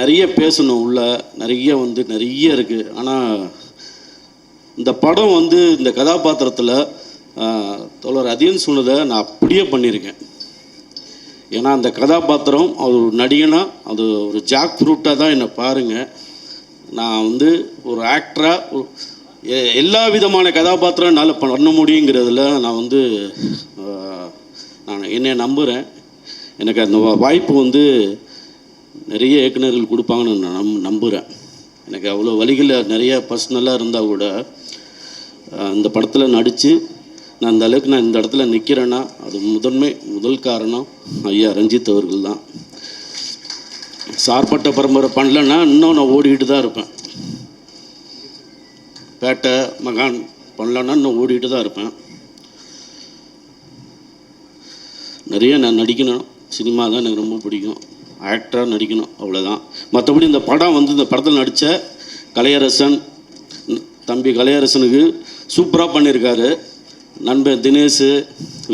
நிறைய பேசணும், உள்ள நிறைய நிறைய இருக்குது. ஆனால் இந்த படம் இந்த கதாபாத்திரத்தில் தோழர் அதியன் சொன்னதை நான் அப்படியே பண்ணியிருக்கேன். ஏன்னா அந்த கதாபாத்திரம் அது ஒரு நடிகனாக அது ஒரு ஜாக் ஃப்ரூட்டாக தான் என்னை பாருங்கள். நான் ஒரு ஆக்டராக எல்லா விதமான கதாபாத்திரம் என்னால் பண்ண முடியுங்கிறதுல நான் நான் என்னை நம்புகிறேன். எனக்கு அந்த வாய்ப்பு நிறைய இயக்குநர்கள் கொடுப்பாங்கன்னு நான் நம்புகிறேன். எனக்கு அவ்வளோ வழிகள் நிறைய பர்சனலாக இருந்தால் கூட இந்த படத்தில் நடித்து நான் அந்த அளவுக்கு நான் இந்த இடத்துல நிற்கிறேன்னா அது முதல் காரணம் ஐயா ரஞ்சித் அவர்கள் தான். சார்பட்ட பரம்பரை பண்ணலன்னா இன்னும் நான் ஓடிக்கிட்டு தான் இருப்பேன். பேட்டை மகான் பண்ணலன்னா இன்னும் ஓடிக்கிட்டு தான் இருப்பேன். நிறைய நான் நடிக்கணும். சினிமா தான் எனக்கு ரொம்ப பிடிக்கும். ஆக்டராக நடிக்கணும், அவ்வளோதான். மற்றபடி இந்த படம் இந்த படத்தில் நடித்த கலையரசன், தம்பி கலையரசனுக்கு சூப்பராக பண்ணியிருக்காரு. நண்பன் தினேஷ்,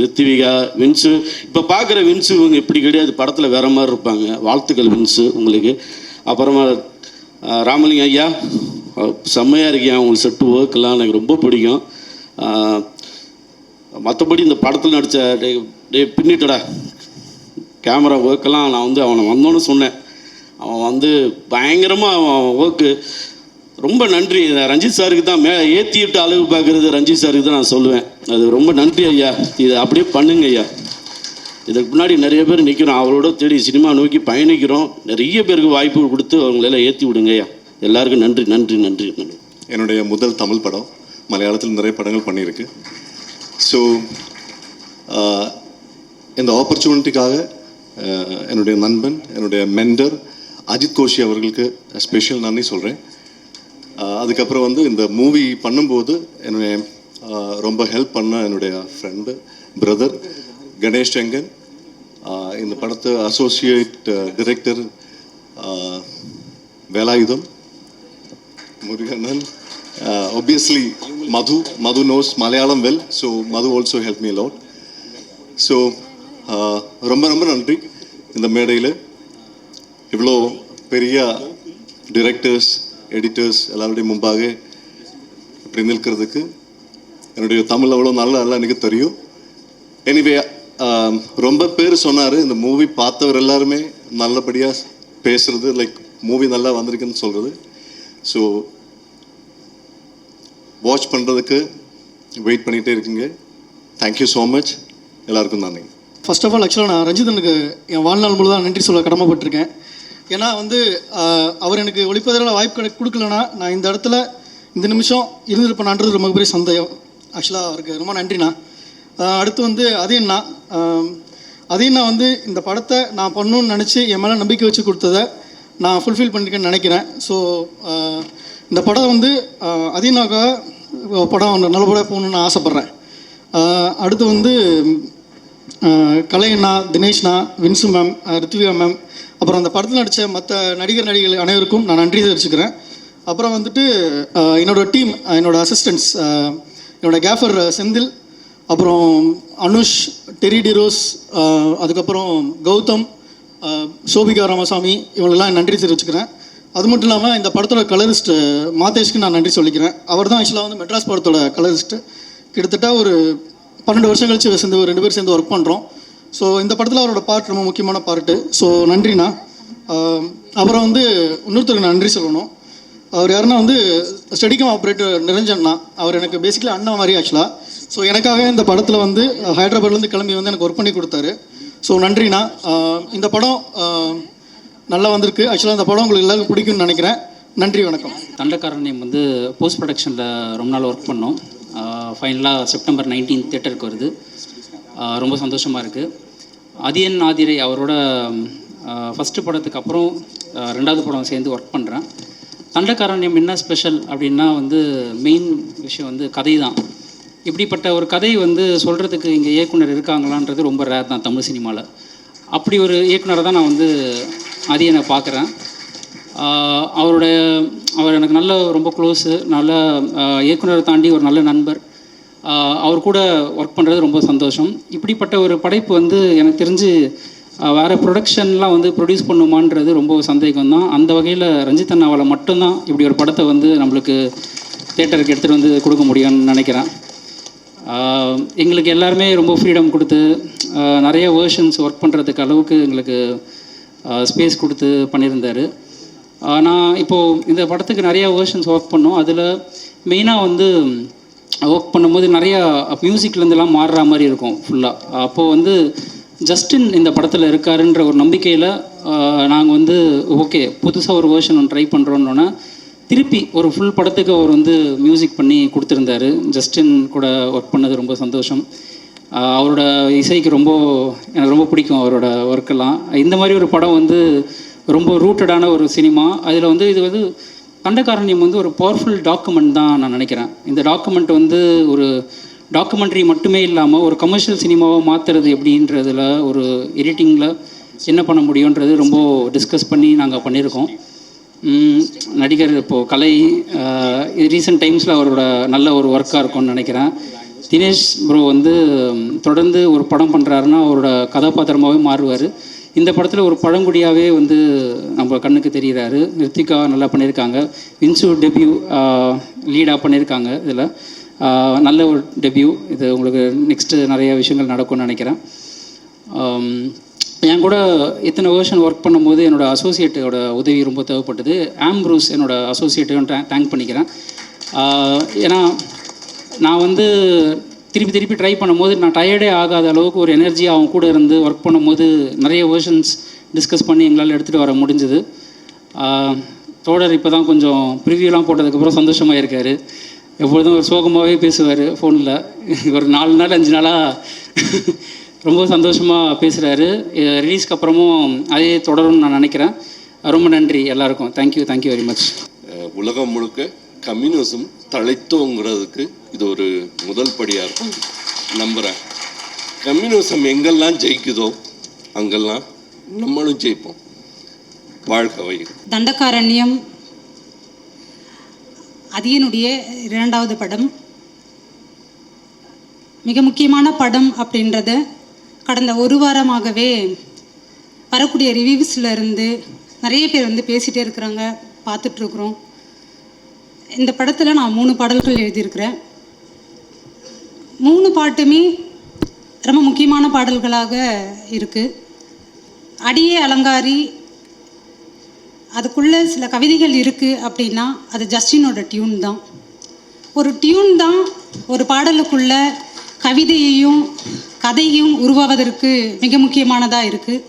ரித்திவிகா, வின்ஸு. இப்போ பார்க்குற வின்ஸு இவங்க இப்படி கிடையாது, படத்தில் வேறு மாதிரி இருப்பாங்க. வாழ்த்துக்கள் வின்ஸு உங்களுக்கு. அப்புறமா ராமலிங்க ஐயா செம்மையாக இருக்கியா, உங்களுக்கு செட்டு ஒர்க்கெல்லாம் எனக்கு ரொம்ப பிடிக்கும். மற்றபடி இந்த படத்தில் நடித்த டே பின்னிட்டடா கேமரா ஒர்க்கெல்லாம் நான் அவனை வந்தோன்னு சொன்னேன். அவன் பயங்கரமாக அவன் ஒர்க்கு. ரொம்ப நன்றி. ரஞ்சித் சாருக்கு தான் ஏற்றிவிட்டு அளவு பார்க்குறது ரஞ்சித் சாருக்கு தான் நான் சொல்லுவேன். அது ரொம்ப நன்றி ஐயா. இதை அப்படியே பண்ணுங்க ஐயா. இதுக்கு முன்னாடி நிறைய பேர் நிற்கிறோம், அவரோட தேடி சினிமா நோக்கி பயணிக்கிறோம். நிறைய பேருக்கு வாய்ப்பு கொடுத்து அவங்களெல்லாம் ஏற்றி விடுங்க ஐயா. எல்லாருக்கும் நன்றி நன்றி நன்றி. என்னுடைய முதல் தமிழ் படம். மலையாளத்தில் நிறைய படங்கள் பண்ணியிருக்கு. ஸோ இந்த ஆப்பர்ச்சுனிட்டிக்காக என்னுடைய நண்பன், என்னுடைய மென்டர் அஜித் கோஷி அவர்களுக்கு ஸ்பெஷல் நன்றி சொல்கிறேன். அதுக்கப்புறம் இந்த மூவி பண்ணும்போது என்னுடைய ரொம்ப ஹெல்ப் பண்ண என்னுடைய ஃப்ரெண்டு பிரதர் கணேஷ் செங்கன், இந்த படத்து associate director Velayutham Murugannan, obviously Madhu knows Malayalam well, so Madhu also helped me a lot. So ரொம்ப ரொம்ப நன்றி. இந்த மேடையில் இவ்வளோ பெரிய டிரெக்டர்ஸ், எடிட்டர்ஸ் எல்லாருடைய முன்பாக இப்படி நிற்கிறதுக்கு என்னுடைய தமிழ் அவ்வளோ நல்லா எனக்கு தெரியும். எனிவே ரொம்ப பேர் சொன்னார், இந்த மூவி பார்த்தவர் எல்லாருமே நல்லபடியாக பேசுகிறது, லைக் மூவி நல்லா வந்திருக்குன்னு சொல்கிறது. ஸோ வாட்ச் பண்ணுறதுக்கு வெயிட் பண்ணிகிட்டே இருக்குங்க. Thank you so much. எல்லாருக்கும் நன்றி. ஃபர்ஸ்ட் ஆஃப் ஆல் ஆக்சுவலாக நான் ரஞ்சிதனுக்கு என் வாழ்நாள் முழுதான் நன்றி சொல்ல கடமைப்பட்டிருக்கேன். ஏன்னா அவர் எனக்கு ஒளிப்பதில் வாய்ப்பு கொடுக்கலன்னா நான் இந்த இடத்துல இந்த நிமிஷம் இருந்திருப்பேனான்றது ரொம்ப பெரிய சந்தேகம். ஆக்சுவலாக அவருக்கு ரொம்ப நன்றிண்ணா. அடுத்து அதையண்ணா இந்த படத்தை நான் பண்ணணுன்னு நினச்சி என் மேலே நம்பிக்கை வச்சு கொடுத்ததை நான் ஃபுல்ஃபில் பண்ணியிருக்கேன்னு நினைக்கிறேன். ஸோ இந்த படம் அதையண்ணாக்காக படம் நல்லபடியாக போகணுன்னு ஆசைப்பட்றேன். அடுத்து கலையண்ணா, தினேஷ்ண்ணா, வின்சு மேம், ரித்விகா மேம், அப்புறம் அந்த படத்தில் நடித்த மற்ற நடிகர்கள் அனைவருக்கும் நான் நன்றி தெரிவிச்சுக்கிறேன். அப்புறம் என்னோடய டீம், என்னோடய அசிஸ்டன்ட்ஸ், என்னோடய கேஃபர் செந்தில், அப்புறம் அனுஷ், டெரி டிரோஸ், அதுக்கப்புறம் கௌதம், சோபிகா ராமசாமி, இவங்களெல்லாம் நன்றி தெரிவிச்சுக்கிறேன். அது மட்டும் இல்லாமல் இந்த படத்தோட கலரிஸ்ட் மாதேஷ்க்கு நான் நன்றி சொல்லிக்கிறேன். அவர் தான் ஆக்சுவலாக மெட்ராஸ் படத்தோட கலரிஸ்ட்டு. கிட்டத்தட்ட ஒரு 12 வருஷம் கழிச்சு சேர்ந்து 2 பேர் சேர்ந்து ஒர்க் பண்ணுறோம். ஸோ இந்த படத்தில் அவரோட பார்ட் ரொம்ப முக்கியமான பார்ட்டு. ஸோ நன்றிண்ணா. அப்புறம் இன்னொருத்தருக்கு நான் நன்றி சொல்லணும். அவர் யாருன்னா ஸ்டெடிகம் ஆப்ரேட்டர் நிரஞ்சன்னா. அவர் எனக்கு பேசிக்கலி அண்ணா மாதிரி ஆக்சுவலாக. ஸோ எனக்காக இந்த படத்தில் ஹைதராபாத்லேருந்து கிளம்பி எனக்கு ஒர்க் பண்ணி கொடுத்தாரு. ஸோ நன்றிண்ணா. இந்த படம் நல்லா வந்திருக்கு. ஆக்சுவலாக இந்த படம் உங்களுக்கு எல்லாருக்கும் பிடிக்கும்னு நினைக்கிறேன். நன்றி, வணக்கம். தண்டகாரண்யம் போஸ்ட் ப்ரொடக்ஷனில் ரொம்ப நாள் ஒர்க் பண்ணோம். ஃபைனலாக செப்டம்பர் 19 தியேட்டருக்கு வருது. ரொம்ப சந்தோஷமாக இருக்குது. அதியன் ஆதிரை அவரோட ஃபஸ்ட்டு படத்துக்கு அப்புறம் 2வது படம் சேர்ந்து ஒர்க் பண்ணுறேன். தண்டகாரண்யம் என்ன ஸ்பெஷல் அப்படின்னா மெயின் விஷயம் கதை தான். இப்படிப்பட்ட ஒரு கதை சொல்கிறதுக்கு இங்கே இயக்குனர் இருக்காங்களான்றது ரொம்ப ரேர் தான் தமிழ் சினிமாவில். அப்படி ஒரு இயக்குனரை தான் நான் அதியனை பார்க்குறேன். அவர் எனக்கு நல்ல ரொம்ப க்ளோஸு, நல்ல இயக்குனரை தாண்டி ஒரு நல்ல நண்பர். அவர் கூட ஒர்க் பண்ணுறது ரொம்ப சந்தோஷம். இப்படிப்பட்ட ஒரு படைப்பு எனக்கு தெரிஞ்சு வேறு ப்ரொடக்ஷன்லாம் வந்து ப்ரொடியூஸ் பண்ணுமான்றது ரொம்ப சந்தேகம் தான். அந்த வகையில் ரஞ்சித் அண்ணாவால் மட்டும்தான் இப்படி ஒரு படத்தை வந்து நம்மளுக்கு தேட்டருக்கு எடுத்துகிட்டு வந்து கொடுக்க முடியும்னு நினைக்கிறேன். எங்களுக்கு எல்லாருமே ரொம்ப ஃப்ரீடம் கொடுத்து நிறைய வேர்ஷன்ஸ் ஒர்க் பண்ணுறதுக்கு அளவுக்கு எங்களுக்கு ஸ்பேஸ் கொடுத்து பண்ணியிருந்தார். நான் இப்போது இந்த படத்துக்கு நிறையா வேர்ஷன்ஸ் ஒர்க் பண்ணோம். அதில் மெயினாக வந்து ஒர்க் பண்ணும்போது நிறையா மியூசிக்லேருந்துலாம் மாறுற மாதிரி இருக்கும் ஃபுல்லாக. அப்போது வந்து ஜஸ்டின் இந்த படத்தில் இருக்காருன்ற ஒரு நம்பிக்கையில் நாங்கள் வந்து ஓகே புதுசாக ஒரு வேர்ஷன் ஒன்று ட்ரை பண்ணுறோன்னொன்னே திருப்பி ஒரு ஃபுல் படத்துக்கு அவர் வந்து மியூசிக் பண்ணி கொடுத்துருந்தாரு. ஜஸ்டின் கூட ஒர்க் பண்ணது ரொம்ப சந்தோஷம். அவரோட இசைக்கு எனக்கு ரொம்ப பிடிக்கும் அவரோட ஒர்க்கெல்லாம். இந்த மாதிரி ஒரு படம் வந்து ரொம்ப ரூட்டடான ஒரு சினிமா. அதில் வந்து இது வந்து தண்டகாரண்யம் வந்து ஒரு பவர்ஃபுல் டாக்குமெண்ட் தான் நான் நினைக்கிறேன். இந்த டாக்குமெண்ட் வந்து ஒரு டாக்குமெண்ட்ரி மட்டுமே இல்லாமல் ஒரு கமர்ஷியல் சினிமாவை மாற்றுறது எப்படின்றதில் ஒரு எடிட்டிங்கில் என்ன பண்ண முடியுன்றது ரொம்ப டிஸ்கஸ் பண்ணி நாங்கள் பண்ணியிருக்கோம். நடிகர் இப்போது கலை ரீசெண்ட் டைம்ஸில் அவரோட நல்ல ஒரு ஒர்க்காக இருக்கும்னு நினைக்கிறேன். தினேஷ் ப்ரோ வந்து தொடர்ந்து ஒரு படம் பண்ணுறாருன்னா அவரோட கதாபாத்திரமாகவே மாறுவார். இந்த படத்தில் ஒரு பழங்குடியாகவே வந்து நம்ம கண்ணுக்கு தெரிகிறாரு. ரித்திகா நல்லா பண்ணியிருக்காங்க. வின்சு டெபியூ லீடாக பண்ணியிருக்காங்க. இதில் நல்ல ஒரு டெபியூ. இது உங்களுக்கு நெக்ஸ்ட்டு நிறைய விஷயங்கள் நடக்கும்னு நினைக்கிறேன். என் கூட இத்தனை வேர்ஷன் ஒர்க் பண்ணும்போது என்னோடய அசோசியேட்டோட உதவி ரொம்ப தேவைப்பட்டது. ஆம்ப்ரூஸ் என்னோடய அசோசியேட்டையும் தேங்க் பண்ணிக்கிறேன். ஏன்னா நான் வந்து திருப்பி ட்ரை பண்ணும்போது நான் டயர்டே ஆகாத அளவுக்கு ஒரு எனர்ஜியாக அவங்க கூட இருந்து ஒர்க் பண்ணும்போது நிறைய வேர்ஷன்ஸ் டிஸ்கஸ் பண்ணி எங்களால் எடுத்துகிட்டு வர முடிஞ்சுது. தோழர் இப்போ தான் கொஞ்சம் ப்ரிவியூலாம் போட்டதுக்கப்புறம் சந்தோஷமாக இருக்கார். எப்பொழுதும் ஒரு சோகமாகவே பேசுவார் ஃபோனில். ஒரு 4 நாள் 5 நாளாக ரொம்ப சந்தோஷமாக பேசுகிறாரு. ரிலீஸ்க்கு அப்புறமும் அதே தொடரும்னு நான் நினைக்கிறேன். ரொம்ப நன்றி எல்லாருக்கும். Thank you very much. உலகம் முழுக்க கம்யூனிசம் தழைத்தோங்கிறதுக்கு இது ஒரு முதல் படியாக இருக்கும் நம்புகிறேன். கம்யூனிசம் எங்கெல்லாம் ஜெயிக்குதோ அங்கெல்லாம் நம்மளும் ஜெயிப்போம். வாழ்க வையும். தண்டகாரண்யம் அதியனுடைய 2வது படம். மிக முக்கியமான படம் அப்படின்றத கடந்த ஒரு வாரமாகவே வரக்கூடிய ரிவ்யூஸில் இருந்து நிறைய பேர் வந்து பேசிகிட்டே இருக்கிறாங்க, பார்த்துட்ருக்குறோம். இந்த படத்தில் நான் 3 பாடல்கள் எழுதியிருக்கிறேன். 3 பாட்டுமே ரொம்ப முக்கியமான பாடல்களாக இருக்குது. அடியே அலங்காரி அதுக்குள்ளே சில கவிதைகள் இருக்குது அப்படின்னா அது ஜஸ்டினோட டியூன் தான். ஒரு டியூன் தான் ஒரு பாடலுக்குள்ள கவிதையையும் கதையும் உருவாவதற்கு மிக முக்கியமானதாக இருக்குது.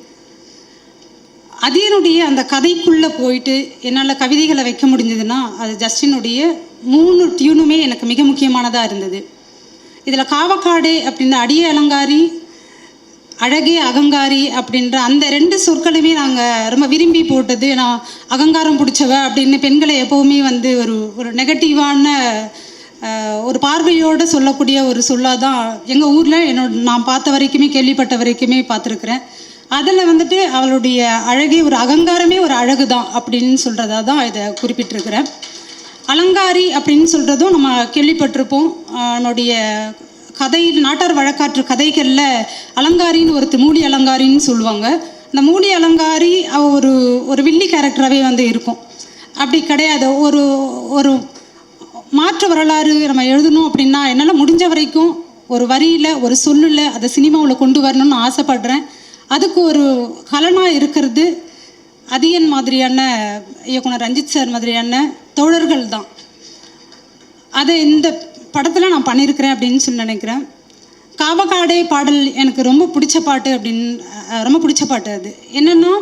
அதியனுடைய அந்த கதைக்குள்ளே போயிட்டு என்னால் கவிதைகளை வைக்க முடிஞ்சதுன்னா அது ஜஸ்டினுடைய 3 டியூனுமே எனக்கு மிக முக்கியமானதாக இருந்தது. இதில் காவக்காடே அப்படின்ற அடியே அலங்காரி, அழகே அகங்காரி அப்படின்ற அந்த 2 சொற்களுமே நாங்கள் ரொம்ப விரும்பி போட்டது. நான் அகங்காரம் பிடிச்சவ அப்படின்னு பெண்களை எப்போவுமே வந்து ஒரு நெகட்டிவான ஒரு பார்வையோடு சொல்லக்கூடிய ஒரு சொல்லாக தான் எங்கள் ஊரில் நான் பார்த்த வரைக்குமே கேள்விப்பட்ட வரைக்குமே பார்த்துருக்குறேன். அதில் வந்துட்டு அவளுடைய அழகே ஒரு அகங்காரமே ஒரு அழகு தான் அப்படின்னு சொல்கிறதா தான் இதை குறிப்பிட்டிருக்கிறேன். அலங்காரி அப்படின்னு சொல்கிறதும் நம்ம கேள்விப்பட்டிருப்போம். என்னுடைய கதையில் நாட்டார் வழக்காற்று கதைகளில் அலங்காரின்னு மூலி அலங்காரின்னு சொல்லுவாங்க. அந்த மூலி அலங்காரி ஒரு வில்லி கேரக்டராகவே வந்து இருக்கும். அப்படி கிடையாது. ஒரு மாற்று வரலாறு நம்ம எழுதணும் அப்படின்னா என்னால் முடிஞ்ச வரைக்கும் ஒரு வரியில் ஒரு சொல்லில் அதை சினிமாவில் கொண்டு வரணும்னு ஆசைப்படுறேன். அதுக்கு ஒரு கலனாக இருக்கிறது அதியன் மாதிரியான இயக்குனர் ரஞ்சித் சார் மாதிரியான தோழர்கள் தான். அதை இந்த படத்தில் நான் பண்ணியிருக்கிறேன் அப்படின்னு சொல்லி நினைக்கிறேன். காவக்காடே பாடல் எனக்கு ரொம்ப பிடிச்ச பாட்டு. அது என்னென்னா,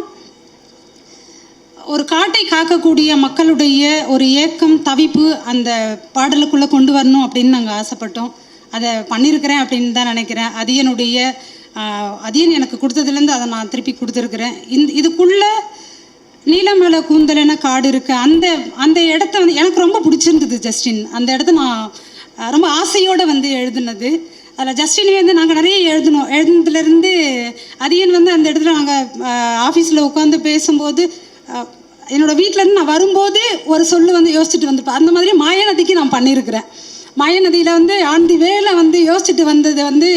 ஒரு காட்டை காக்கக்கூடிய மக்களுடைய ஒரு ஏக்கம் தவிப்பு அந்த பாடலுக்குள்ளே கொண்டு வரணும் அப்படின்னு நாங்கள் ஆசைப்பட்டோம். அதை பண்ணியிருக்கிறேன் அப்படின்னு தான் நினைக்கிறேன். அதியன் எனக்கு கொடுத்ததுலேருந்து அதை நான் திருப்பி கொடுத்துருக்குறேன். இதுக்குள்ளே நீலமலை கூந்தலென காடு இருக்குது. அந்த இடத்த வந்து எனக்கு ரொம்ப பிடிச்சிருந்தது ஜஸ்டின். அந்த இடத்த நான் ரொம்ப ஆசையோடு வந்து எழுதுனது. அதில் ஜஸ்டின் வந்து நாங்கள் நிறைய எழுதுனதுலேருந்து அதியன் வந்து அந்த இடத்துல நாங்கள் ஆஃபீஸில் உட்காந்து பேசும்போது என்னோடய வீட்டிலேருந்து நான் வரும்போது ஒரு சொல்லு வந்து யோசிச்சுட்டு வந்துப்பேன். அந்த மாதிரி மாயாநதிக்கு நான் பண்ணியிருக்கிறேன். மாயநதியில் வந்து ஆண்டி வேலை வந்து யோசிச்சுட்டு வந்தது வந்து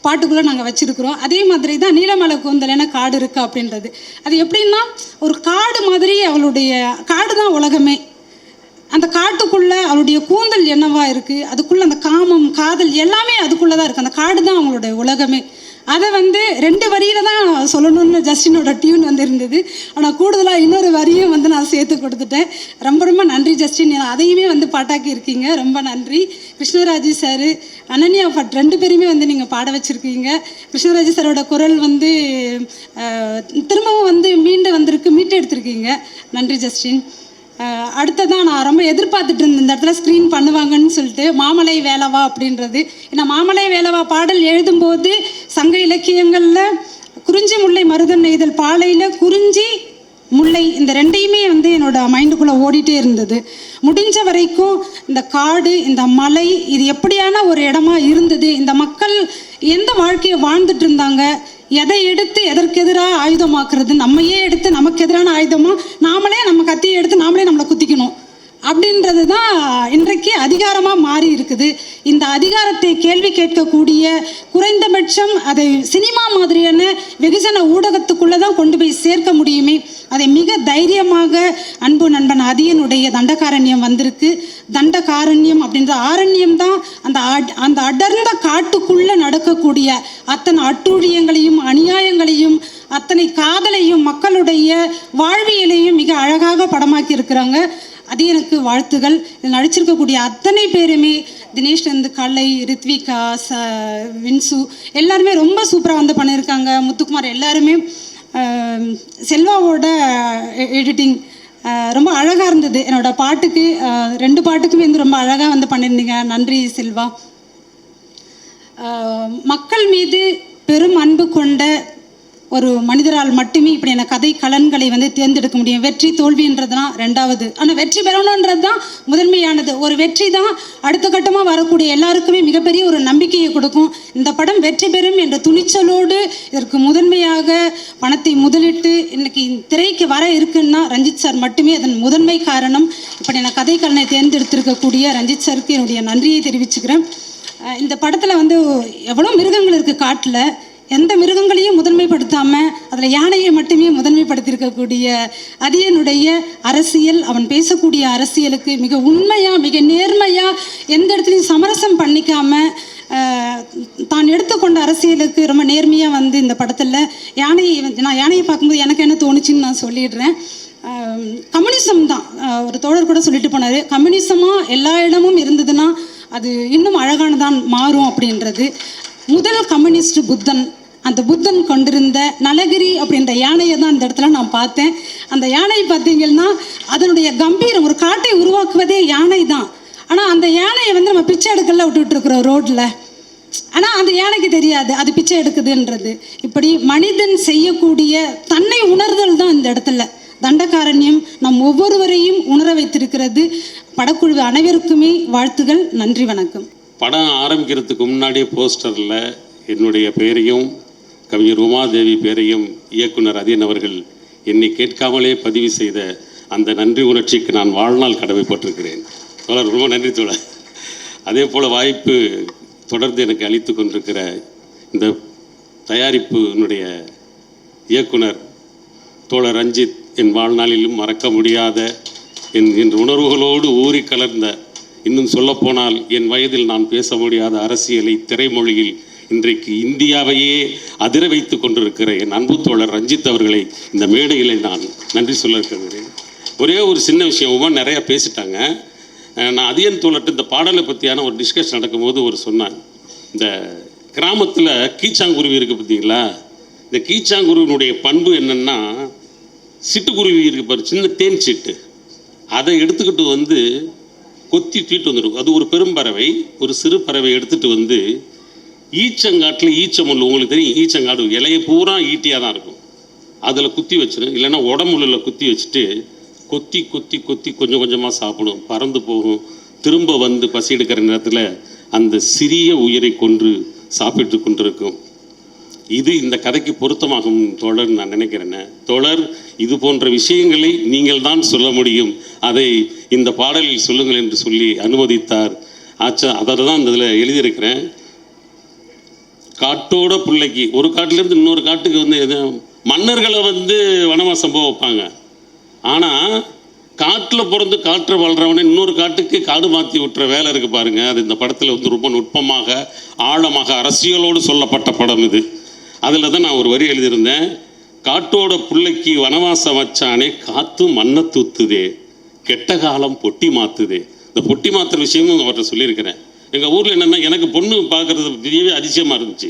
பாட்டுக்குள்ளே நாங்கள் வச்சுருக்குறோம். அதே மாதிரி தான் நீலமலை கூந்தல் என காடு இருக்கா அப்படின்றது. அது எப்படின்னா ஒரு காடு மாதிரி, அவளுடைய காடு தான் உலகமே. அந்த காட்டுக்குள்ளே அவளுடைய கூந்தல் என்னவா இருக்குது, அதுக்குள்ளே அந்த காமம் காதல் எல்லாமே அதுக்குள்ளே தான் இருக்குது. அந்த காடு தான் அவங்களுடைய உலகமே. அதை வந்து 2 வரியில் தான் சொல்லணும்னு ஜஸ்டினோட டியூன் வந்து இருந்தது. ஆனால் கூடுதலாக இன்னொரு வரியும் வந்து நான் சேர்த்து கொடுத்துட்டேன். ரொம்ப ரொம்ப நன்றி ஜஸ்டின், அதையுமே வந்து பாட்டாக்கி இருக்கீங்க, ரொம்ப நன்றி. கிருஷ்ணராஜ் சார், அனன்யா பட் 2 பேருமே வந்து நீங்கள் பாட வச்சுருக்கீங்க. கிருஷ்ணராஜ் சாரோட குரல் வந்து திரும்பவும் வந்து மீட்டு எடுத்திருக்கீங்க. நன்றி ஜஸ்டின். அடுத்ததான் நான் ரொம்ப எதிர்பார்த்துட்டு இருந்தேன் இந்த இடத்துல ஸ்க்ரீன் பண்ணுவாங்கன்னு சொல்லிட்டு, மாமலை வேலவா அப்படின்றது. ஏன்னா மாமலை வேலவா பாடல் எழுதும்போது சங்க இலக்கியங்களில் குறிஞ்சி முல்லை மருதன் நெய்தல் பாலையில் குறிஞ்சி முல்லை இந்த 2யுமே வந்து என்னோட மைண்டுக்குள்ளே ஓடிட்டே இருந்தது. முடிஞ்ச வரைக்கும் இந்த காடு, இந்த மலை, இது எப்படியான ஒரு இடமா இருந்தது, இந்த மக்கள் எந்த வாழ்க்கையை வாழ்ந்துட்டு இருந்தாங்க, எதை எடுத்து எதற்கு எதிராக ஆயுதமாக்குறது, நம்மையே எடுத்து நமக்கு எதிரான ஆயுதமாக நாமளே நம்ம கத்தியை எடுத்து நாமளே நம்மளை குத்திக்கணும் அப்படின்றது தான் இன்றைக்கு அதிகாரமாக மாறி இருக்குது. இந்த அதிகாரத்தை கேள்வி கேட்கக்கூடிய, குறைந்தபட்சம் அதை சினிமா மாதிரியான வெகுஜன ஊடகத்துக்குள்ளே தான் கொண்டு போய் சேர்க்க முடியுமே, அதை மிக தைரியமாக அன்பு நண்பன் அதியனுடைய தண்டகாரண்யம் வந்திருக்கு. தண்டகாரண்யம் அப்படின்ற ஆரண்யம் தான் அந்த அடர்ந்த காட்டுக்குள்ளே நடக்கக்கூடிய அத்தனை அட்டூழியங்களையும் அநியாயங்களையும் அத்தனை காதலையும் மக்களுடைய வாழ்வியலையும் மிக அழகாக படமாக்கி இருக்கிறாங்க. அது எனக்கு வாழ்த்துகள். இதில் நடிச்சிருக்கக்கூடிய அத்தனை பேருமே, தினேஷ்லேருந்து கலை, ரித்விகா, வின்சு எல்லாருமே ரொம்ப சூப்பராக வந்து பண்ணியிருக்காங்க. முத்துக்குமார் எல்லாருமே, செல்வாவோட எடிட்டிங் ரொம்ப அழகாக இருந்தது. என்னோடய பாட்டுக்கு 2 பாட்டுக்குமே வந்து ரொம்ப அழகாக வந்து பண்ணியிருந்தீங்க. நன்றி செல்வா. மக்கள் மீது பெரும் அன்பு கொண்ட ஒரு மனிதரால் மட்டுமே இப்படியான கதை கலன்களை வந்து தேர்ந்தெடுக்க முடியும். வெற்றி தோல்வின்றதுலாம் 2வது, ஆனால் வெற்றி பெறணுன்றது தான் முதன்மையானது. ஒரு வெற்றி தான் அடுத்த கட்டமாக வரக்கூடிய எல்லாருக்குமே மிகப்பெரிய ஒரு நம்பிக்கையை கொடுக்கும். இந்த படம் வெற்றி பெறும் என்ற துணிச்சலோடு இதற்கு முதன்மையாக பணத்தை முதலிட்டு இன்னைக்கு திரைக்கு வர இருக்குன்னா ரஞ்சித் சார் மட்டுமே அதன் முதன்மை காரணம். இப்படியான கதை கலனை தேர்ந்தெடுத்திருக்கக்கூடிய ரஞ்சித் சாருக்கு என்னுடைய நன்றியை தெரிவிச்சுக்கிறேன். இந்த படத்தில் வந்து எவ்வளோ மிருகங்கள் இருக்குது காட்டில், எந்த மிருகங்களையும் முதன்மைப்படுத்தாமல் அதில் யானையை மட்டுமே முதன்மைப்படுத்தியிருக்கக்கூடிய அதியனுடைய அரசியல், அவன் பேசக்கூடிய அரசியலுக்கு மிக உண்மையாக மிக நேர்மையாக எந்த இடத்துலையும் சமரசம் பண்ணிக்காமல் தான் எடுத்துக்கொண்ட அரசியலுக்கு ரொம்ப நேர்மையாக வந்து இந்த படத்தில் நான் யானையை பார்க்கும்போது எனக்கு என்ன தோணுச்சுன்னு நான் சொல்லிடுறேன். கம்யூனிசம் தான் ஒரு தோழர் கூட சொல்லிட்டு போனார், கம்யூனிசமாக எல்லா இடமும் இருந்ததுன்னா அது இன்னும் அழகானதான் மாறும் அப்படின்றது. முதல் கம்யூனிஸ்ட் புத்தன், அந்த புத்தன் கொண்டிருந்த நலகிரி அப்படின்ற யானையை தான் அந்த இடத்துல நான் பார்த்தேன். அந்த யானை பார்த்தீங்கன்னா அதனுடைய கம்பீரம், ஒரு காட்டை உருவாக்குவதே யானை தான். ஆனால் அந்த யானையை வந்து நம்ம பிச்சை எடுக்கல விட்டுட்டுருக்குறோம் ரோட்டில். ஆனால் அந்த யானைக்கு தெரியாது அது பிச்சை எடுக்குதுன்றது. இப்படி மனிதன் செய்யக்கூடிய தன்னை உணர்தல் தான் இந்த இடத்துல தண்டகாரண்யம் நம் ஒவ்வொருவரையும் உணர வைத்திருக்கிறது. படக்குழு அனைவருக்குமே வாழ்த்துகள். நன்றி, வணக்கம். படம் ஆரம்பிக்கிறதுக்கு முன்னாடியே போஸ்டரில் என்னுடைய பெயரையும் கவிஞர் உமாதேவி பேரையும் இயக்குனர் அதியன் அவர்கள் என்னை கேட்காமலே பதிவு செய்த அந்த நன்றி உணர்ச்சிக்கு நான் வாழ்நாள் கடமைப்பட்டிருக்கிறேன். தோழர், ரொம்ப நன்றி தோழர். அதே போல் வாய்ப்பு தொடர்ந்து எனக்கு அளித்து கொண்டிருக்கிற இந்த தயாரிப்பினுடைய இயக்குனர் தோழர் ரஞ்சித், என் வாழ்நாளிலும் மறக்க முடியாத என் உணர்வுகளோடு ஊறி கலர்ந்த, இன்னும் சொல்லப்போனால் என் வயதில் நான் பேச முடியாத அரசியலை திரைமொழியில் இன்றைக்கு இந்தியாவையே அதிர வைத்து கொண்டிருக்கிற என் அன்பு தோழர் ரஞ்சித் அவர்களை இந்த மேடையில் நான் நன்றி சொல்ல இருக்கிறேன். ஒரே ஒரு சின்ன விஷயம், நிறையா பேசிட்டாங்க. நான் அதியன் தோழர்ட்டு இந்த பாடலை பற்றியான ஒரு டிஸ்கஷன் நடக்கும்போது ஒரு சொன்னான், இந்த கிராமத்தில் கீச்சாங்குருவி இருக்குது பார்த்தீங்களா, இந்த கீச்சாங்குருவினுடைய பண்பு என்னென்னா, சிட்டுக்குருவி இருக்கு பாரு, சின்ன தேன் சிட்டு, அதை எடுத்துக்கிட்டு வந்து கொத்தி தூக்கிட்டு வந்துடும். அது ஒரு பெரும்பறவை, ஒரு சிறு பறவை எடுத்துகிட்டு வந்து ஈச்சங்காட்டில் ஈச்சமுள், உங்களுக்கு தெரியும் ஈச்சங்காடு இலையை பூரா ஈட்டியாக தான் இருக்கும், அதில் குத்தி வச்சிடும். இல்லைன்னா உடம்புல குத்தி வச்சுட்டு கொத்தி கொத்தி கொத்தி கொஞ்சம் கொஞ்சமாக சாப்பிடும், பறந்து போகும். திரும்ப வந்து பசி எடுக்கிற நேரத்தில் அந்த சிறிய உயிரை கொன்று சாப்பிட்டு கொண்டிருக்கும். இது இந்த கதைக்கு பொருத்தமாகும் தோழர் நான் நினைக்கிறேன். தோழர், இது போன்ற விஷயங்களை நீங்கள் தான் சொல்ல முடியும், அதை இந்த பாடலில் சொல்லுங்கள் என்று சொல்லி அனுமதித்தார். ஆச்சா அதை தான் இந்த இதில் எழுதியிருக்கிறேன். காட்டோட பிள்ளைக்கு ஒரு காட்டிலேருந்து இன்னொரு காட்டுக்கு வந்து எது மன்னர்களை வந்து வனவாசம் போக வைப்பாங்க. ஆனால் காட்டில் பிறந்து காற்றை வாழ்கிறவனே இன்னொரு காட்டுக்கு காடு மாற்றி விட்டுற வேலை இருக்குது பாருங்கள். அது இந்த படத்தில் வந்து ரொம்ப நுட்பமாக ஆழமாக அரசியலோடு சொல்லப்பட்ட படம் இது. அதில் தான் நான் ஒரு வரி எழுதியிருந்தேன். காட்டோட பிள்ளைக்கு வனவாசம் வச்சானே காத்து மண்ணை தூத்துதே, கெட்ட காலம் பொட்டி மாற்றுதே. இந்த பொட்டி மாற்றுற விஷயமும் அவர்கிட்ட சொல்லியிருக்கிறேன். எங்கள் ஊரில் என்னென்னா எனக்கு பொண்ணு பார்க்குறது பெரியவே அதிசயமாக இருந்துச்சு.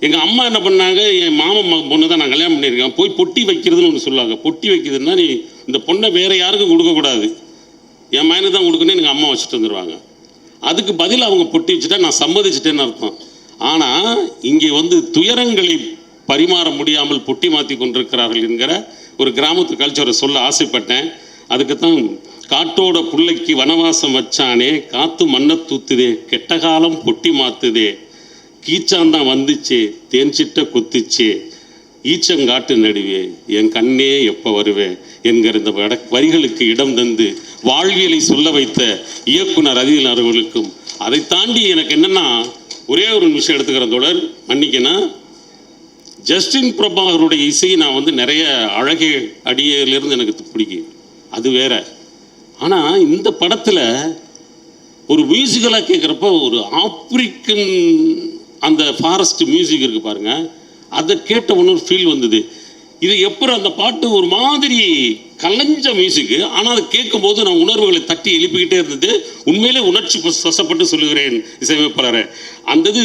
எங்கள் அம்மா என்ன பண்ணாங்க, என் மாமன் பொண்ணு தான் நான் கல்யாணம் பண்ணியிருக்கேன், போய் பொட்டி வைக்கிறதுன்னு ஒன்று சொல்லுவாங்க. பொட்டி வைக்கிறதுனா நீ இந்த பொண்ணை வேறு யாருக்கும் கொடுக்கக்கூடாது, என் மயனுக்கு தான் கொடுக்கணும்னு எங்கள் அம்மா வச்சுட்டு வந்துடுவாங்க. அதுக்கு பதில் அவங்க பொட்டி வச்சுட்டா நான் சம்மதிச்சிட்டேன்னு அர்த்தம். ஆனால் இங்கே வந்து துயரங்களை பரிமாற முடியாமல் பொட்டி மாற்றி கொண்டிருக்கிறார்கள் என்கிற ஒரு கிராமத்து கல்ச்சரை சொல்ல ஆசைப்பட்டேன். அதுக்குத்தான் காட்டோட பிள்ளைக்கு வனவாசம் வச்சானே காத்து மண்ணை தூத்துதே, கெட்ட காலம் பொட்டி மாத்துதே, கீச்சாந்தான் வந்துச்சே தேன்சிட்ட குத்துச்சே, ஈச்சங்காட்டு நடுவே என் கண்ணே எப்போ வருவே என்கிற இந்த வரிகளுக்கு இடம் தந்து வாழ்வியலை சொல்ல வைத்த இயக்குனர் அதியன் அவர்களுக்கும், அதை தாண்டி எனக்கு என்னென்னா ஒரே ஒரு விஷயம் எடுத்துக்கிறேன் தொடர் மன்னிக்கனா, ஜஸ்டின் பிரபாகருடைய இசையை நான் வந்து நிறைய அழகே அடியிலிருந்து எனக்கு பிடிக்கும், அது வேற. ஆனால் இந்த படத்தில் ஒரு மியூசிக்கலாக கேட்குறப்ப ஒரு ஆப்பிரிக்கன் அந்த ஃபாரஸ்ட் மியூசிக் இருக்குது பாருங்கள், அதை கேட்ட ஒன்று ஒரு ஃபீல் வந்தது. இது எப்போ அந்த பாட்டு ஒரு மாதிரி கலைஞ்ச மியூசிக்கு, ஆனால் அதை கேட்கும்போது நான் உணர்வுகளை தட்டி எழுப்பிக்கிட்டே இருந்தது. உண்மையிலே உணர்ச்சி வசப்பட்டு சொல்லுகிறேன் இசையமைப்பாளரை. அந்த இது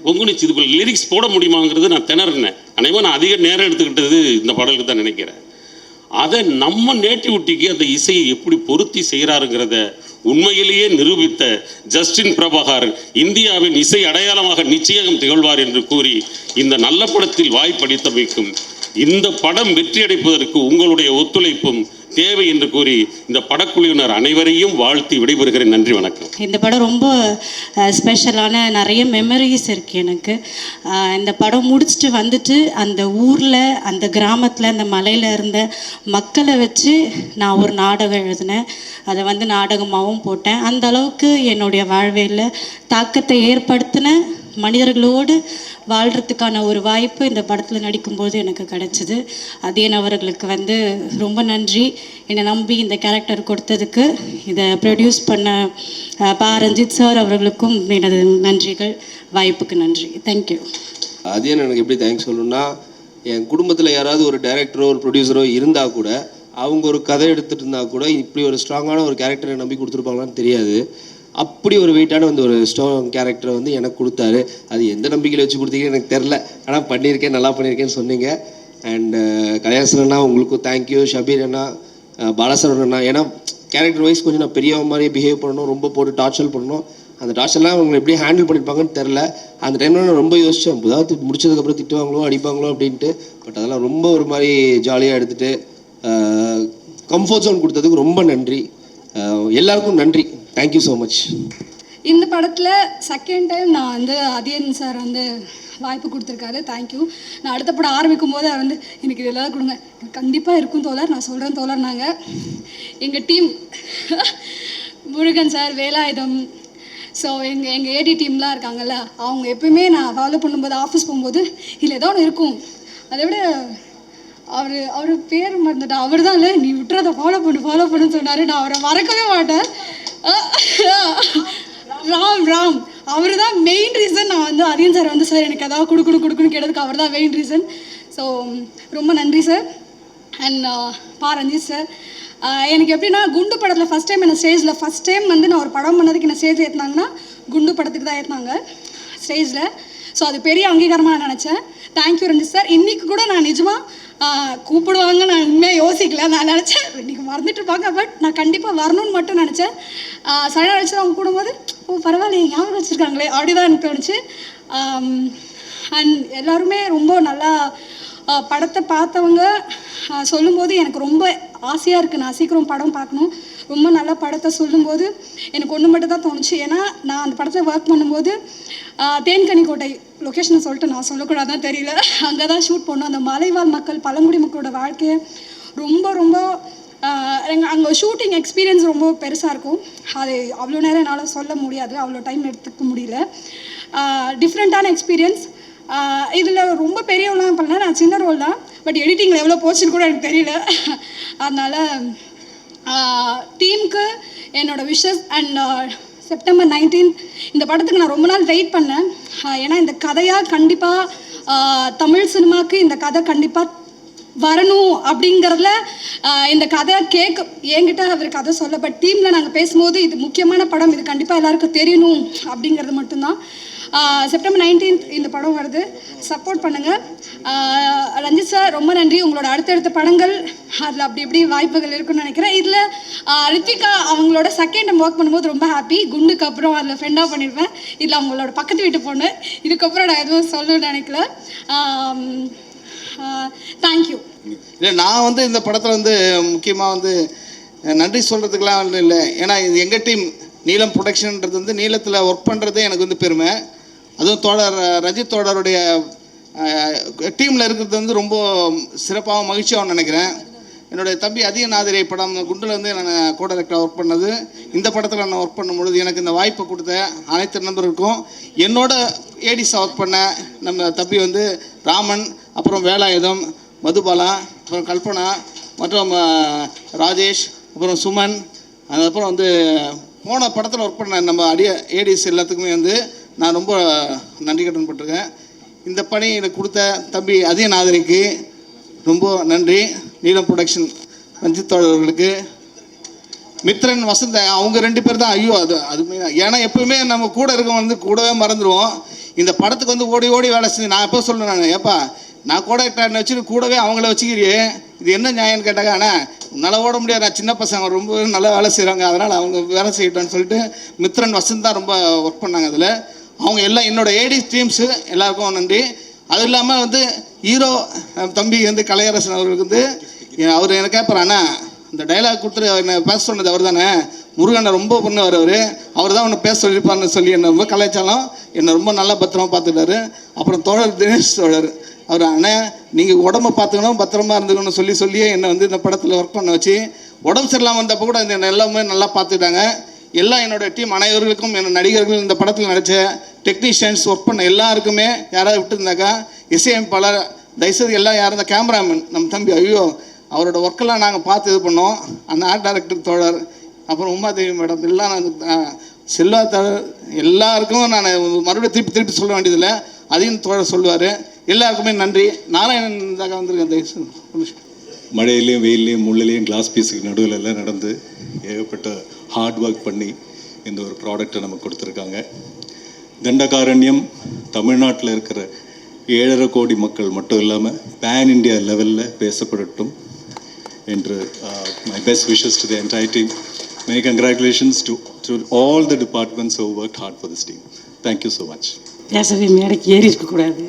பொங்குனிச்சு, இதுக்குள்ள லிரிக்ஸ் போட முடியுமாங்கிறது நான் திணறினேன். அனைவரும் நான் அதிக நேரம் எடுத்துக்கிட்டது இந்த பாடலுக்கு தான் நினைக்கிறேன். அதை நம்ம நேட்டிவிட்டிக்கு அந்த இசையை எப்படி பொருத்தி செய்கிறாருங்கிறத உண்மையிலேயே நிரூபித்த ஜஸ்டின் பிரபாகர் இந்தியாவின் இசை அடையாளமாக நிச்சயம் திகழ்வார் என்று கூறி இந்த நல்ல படத்தில் வாய்ப்பளித்தமைக்கும் இந்த படம் வெற்றியடைப்பதற்கு உங்களுடைய ஒத்துழைப்பும் தேவை என்று கூறி இந்த படக்குழுவினர் அனைவரையும் வாழ்த்தி விடைபெறுகிறேன். நன்றி, வணக்கம். இந்த படம் ரொம்ப ஸ்பெஷலான நிறைய மெமரிஸ் இருக்குது எனக்கு. இந்த படம் முடிச்சுட்டு வந்துட்டு அந்த ஊரில் அந்த கிராமத்தில் அந்த மலையில் இருந்த மக்களை வச்சு நான் ஒரு நாடகம் எழுதினேன். அதை வந்து நாடகமாகவும் போட்டேன். அந்த அளவுக்கு என்னுடைய வாழ்வியலில் தாக்கத்தை ஏற்படுத்தின மனிதர்களோடு வாழ்கிறதுக்கான ஒரு வாய்ப்பு இந்த படத்தில் நடிக்கும்போது எனக்கு கிடைச்சிது. அதியன் அவர்களுக்கு வந்து ரொம்ப நன்றி, என்னை நம்பி இந்த கேரக்டர் கொடுத்ததுக்கு. இதை ப்ரொடியூஸ் பண்ண ரஞ்சித் சார் அவர்களுக்கும் எனது நன்றிகள். வாய்ப்புக்கு நன்றி. தேங்க்யூ. அதியன் எனக்கு எப்படி தேங்க்ஸ் சொல்லணும்னா, என் குடும்பத்தில் யாராவது ஒரு டைரக்டரோ ஒரு ப்ரொடியூசரோ இருந்தால் கூட, அவங்க ஒரு கதை எடுத்துகிட்டு இருந்தால் கூட இப்படி ஒரு ஸ்ட்ராங்கான ஒரு கேரக்டரை நம்பி கொடுத்துருப்பாங்களான்னு தெரியாது. அப்படி ஒரு வெயிட்டான வந்து ஒரு ஸ்ட்ராங் கேரக்டரை வந்து எனக்கு கொடுத்தாரு. அது எந்த நம்பிக்கையில் வச்சு கொடுத்தீங்கன்னு எனக்கு தெரில, ஆனால் பண்ணியிருக்கேன், நல்லா பண்ணியிருக்கேன்னு சொன்னீங்க. அண்டு கல்யாணசன் அண்ணா உங்களுக்கும் தேங்க்யூ. ஷபீர் அண்ணா, பாலசரன் அண்ணா, ஏன்னா கேரக்டர் வைஸ் கொஞ்சம் நான் பெரியவங்க மாதிரி பிஹேவ் பண்ணணும், ரொம்ப போட்டு டார்ச்சர் பண்ணணும். அந்த டார்ச்சர்லாம் அவங்க எப்படி ஹேண்டில் பண்ணியிருப்பாங்கன்னு தெரில. அந்த டைமில் நான் ரொம்ப யோசித்தேன், புதாவது முடிச்சதுக்கப்புறம் திட்டுவாங்களோ அடிப்பாங்களோ அப்படின்ட்டு. பட் அதெல்லாம் ரொம்ப ஒரு மாதிரி ஜாலியாக எடுத்துகிட்டு கம்ஃபர்ட் ஜோன் கொடுத்ததுக்கு ரொம்ப நன்றி. எல்லாருக்கும் நன்றி. Thank you so much. இந்த படத்தில் செகண்ட் டைம் நான் வந்து அதியன் சார் வந்து வாய்ப்பு கொடுத்துருக்காரு. தேங்க்யூ. நான் அடுத்த படம் ஆரம்பிக்கும் போது வந்து எனக்கு இதெல்லாம் கொடுங்க, கண்டிப்பாக இருக்கும் தோழர், நான் சொல்கிறேன் தோழர். நாங்கள் எங்கள் team Murugan sir, Velayudham, so எங்கள் ஏடி டீம்லாம் இருக்காங்கல்ல, அவங்க எப்பயுமே நான் ஃபாலோ பண்ணும்போது ஆஃபீஸ் போகும்போது இதில் ஏதோ ஒன்று இருக்கும். அதை விட அவர் பேர் மறந்துட்டா, அவர் தான் இல்லை நீ விட்டுறதை ஃபாலோ பண்ணுன்னு சொன்னார். நான் அவரை மறக்கவே மாட்டேன். ராம் அவர் தான் மெயின் ரீசன். நான் வந்து அதியன் சார் வந்து சார் எனக்கு ஏதாவது கொடுக்குன்னு கேட்டதுக்கு அவர் தான் மெயின் ரீசன். ஸோ ரொம்ப நன்றி சார். அண்ட் ரஞ்சித் சார், எனக்கு எப்படின்னா குண்டு படத்தில் ஃபஸ்ட் டைம் வந்து நான் ஒரு படம் பண்ணதுக்கு என்ன ஸ்டேஜ் ஏற்றினாங்கன்னா குண்டு படத்துக்கு தான் ஏற்றினாங்க ஸ்டேஜில். ஸோ அது பெரிய அங்கீகாரமாக நான் நினச்சேன். Thank you Ranjith sir. இன்றைக்கி கூட நான் நிஜமாக கூப்பிடுவாங்க நான் உண்மையாக யோசிக்கல. நான் நினச்சேன் இன்றைக்கி மறந்துட்டு இருப்பாங்க, பட் நான் கண்டிப்பாக வரணும்னு மட்டும் நினச்சேன். சரணா வச்சு அவங்க கூடும்போது பரவாயில்ல ஞாபகம் வச்சுருக்காங்களே அப்படி தான் எனக்கு தோணுச்சு. அண்ட் எல்லாருமே ரொம்ப நல்லா படத்தை பார்த்தவங்க சொல்லும்போது எனக்கு ரொம்ப ஆசையாக இருக்குது, நான் சீக்கிரம் படம் பார்க்கணும். ரொம்ப நல்லா படத்தை சொல்லும்போது எனக்கு ஒன்று மட்டும் தான் தோணுச்சு. ஏன்னா நான் அந்த படத்தில் ஒர்க் பண்ணும்போது தேன்கனிக்கோட்டை லொக்கேஷனை சொல்லிட்டு நான் சொல்லக்கூடாதான் தெரியல, அங்கே தான் ஷூட் பண்ணோம். அந்த மலைவாழ் மக்கள், பழங்குடி மக்களோட வாழ்க்கையை ரொம்ப ரொம்ப அங்கே ஷூட்டிங் எக்ஸ்பீரியன்ஸ் ரொம்ப பெருசாக இருக்கும். அது அவ்வளோ நேரம் என்னால் சொல்ல முடியாது, அவ்வளோ டைம் எடுத்துக்க முடியல. டிஃப்ரெண்ட்டான எக்ஸ்பீரியன்ஸ். இதில் ரொம்ப பெரியவெல்லாம் பண்ணல, நான் சின்ன ரோல் தான். பட் எடிட்டிங்கில் எவ்வளோ போச்சுன்னு கூட எனக்கு தெரியல. அதனால் டீமுக்கு என்னோடய விஷஸ். அண்ட் செப்டம்பர் 19 இந்த படத்துக்கு நான் ரொம்ப நாள் வெயிட் பண்ணேன். ஏன்னா இந்த கதையாக கண்டிப்பாக தமிழ் சினிமாவுக்கு இந்த கதை கண்டிப்பாக வரணும் அப்படிங்கிறதுல இந்த கதை என்கிட்ட அவர் கதை சொல்ல. பட் டீமில் நாங்கள் பேசும்போது இது முக்கியமான படம், இது கண்டிப்பாக எல்லாருக்கும் தெரியணும் அப்படிங்கிறது மட்டும்தான். செப்டம்பர் 19 இந்த படம் வருது, சப்போர்ட் பண்ணுங்கள். ரஞ்சித் சார் ரொம்ப நன்றி. உங்களோட அடுத்தடுத்த படங்கள் அதில் அப்படி இப்படி வாய்ப்புகள் இருக்குன்னு நினைக்கிறேன். இதில் ரித்விகா அவங்களோட செகண்ட் டைம் ஒர்க் பண்ணும்போது ரொம்ப ஹாப்பி. குண்டுக்கு அப்புறம் அதில் ஃப்ரெண்டாக பண்ணியிருப்பேன். இதில் அவங்களோட பக்கத்து வீட்டு பொண்ணு. இதுக்கப்புறம் நான் எதுவும் சொல்லணும்னு நினைக்கல. தேங்க்யூ. இல்லை, நான் இந்த படத்தில் முக்கியமாக நன்றி சொல்கிறதுக்கெலாம் இல்லை. ஏன்னா இது எங்கள் டீம் நீலம் ப்ரொடக்ஷன்ன்றது நீளத்தில் ஒர்க் பண்ணுறதே எனக்கு பெருமை. அதுவும் தோழர் ரஞ்சித் தோழருடைய டீமில் இருக்கிறது ரொம்ப சிறப்பாகவும் மகிழ்ச்சியாகவும் நினைக்கிறேன். என்னுடைய தம்பி அதிக நாதிரை படம் குண்டில் நான் கோ டைரக்டராக ஒர்க் பண்ணது. இந்த படத்தில் நான் ஒர்க் பண்ணும்பொழுது எனக்கு இந்த வாய்ப்பை கொடுத்த அனைத்து நண்பர்களுக்கும், என்னோட ஏடிஸாக ஒர்க் பண்ண நம்ம தம்பி ராமன், அப்புறம் வேலாயுதம், மதுபாலா, அப்புறம் கல்பனா, மற்றும் ராஜேஷ், அப்புறம் சுமன், அதுக்கப்புறம் போன படத்தில் ஒர்க் பண்ண நம்ம ஏடிஸ் எல்லாத்துக்குமே நான் ரொம்ப நன்றி கடன் பட்டிருக்கேன். இந்த பணி எனக்கு கொடுத்த தம்பி அதிக நாதிரிக்கு ரொம்ப நன்றி. நீலம் ப்ரொடக்ஷன் ரஞ்சித் அவர்களுக்கு, மித்ரன் வசந்த, அவங்க 2 பேர் தான். ஐயோ அது ஏன்னா எப்பவுமே நம்ம கூட இருக்க கூடவே மறந்துடுவோம். இந்த படத்துக்கு ஓடி ஓடி வேலை செஞ்சு நான் எப்போ சொல்லுவேன், நான் ஏப்பா நான் கூட ஆக்டர்னு வச்சுட்டு கூடவே அவங்கள வச்சுக்கிறியே, இது என்ன நியாயம்னு கேட்டாங்க. ஆனால் நல்லா ஓட முடியாது, நான் சின்ன பசங்க ரொம்ப நல்லா வேலை செய்கிறாங்க, அதனால் அவங்க வேலை செய்யட்டோன்னு சொல்லிட்டு மித்ரன் வசந்த் தான் ரொம்ப ஒர்க் பண்ணாங்க. அதில் அவங்க எல்லாம் என்னோட ஏடி டீம்ஸு எல்லாருக்கும் நன்றி. அது இல்லாமல் ஹீரோ தம்பி கலையரசன் அவர்களுக்கு அவர் எனக்கு கேட்பாராண்ணா, இந்த டைலாக் கொடுத்துட்டு என்னை பேச சொன்னது அவர் தானே, முருகனை ரொம்ப பண்ணுவார், அவர் தான் ஒன்று பேச சொல்லியிருப்பார்னு சொல்லி என்னை ரொம்ப கலாய்ச்சாலும் என்னை ரொம்ப நல்லா பத்திரமா பார்த்துட்டாரு. அப்புறம் தோழர் தினேஷ் தோழர், அவர் அண்ணே நீங்கள் உடம்பை பார்த்துக்கணும், பத்திரமா இருந்துக்கணும்னு சொல்லியே என்னை இந்த படத்தில் ஒர்க் பண்ண வச்சு, உடம்பு சரியில்லாமல் வந்தப்போ கூட என்னை எல்லாமே நல்லா பார்த்துட்டாங்க. எல்லாம் என்னோடய டீம் அனைவர்களுக்கும், என்னோட நடிகர்கள், இந்த படத்தில் நடித்த டெக்னீஷியன்ஸ், ஒர்க் பண்ண எல்லாருக்குமே, யாராவது விட்டுருந்தாக்கா இசையமைப்பாளர், தயவுசெய்து எல்லாம் யாரும், இந்த கேமராமேன் நம்ம தம்பி, ஐயோ அவரோட ஒர்க்கெல்லாம் நாங்கள் பார்த்து இது பண்ணோம். அந்த ஆர்ட் டைரக்டர் தோழர், அப்புறம் உமாதேவி மேடம், எல்லாம் நான் செல்வா தோழர், எல்லாருக்கும் நான் மறுபடியும் திருப்பி சொல்ல வேண்டியதில்லை, அதையும் தோழர் சொல்லுவார். எல்லாருக்குமே நன்றி. நாராயணன் இதாக வந்திருக்கேன். தயவுசெய்து மழையிலையும் வெயிலையும் முள்ளிலையும் கிளாஸ் பீஸுக்கு நடுவில் எல்லாம் நடந்து ஏகப்பட்ட ஹார்ட் ஒர்க் பண்ணி இந்த ஒரு ப்ராடக்டை நமக்கு கொடுத்துருக்காங்க. தண்டகாரண்யம் தமிழ்நாட்டில் இருக்கிற 7.5 கோடி மக்கள் மட்டும் இல்லாமல் பேன் இண்டியா லெவலில் பேசப்படட்டும் என்று my best wishes to the entire team. Many congratulations to all the departments who worked hard for this team. Thank you so much. பேசவே மேடைக்கு ஏறி இருக்கக்கூடாது,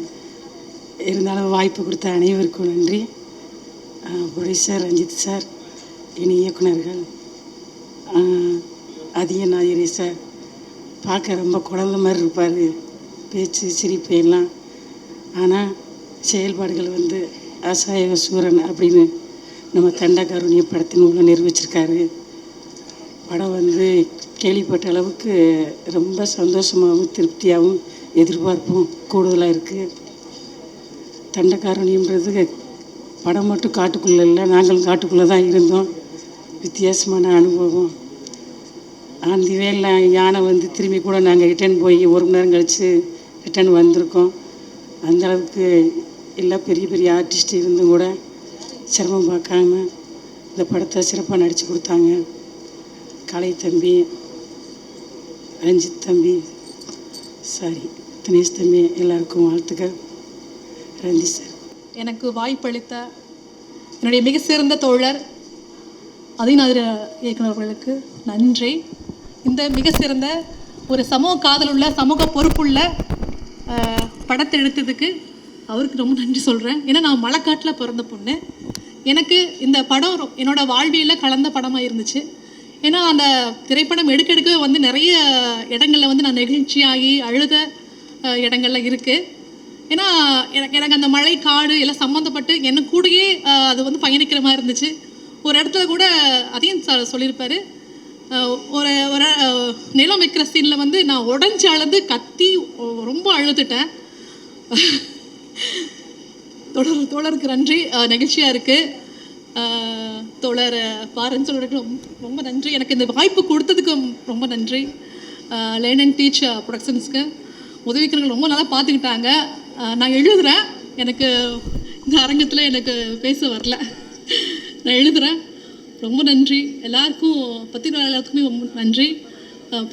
இருந்தாலும் வாய்ப்பு கொடுத்த அனைவருக்கும் நன்றி. ப்ரொடியூசர் ரஞ்சித் சார், இனி இயக்குனர்கள் அதிக நாயரி சார், பார்க்க ரொம்ப குழந்த மாதிரி இருப்பார், பேச்சு சிரிப்பு எல்லாம். ஆனால் செயல்பாடுகள் அசாய சூரன் அப்படின்னு நம்ம தண்டகாருண்ய படத்தின் உள்ள நிரூபிச்சிருக்காரு. படம் கேள்விப்பட்ட அளவுக்கு ரொம்ப சந்தோஷமாகவும் திருப்தியாகவும் எதிர்பார்ப்பும் கூடுதலாக இருக்குது. தண்டகாருண்யன்றது படம் மட்டும் காட்டுக்குள்ளே இல்லை, நாங்களும் காட்டுக்குள்ளே தான் இருந்தோம். வித்தியாசமான அனுபவம். அந்த வேலை யானை திரும்பி கூட நாங்கள் ரிட்டர்ன் போய் 1 மணி நேரம் கழித்து ரிட்டர்ன் வந்திருக்கோம். அந்தளவுக்கு எல்லாம் பெரிய பெரிய ஆர்டிஸ்ட் இருந்தும் கூட சிரமம் பார்க்காம இந்த படத்தை சிறப்பாக நடித்து கொடுத்தாங்க. கலை தம்பி, ரஞ்சித் தம்பி, தினேஷ் தம்பி, எல்லாருக்கும் வாழ்த்துக்கள். ரஞ்சித் சார், எனக்கு வாய்ப்பளித்த என்னுடைய மிக சிறந்த தோழர் அதிநாதிர இயக்குநர்களுக்கு நன்றி. இந்த மிக சிறந்த ஒரு சமூக காதலுள்ள, சமூக பொறுப்புள்ள படத்தை எடுத்ததுக்கு அவருக்கு ரொம்ப நன்றி சொல்கிறேன். ஏன்னா நான் மலைக்காட்டில் பிறந்த பொண்ணு. எனக்கு இந்த படம் என்னோட வாழ்வியலில் கலந்த படமாக இருந்துச்சு. ஏன்னா அந்த திரைப்படம் எடுக்கவே நிறைய இடங்களில் நான் நெகிழ்ச்சியாகி அழுத இடங்கள்ல இருக்குது. ஏன்னா எனக்கு அந்த மழை, காடு எல்லாம் சம்மந்தப்பட்டு என்ன கூடயே அது பயணிக்கிற மாதிரி இருந்துச்சு. ஒரு இடத்துல கூட அதையும் சொல்லியிருப்பார், ஒரு ஒரு நிலம் வைக்கிற சீனில் வந்து நான் உடஞ்சி அழுது கத்தி ரொம்ப அழுதுட்டேன். தோழருக்கு நன்றி, நெகிழ்ச்சியாக இருக்குது. தோழர் பாரன் சொல்கிறதுக்கு ரொம்ப நன்றி. எனக்கு இந்த வாய்ப்பு கொடுத்ததுக்கு ரொம்ப நன்றி. லேர்ன் அண்ட் டீச் ப்ரொடக்ஷன்ஸ்க்கு உதவிக்கிறவங்க ரொம்ப நல்லா பார்த்துக்கிட்டாங்க. நான் எழுதுகிறேன், எனக்கு இந்த அரங்கத்தில் எனக்கு பேச வரல, நான் எழுதுகிறேன். ரொம்ப நன்றி எல்லாருக்கும், எல்லாத்துக்குமே ரொம்ப நன்றி.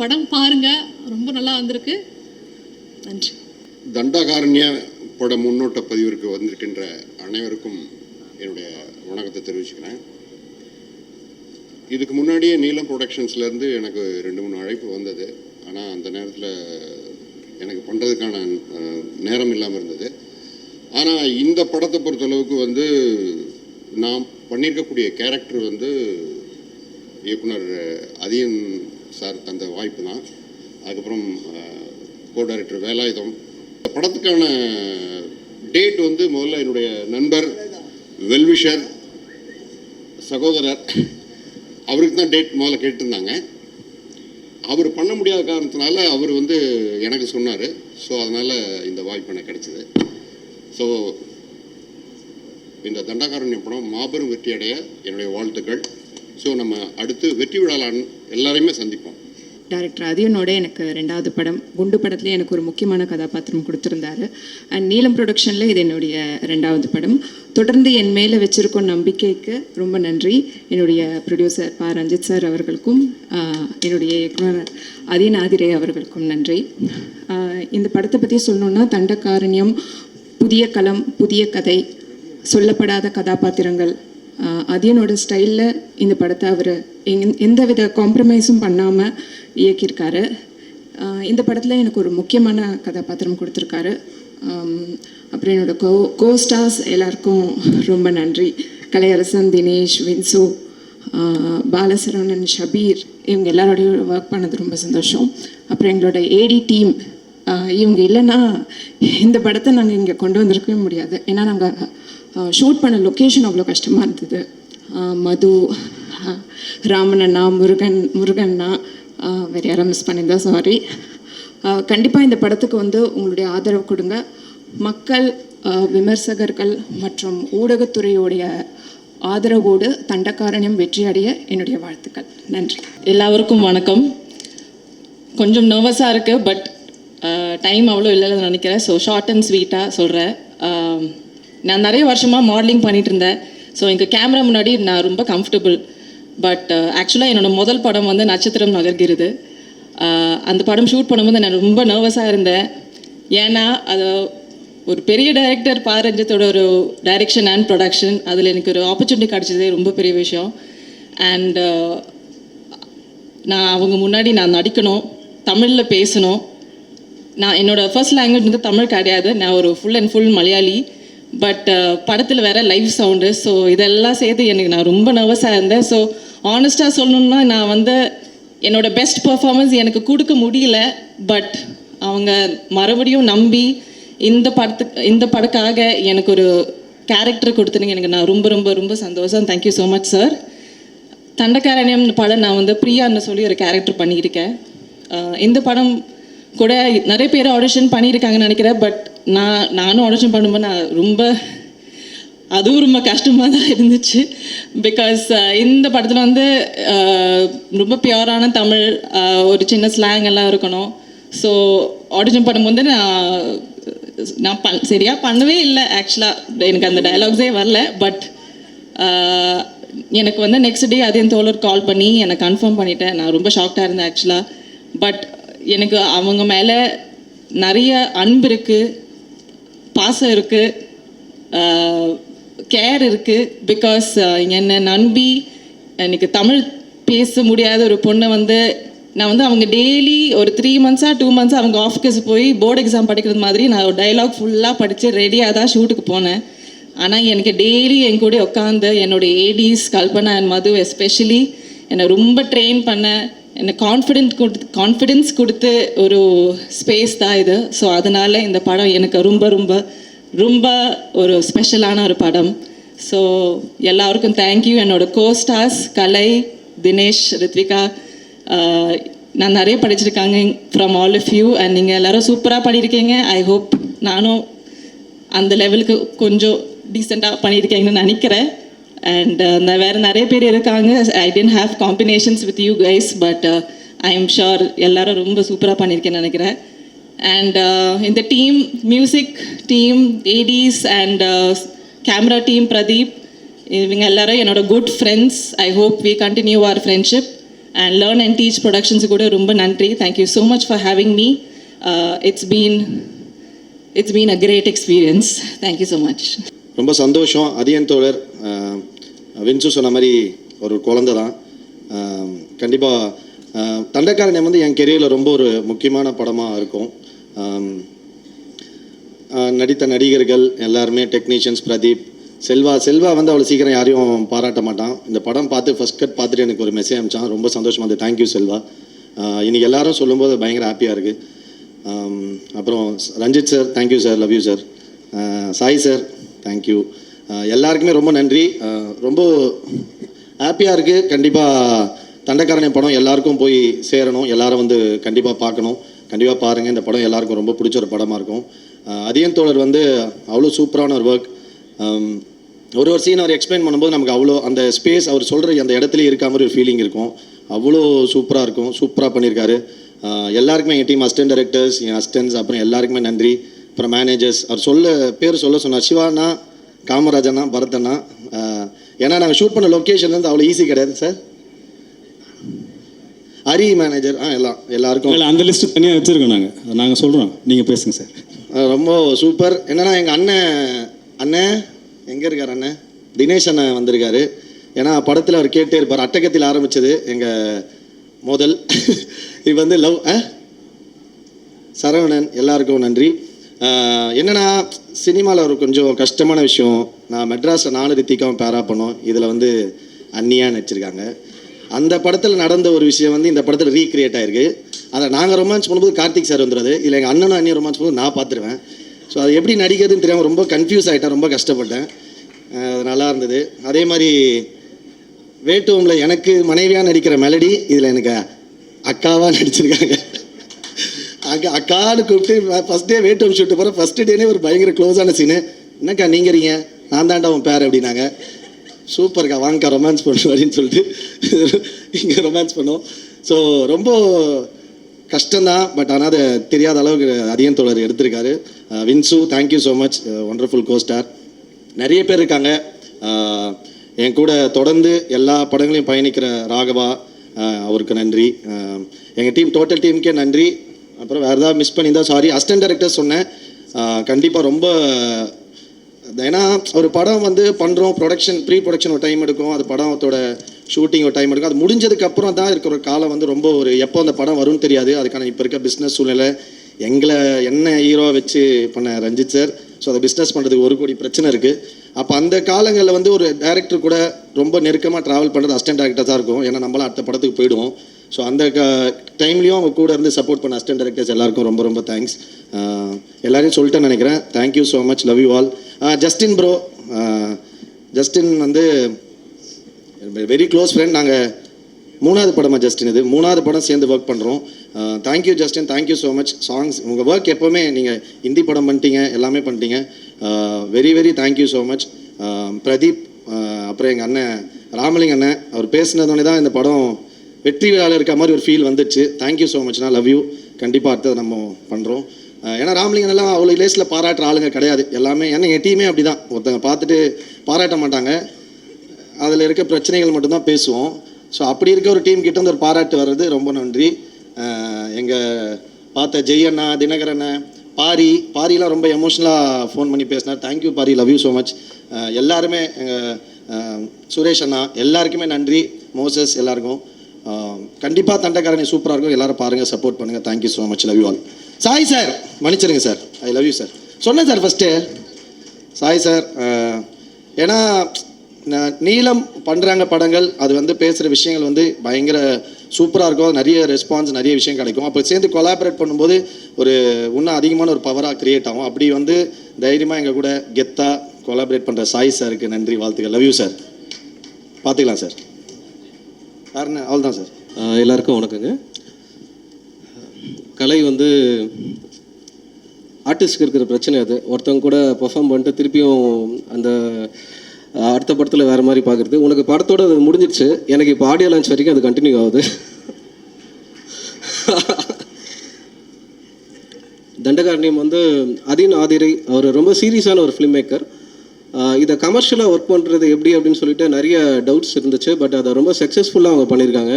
படம் பாருங்கள், ரொம்ப நல்லா வந்திருக்கு. நன்றி. தண்டகாரண்ய பட முன்னோட்ட பதிவிற்கு வந்திருக்கின்ற அனைவருக்கும் என்னுடைய வணக்கத்தை தெரிவிச்சுக்கிறேன். இதுக்கு முன்னாடியே நீலம் ப்ரொடக்ஷன்ஸ்லேருந்து எனக்கு 2-3 அழைப்பு வந்தது. ஆனால் அந்த நேரத்தில் எனக்கு பண்ணுறதுக்கான நேரம் இல்லாமல் இருந்தது. ஆனால் இந்த படத்தை பொறுத்தளவுக்கு வந்து நான் பண்ணியிருக்கக்கூடிய கேரக்டர் வந்து இயக்குனர் அதியன் சார் தந்த வாய்ப்பு தான். அதுக்கப்புறம் கோ டைரக்டர் வேலாயுதம். இந்த படத்துக்கான டேட் வந்து முதல்ல என்னுடைய நண்பர், வெல்விஷர், சகோதரர் அவருக்கு தான் டேட் முதல்ல கேட்டிருந்தாங்க. அவர் பண்ண முடியாத காரணத்தினால அவர் வந்து எனக்கு சொன்னார். ஸோ அதனால் இந்த வாய்ப்பு எனக்கு கிடைச்சிது. ஸோ இந்த தண்டகாரண்யம் படம் மாபெரும் வெற்றி அடைய என்னுடைய வாழ்த்துக்கள். ஸோ நம்ம அடுத்து வெற்றி விழாவில் எல்லாரையுமே சந்திப்போம். டைரக்டர் அதியனோட எனக்கு 2வது படம் குண்டு படத்துலேயே எனக்கு ஒரு முக்கியமான கதாபாத்திரம் கொடுத்துருந்தாரு. அண்ட் நீலம் ப்ரொடக்ஷனில் இது என்னுடைய 2வது படம். தொடர்ந்து என் மேலே வச்சுருக்கும் நம்பிக்கைக்கு ரொம்ப நன்றி. என்னுடைய ப்ரொடியூசர் பா ரஞ்சித் சார் அவர்களுக்கும் என்னுடைய இயக்குனர் அதியன் ஆதிரை அவர்களுக்கும் நன்றி. இந்த படத்தை பற்றி சொல்லணுன்னா, தண்டகாரண்யம் புதிய களம், புதிய கதை, சொல்லப்படாத கதாபாத்திரங்கள். அதியனோட ஸ்டைலில் இந்த படத்தை அவர் எந்தவித காம்ப்ரமைஸும் பண்ணாமல் இயக்கியிருக்காரு. இந்த படத்தில் எனக்கு ஒரு முக்கியமான கதாபாத்திரம் கொடுத்துருக்காரு. அப்புறம் என்னோடய கோ ஸ்டார்ஸ் எல்லாருக்கும் ரொம்ப நன்றி. கலையரசன், தினேஷ், வின்சு, பாலசரவணன், ஷபீர், இவங்க எல்லாரோடையும் ஒர்க் பண்ணது ரொம்ப சந்தோஷம். அப்புறம் எங்களோட ஏடி டீம், இவங்க இல்லைன்னா இந்த படத்தை நாங்கள் இங்கே கொண்டு வந்திருக்கவே முடியாது. ஏன்னா நாங்கள் ஷூட் பண்ண லொக்கேஷன் அவ்வளோ கஷ்டமாக இருந்தது. மது, ராமண்ணா, முருகண்ணா, வேறு யாரும் மிஸ் பண்ணியிருந்தா சாரி. கண்டிப்பாக இந்த படத்துக்கு வந்து உங்களுடைய ஆதரவு கொடுங்க. மக்கள், விமர்சகர்கள் மற்றும் ஊடகத்துறையோடைய ஆதரவோடு தண்டகாரண்யம் வெற்றி அடைய என்னுடைய வாழ்த்துக்கள். நன்றி. எல்லாருக்கும் வணக்கம். கொஞ்சம் நர்வஸாக இருக்குது, பட் டைம் அவ்வளோ இல்லைன்னு நினைக்கிறேன். ஸோ ஷார்ட் அண்ட் ஸ்வீட்டாக சொல்கிறேன். நான் நிறைய வருஷமாக மாடலிங் பண்ணிகிட்டு இருந்தேன். ஸோ எங்கள் கேமரா முன்னாடி நான் ரொம்ப கம்ஃபர்டபுள். பட் ஆக்சுவலாக என்னோடய முதல் படம் வந்து நட்சத்திரம் நகர்கிறது. அந்த படம் ஷூட் பண்ணும்போது நான் ரொம்ப நர்வஸாக இருந்தேன். ஏன்னா அது ஒரு பெரிய டைரக்டர் பா ரஞ்சித்தோட ஒரு டைரெக்ஷன் அண்ட் ப்ரொடக்ஷன். அதில் எனக்கு ஒரு ஆப்பர்ச்சுனிட்டி கிடச்சதே ரொம்ப பெரிய விஷயம். அண்ட் நான் அவங்க முன்னாடி நான் நடிக்கணும், தமிழில் பேசணும். நான் என்னோடய ஃபர்ஸ்ட் லாங்குவேஜ் வந்து தமிழ் கிடையாது. நான் ஒரு full and full Malayali. But படத்தில் வேறு லைவ் சவுண்டு. ஸோ இதெல்லாம் சேர்த்து எனக்கு நான் ரொம்ப நர்வஸாக இருந்தேன். ஸோ ஆனஸ்ட்டாக சொல்லணுன்னா, நான் வந்து என்னோடய பெஸ்ட் பர்ஃபார்மன்ஸ் எனக்கு கொடுக்க முடியல. பட் அவங்க மறுபடியும் நம்பி இந்த படத்துக்காக எனக்கு ஒரு கேரக்டர் கொடுத்துருங்க. எனக்கு நான் ரொம்ப ரொம்ப ரொம்ப சந்தோஷம். Thank you so much sir. Dandakaranya படம் நான் வந்து பிரியான்னு சொல்லி ஒரு கேரக்டர் பண்ணியிருக்கேன். இந்த படம் கூட நிறைய பேர் ஆடிஷன் பண்ணியிருக்காங்கன்னு நினைக்கிறேன். பட் நானும் ஆடிஷன் பண்ணும்போது நான் அதுவும் ரொம்ப கஷ்டமாக தான் இருந்துச்சு. பிகாஸ் இந்த படத்தில் வந்து ரொம்ப பியூரான தமிழ், ஒரு சின்ன ஸ்லாங் எல்லாம் இருக்கணும். ஸோ ஆடிஷன் பண்ணும்போது நான் சரியாக பண்ணவே இல்லை. ஆக்சுவலாக எனக்கு அந்த டயலாக்ஸே வரல. பட் எனக்கு வந்து நெக்ஸ்ட் டே அதே தோழர் கால் பண்ணி எனக்கு கன்ஃபார்ம் பண்ணிட்டேன். நான் ரொம்ப ஷாக்டாக இருந்தேன் ஆக்சுவலாக. பட் எனக்கு அவங்க மேலே நிறைய அன்பு இருக்குது, பாசம் இருக்குது, கேர் இருக்குது. பிகாஸ் என்னை நம்பி எனக்கு தமிழ் பேச முடியாத ஒரு பொண்ணை வந்து நான் வந்து அவங்க டெய்லி ஒரு 3 months 2 months அவங்க ஆஃபீஸ் போய் போர்டு எக்ஸாம் படிக்கிறது மாதிரி நான் ஒரு டைலாக் ஃபுல்லாக படித்து ரெடியாக தான் ஷூட்டுக்கு போனேன். ஆனால் எனக்கு டெய்லி என் கூட உட்காந்து என்னோடய ADs Kalpana and Madhu especially என்னை ரொம்ப ட்ரெயின் பண்ண, என்னை கான்ஃபிடென்ஸ் கொடுத்து ஒரு ஸ்பேஸ் தான் இது. ஸோ அதனால் இந்த படம் எனக்கு ரொம்ப ரொம்ப ரொம்ப ஒரு ஸ்பெஷலான ஒரு படம். ஸோ எல்லாருக்கும் தேங்க்யூ. என்னோட கோஸ்டார்ஸ் கலை, தினேஷ், ரித்விகா, நான் நிறைய படிச்சிருக்காங்க from all of you. And நீங்கள் எல்லோரும் சூப்பராக பண்ணியிருக்கீங்க. ஐ ஹோப் நானும் அந்த லெவலுக்கு கொஞ்சம் டீசெண்டாக பண்ணியிருக்கீங்கன்னு நினைக்கிறேன். அண்ட் வேறு நிறைய பேர் இருக்காங்க. I didn't have combinations with you guys, but I am sure எல்லாரும் ரொம்ப சூப்பராக பண்ணியிருக்கேன்னு நினைக்கிறேன். அண்ட் இந்த team, music team, ADs and camera team, Pradeep, இவங்க எல்லாரும் என்னோட good friends. I hope we continue our friendship. And learn and teach productions கூட ரொம்ப நன்றி. Thank you so much for having me. It's been a great experience. Thank you so much. ரொம்ப சந்தோஷம். அதியன் தோழர் வின்சு சொன்ன மாதிரி ஒரு குழந்தை தான். கண்டிப்பாக தண்டக்காரன் வந்து என் கெரியரில் ரொம்ப ஒரு முக்கியமான படமாக இருக்கும். நடித்த நடிகர்கள் எல்லாருமே, டெக்னீஷியன்ஸ், பிரதீப், செல்வா வந்து அவ்வளோ சீக்கிரம் யாரையும் பாராட்ட மாட்டான். இந்த படம் பார்த்து ஃபஸ்ட் கட் பார்த்துட்டு எனக்கு ஒரு மெசேஜ் அனுப்பிச்சான். ரொம்ப சந்தோஷமாக இருந்தது. தேங்க்யூ செல்வா. இன்றைக்கி எல்லாரும் சொல்லும்போது பயங்கர ஹாப்பியாக இருக்குது. அப்புறம் Ranjith sir, thank you sir, love you sir. Sai sir, thank you. எல்லாருக்குமே ரொம்ப நன்றி. ரொம்ப ஹாப்பியாக இருக்குது. கண்டிப்பாக தண்டக்காரனை படம் எல்லாருக்கும் போய் சேரணும். எல்லாரும் வந்து கண்டிப்பாக பார்க்கணும். கண்டிப்பாக பாருங்கள். இந்த படம் எல்லாருக்கும் ரொம்ப பிடிச்ச ஒரு படமாக இருக்கும். அதியன் தோழர் வந்து அவ்வளோ சூப்பரான ஒரு ஒர்க். ஒரு சீன் அவர் எக்ஸ்பிளைன் பண்ணும்போது நமக்கு அவ்வளோ அந்த ஸ்பேஸ் அவர் சொல்கிற அந்த இடத்துல இருக்க மாதிரி ஒரு ஃபீலிங் இருக்கும். அவ்வளோ சூப்பராக இருக்கும். சூப்பராக பண்ணியிருக்காரு. எல்லாருக்குமே என் டீம் அசிஸ்டன்ட் டைரக்டர்ஸ், என் அசிஸ்டன்ஸ், அப்புறம் எல்லாருக்குமே நன்றி. அப்புறம் மேனேஜர்ஸ், அவர் பேர் சொன்னார். சிவானா, காமராஜனா, பரதண்ணா. ஏன்னா நாங்கள் ஷூட் பண்ண லொக்கேஷன்லேருந்து அவ்வளோ ஈஸி கிடையாது சார். ஹரி மேனேஜர், எல்லாருக்கும் அந்த லிஸ்ட்டு தனியாக வச்சுருக்கோம். நாங்கள் சொல்கிறோம், நீங்கள் பேசுங்க சார். ரொம்ப சூப்பர். என்னென்னா எங்கள் அண்ணன் எங்கே இருக்கார்? அண்ணன் தினேஷ் அண்ணன் வந்திருக்காரு. ஏன்னா படத்தில் அவர் கேட்டே இருப்பார். அட்டகத்தில் ஆரம்பித்தது எங்கள் முதல் இது வந்து லவ். சரவணன், எல்லாருக்கும் நன்றி. என்னென்னா சினிமாவில் ஒரு கொஞ்சம் கஷ்டமான விஷயம். நான் மெட்ராஸில் 4 ரித்திகாவும் பேரா பண்ணோம். இதில் வந்து அன்னியாக நடிச்சிருக்காங்க. அந்த படத்தில் நடந்த ஒரு விஷயம் வந்து இந்த படத்தில் ரீக்ரியேட் ஆகிருக்கு. அதை நாங்கள் ரொமான்ஸ் பண்ணும்போது கார்த்திக் சார் வந்துடுறது. இல்லை எங்கள் அண்ணனும் அண்ணியும் ரொமான்ஸ் பண்ணும்போது நான் பார்த்துருவேன். ஸோ அது எப்படி நடிக்கிறதுன்னு தெரியாமல் ரொம்ப கன்ஃபியூஸ் ஆகிட்டேன். ரொம்ப கஷ்டப்பட்டேன். அது நல்லா இருந்தது. அதே மாதிரி வேட்டுவமில் எனக்கு மனைவியாக நடிக்கிற மெலடி இதில் எனக்கு அக்காவாக நடிச்சிருக்காங்க. அக்கான்னு கூப்பிட்டு ஃபஸ்ட் டே வேட்டுவம் ஷூட்டு போகிறேன். ஃபஸ்ட்டு டேனே ஒரு பயங்கர க்ளோஸான சீனு. என்னக்கா நீங்கள் இருங்க, நான் தாண்டா அவன் பேர் அப்படின்னாங்க. சூப்பர்க்கா, வாங்கக்கா ரொமான்ஸ் பண்ணுவோம் அப்படின்னு சொல்லிட்டு இங்கே ரொமான்ஸ் பண்ணோம். ஸோ ரொம்ப கஷ்டம்தான். பட் ஆனால் அது தெரியாத அளவுக்கு அதியன் தோழர் எடுத்திருக்காரு. Vinsu, thank you so much, wonderful co-star. நிறைய பேர் இருக்காங்க என் கூட தொடர்ந்து எல்லா படங்களையும் பயணிக்கிற ராகவா, அவருக்கு நன்றி. எங்கள் டீம், டோட்டல் டீமுக்கே நன்றி. அப்புறம் வேறு ஏதாவது மிஸ் பண்ணியிருந்தா சாரி. அசிஸ்டன்ட் டைரக்டர் சொன்னேன். கண்டிப்பாக ரொம்ப, ஏன்னா ஒரு படம் வந்து பண்ணுறோம், ப்ரீ ப்ரொடக்ஷன் ஒரு டைம் எடுக்கும். அது படத்தோட ஷூட்டிங் ஒரு டைம் எடுக்கும். அது முடிஞ்சதுக்கப்புறம் தான் இருக்கிற காலம் வந்து ரொம்ப ஒரு எப்போ அந்த படம் வரும்னு தெரியாது. அதுக்கான இப்போ இருக்க பிஸ்னஸ் சூழ்நிலை, என்ன ஹீரோ வச்சு பண்ண ரஞ்சித் சார். ஸோ அதை பிஸ்னஸ் பண்ணுறதுக்கு 1 கோடி பிரச்சனை இருக்குது. அப்போ அந்த காலங்களில் வந்து ஒரு டைரக்டர் கூட ரொம்ப நெருக்கமாக ட்ராவல் பண்ணுறது அசிஸ்டன்ட் டைரக்டர் தான் இருக்கும். ஏன்னா நம்மளாம் அடுத்த படத்துக்கு போயிடுவோம். ஸோ அந்த டைம்லேயும் அவங்க கூட இருந்து சப்போர்ட் பண்ண அசிஸ்டன்ட் டைரக்டர்ஸ் எல்லாருக்கும் ரொம்ப ரொம்ப தேங்க்ஸ். எல்லாரையும் சொல்லிட்டேன்னு நினைக்கிறேன். Thank you so much, love you all. Justin bro, Justin வந்து வெரி க்ளோஸ் ஃப்ரெண்ட். நாங்கள் 3வது படமாக ஜஸ்டின், இது 3வது படம் சேர்ந்து ஒர்க் பண்ணுறோம். Thank you Justin, thank you so much. Songs, உங்கள் ஒர்க் எப்போவுமே நீங்கள் ஹிந்தி படம் பண்ணிட்டீங்க, எல்லாமே பண்ணிட்டீங்க. Very very thank you so much. Pradeep, அப்புறம் எங்கள் அண்ணன் ராமலிங்க அண்ணன், அவர் பேசினதோடனே தான் இந்த படம் வெற்றி விழாவில் இருக்க மாதிரி ஒரு ஃபீல் வந்துச்சு. தேங்க்யூ ஸோ மச்னா, லவ் யூ. கண்டிப்பாக அடுத்தது நம்ம பண்ணுறோம். ஏன்னா ராமலிங்கனெல்லாம் அவ்வளோ லேஸில் பாராட்டுற ஆளுங்க கிடையாது எல்லாமே. ஏன்னா என் டீமே அப்படி தான், ஒருத்தங்க பார்த்துட்டு பாராட்ட மாட்டாங்க, அதில் இருக்க பிரச்சனைகள் மட்டும்தான் பேசுவோம். ஸோ அப்படி இருக்க ஒரு டீம் கிட்ட வந்து ஒரு பாராட்டு வர்றது ரொம்ப நன்றி. எங்கள் பார்த்த ஜெய் அண்ணா, தினகர் அண்ணன், பாரிலாம் ரொம்ப எமோஷ்னலாக ஃபோன் பண்ணி பேசினார். Thank you Pari, love you so much. எல்லாருமே, எங்கள் சுரேஷ் அண்ணா, எல்லாருக்குமே நன்றி. மோசஸ், எல்லாருக்கும் கண்டிப்பாக தண்டக்காரணி சூப்பராக இருக்கும். எல்லோரும் பாருங்கள், சப்போர்ட் பண்ணுங்கள். Thank you so much, love you all. Sai sir, மன்னிச்சிருங்க sir, I love you sir. சொன்னேன் சார் ஃபஸ்ட்டு. சாய் சார், ஏன்னா நீலம் பண்ணுறாங்க படங்கள், அது வந்து பேசுகிற விஷயங்கள் வந்து பயங்கர சூப்பராக இருக்கும். நிறைய ரெஸ்பான்ஸ், நிறைய விஷயம் கிடைக்கும். அப்போ சேர்ந்து கொலாபரேட் பண்ணும்போது ஒரு இன்னும் அதிகமான ஒரு பவராக க்ரியேட் ஆகும். அப்படி வந்து தைரியமாக எங்கள் கூட கெத்தாக கொலாபரேட் பண்ணுற சாய் சாருக்கு நன்றி, வாழ்த்துக்கள். Love you sir. பார்த்துக்கலாம் சார். வேறு அவ்வளோதான் சார். எல்லாருக்கும் வணக்கங்க. கலை வந்து ஆர்டிஸ்ட்க்கு இருக்கிற பிரச்சனை அது. ஒருத்தவங்க கூட பெர்ஃபார்ம் பண்ணிட்டு திருப்பியும் அந்த அடுத்த படத்தில் வேறு மாதிரி பார்க்குறது. உனக்கு படத்தோடு அது முடிஞ்சிடுச்சு, எனக்கு இப்போ ஆடியோ லான்ச் வரைக்கும் அது கண்டினியூ ஆகுது. தண்டகாரண்யம் வந்து அதீன் ஆதிரை அவர் ரொம்ப சீரியஸான ஒரு ஃபிலிம் மேக்கர். இதை கமர்ஷியலாக ஒர்க் பண்ணுறது எப்படி அப்படின்னு சொல்லிட்டு நிறைய டவுட்ஸ் இருந்துச்சு. பட் அதை ரொம்ப சக்ஸஸ்ஃபுல்லாக அவங்க பண்ணியிருக்காங்க.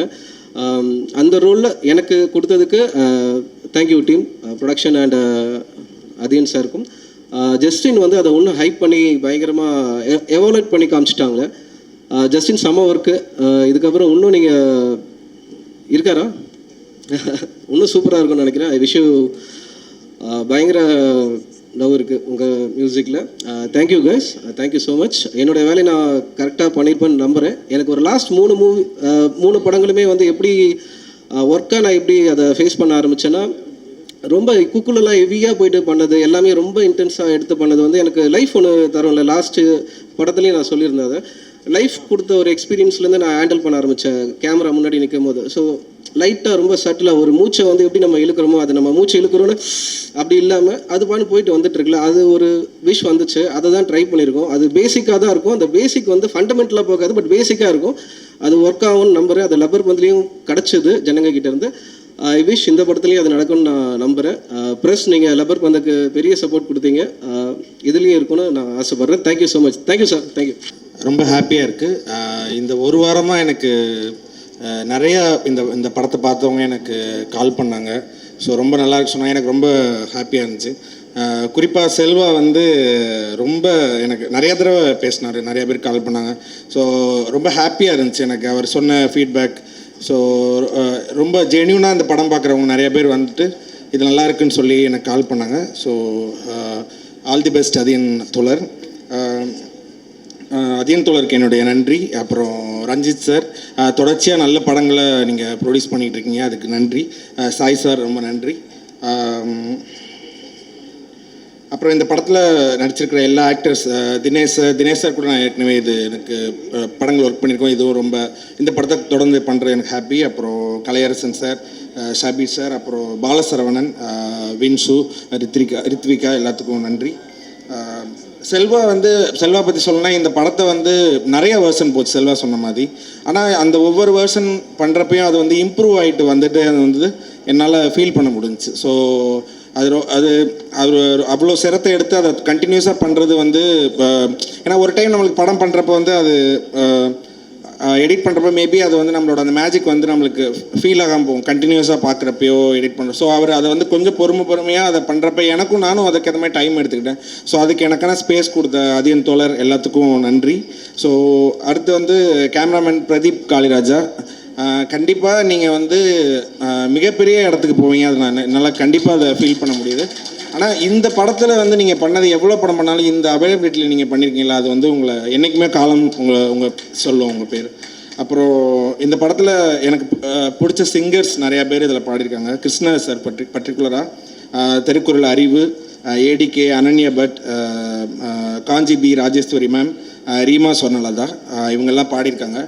அந்த ரோலில் எனக்கு கொடுத்ததுக்கு thank you team, production and Atin சாருக்கும். ஜஸ்டின் வந்து அதை இன்னும் ஹைப் பண்ணி பயங்கரமாக எவாலுவேட் பண்ணி காமிச்சிட்டாங்க. ஜஸ்டின் செம்ம ஒர்க்கு. இதுக்கப்புறம் இன்னும் நீங்கள் இருக்காரா இன்னும் சூப்பராக இருக்கும்னு நினைக்கிறேன். ஐ விஷ் யூ பயங்கர லவ் இருக்குது உங்கள் மியூசிக்கில். Thank you guys, thank you so much. என்னோடய வேலையை நான் கரெக்டாக பண்ணியிருப்பேன்னு நம்புகிறேன். எனக்கு ஒரு லாஸ்ட் 3 படங்களுமே வந்து எப்படி ஒர்க்காக நான் எப்படி அதை ஃபேஸ் பண்ண ஆரம்பித்தேன்னா, ரொம்ப குக்குலெல்லாம் ஹெவியாக போயிட்டு பண்ணது எல்லாமே ரொம்ப இன்டென்ஸாக எடுத்து பண்ணது வந்து எனக்கு லைஃப் ஒன்று தரும்ல. லாஸ்ட்டு படத்துலேயும் நான் சொல்லியிருந்தேன் அதை. லைஃப் கொடுத்த ஒரு எக்ஸ்பீரியன்ஸ்லேருந்து நான் ஹேண்டில் பண்ண ஆரம்பித்தேன் கேமரா முன்னாடி நிற்கும் போது. ஸோ லைட்டாக ரொம்ப சட்டிலாக ஒரு மூச்சை வந்து எப்படி நம்ம இழுக்கிறோமோ அது நம்ம மூச்சை இழுக்கிறோன்னு அப்படி இல்லாமல் அது பாட்டு போயிட்டு வந்துட்டு இருக்குல்ல, அது ஒரு விஷ் வந்துச்சு. அதை தான் ட்ரை பண்ணியிருக்கோம். அது பேசிக்காக தான் இருக்கும். அந்த பேசிக் வந்து ஃபண்டமெண்டலாக போகாது, பட் பேசிக்காக இருக்கும். அது ஒர்க் ஆகும்னு நம்புகிறேன். அது லப்பர் பந்துலேயும் கிடச்சிது ஜனங்க கிட்டேருந்து. ஐ விஷ் இந்த படத்துலேயும் அது நடக்கும்னு நான் நம்புகிறேன். ப்ரெஸ் நீங்கள் லப்பர் பந்துக்கு பெரிய சப்போர்ட் கொடுத்தீங்க, இதுலேயும் இருக்கும்னு நான் ஆசைப்பட்றேன். Thank you so much. Thank you sir. Thank you. ரொம்ப ஹாப்பியாக இருக்குது. இந்த ஒரு வாரமாக எனக்கு நிறையா இந்த படத்தை பார்த்தவங்க எனக்கு கால் பண்ணாங்க. ஸோ ரொம்ப நல்லா இருக்கு சொன்னாங்க. எனக்கு ரொம்ப ஹாப்பியாக இருந்துச்சு. குறிப்பாக செல்வா வந்து ரொம்ப எனக்கு நிறைய தடவை பேசினார், நிறைய பேர் கால் பண்ணாங்க. ஸோ ரொம்ப ஹாப்பியாக இருந்துச்சு எனக்கு அவர் சொன்ன ஃபீட்பேக். ஸோ ரொம்ப ஜென்யூனாக இந்த படம் பார்க்குறவங்க நிறைய பேர் வந்துட்டு இது நல்லா இருக்குன்னு சொல்லி எனக்கு கால் பண்ணாங்க. So all the best Atin தோழர். அதீன் தோழருக்கு என்னுடைய நன்றி. அப்புறம் ரஞ்சித் சார், தொடர்ச்சியாக நல்ல படங்களை நீங்கள் ப்ரொடியூஸ் பண்ணிகிட்டு இருக்கீங்க, அதுக்கு நன்றி. சாய் சார் ரொம்ப நன்றி. அப்புறம் இந்த படத்தில் நடிச்சிருக்கிற எல்லா ஆக்டர்ஸ், தினேஷ் சார் கூட நான் ஏற்கனவே இது எனக்கு படங்கள் ஒர்க் பண்ணியிருக்கோம். இதுவும் ரொம்ப இந்த படத்தை தொடர்ந்து பண்ணுறது எனக்கு ஹாப்பி. அப்புறம் கலையரசன் சார், ஷபீர் சார், அப்புறம் பாலசரவணன், வின்சு, ரித்விகா எல்லாத்துக்கும் நன்றி. செல்வா பற்றி சொல்லணும்னா இந்த படத்தை வந்து நிறைய வேர்ஷன் போச்சு செல்வா சொன்ன மாதிரி. ஆனால் அந்த ஒவ்வொரு வேர்ஷன் பண்ணுறப்பையும் அது வந்து இம்ப்ரூவ் ஆகிட்டு வந்துட்டு அது வந்து என்னால் ஃபீல் பண்ண முடிஞ்சிச்சு. ஸோ அது அவ்வளோ சிரத்தை எடுத்து அதை கண்டினியூஸாக பண்ணுறது வந்து ஏன்னா ஒரு டைம் நம்மளுக்கு படம் பண்ணுறப்போ வந்து அது எடிட் பண்ணுறப்ப மேபி அது வந்து நம்மளோட அந்த மேஜிக் வந்து நம்மளுக்கு ஃபீல் ஆகாமல் போகும் கண்டினியூஸாக பார்க்குறப்பையோ எடிட் பண்ணுறோம். ஸோ அவர் அதை வந்து கொஞ்சம் பொறுமையாக அதை பண்ணுறப்ப நானும் அதுக்கு ஏற்ற மாதிரி டைம் எடுத்துக்கிட்டேன். ஸோ அதுக்கு எனக்கான ஸ்பேஸ் கொடுத்த அதீன் தோழர் எல்லாத்துக்கும் நன்றி. ஸோ அடுத்து வந்து கேமராமேன் பிரதீப் காளிராஜா, கண்டிப்பாக நீங்கள் வந்து மிகப்பெரிய இடத்துக்கு போவீங்க, அது நான் என்னால் கண்டிப்பாக அதை ஃபீல் பண்ண முடியுது. ஆனால் இந்த படத்தில் வந்து நீங்கள் பண்ணது எவ்வளோ படம் பண்ணாலும் இந்த அவைலபிலிட்டியில் நீங்கள் பண்ணியிருக்கீங்களா, அது வந்து உங்களை என்றைக்குமே காலம் உங்கள் சொல்லுவோம் உங்கள் பேர். அப்புறம் இந்த படத்தில் எனக்கு பிடிச்ச சிங்கர்ஸ் நிறையா பேர் இதில் பாடியிருக்காங்க. கிருஷ்ணா சார் பர்டிகுலராக, Thirukkural Arivu, ADK, Ananya Bhat, Kanchi B Rajeswari ma'am, Reema Swarnalatha, இவங்கெல்லாம் பாடியிருக்காங்க.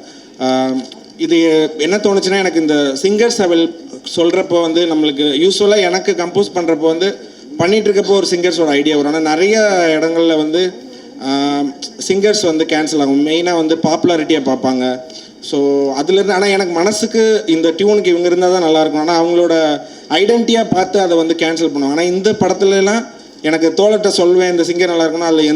இது என்ன தோணுச்சுன்னா, எனக்கு இந்த சிங்கர்ஸ் அவள் சொல்கிறப்போ வந்து நம்மளுக்கு யூஸ்வலாக எனக்கு கம்போஸ் பண்ணுறப்போ வந்து பண்ணிகிட்ருக்கப்போ ஒரு சிங்கர்ஸோட ஐடியா வரும். ஆனால் நிறைய இடங்களில் வந்து சிங்கர்ஸ் வந்து கேன்சல் ஆகும். மெயினாக வந்து பாப்புலாரிட்டியை பார்ப்பாங்க. ஸோ அதுலேருந்து ஆனால் எனக்கு மனசுக்கு இந்த டியூனுக்கு இவங்க இருந்தால் தான் நல்லாயிருக்கும். ஆனால் அவங்களோட ஐடென்டிட்டியாக பார்த்து அதை வந்து கேன்சல் பண்ணுவாங்க. ஆனால் இந்த படத்துலலாம் எனக்கு தோழர்கிட்ட சொல்வேன் இந்த சிங்கர் நல்லா இருக்கணும், அதில்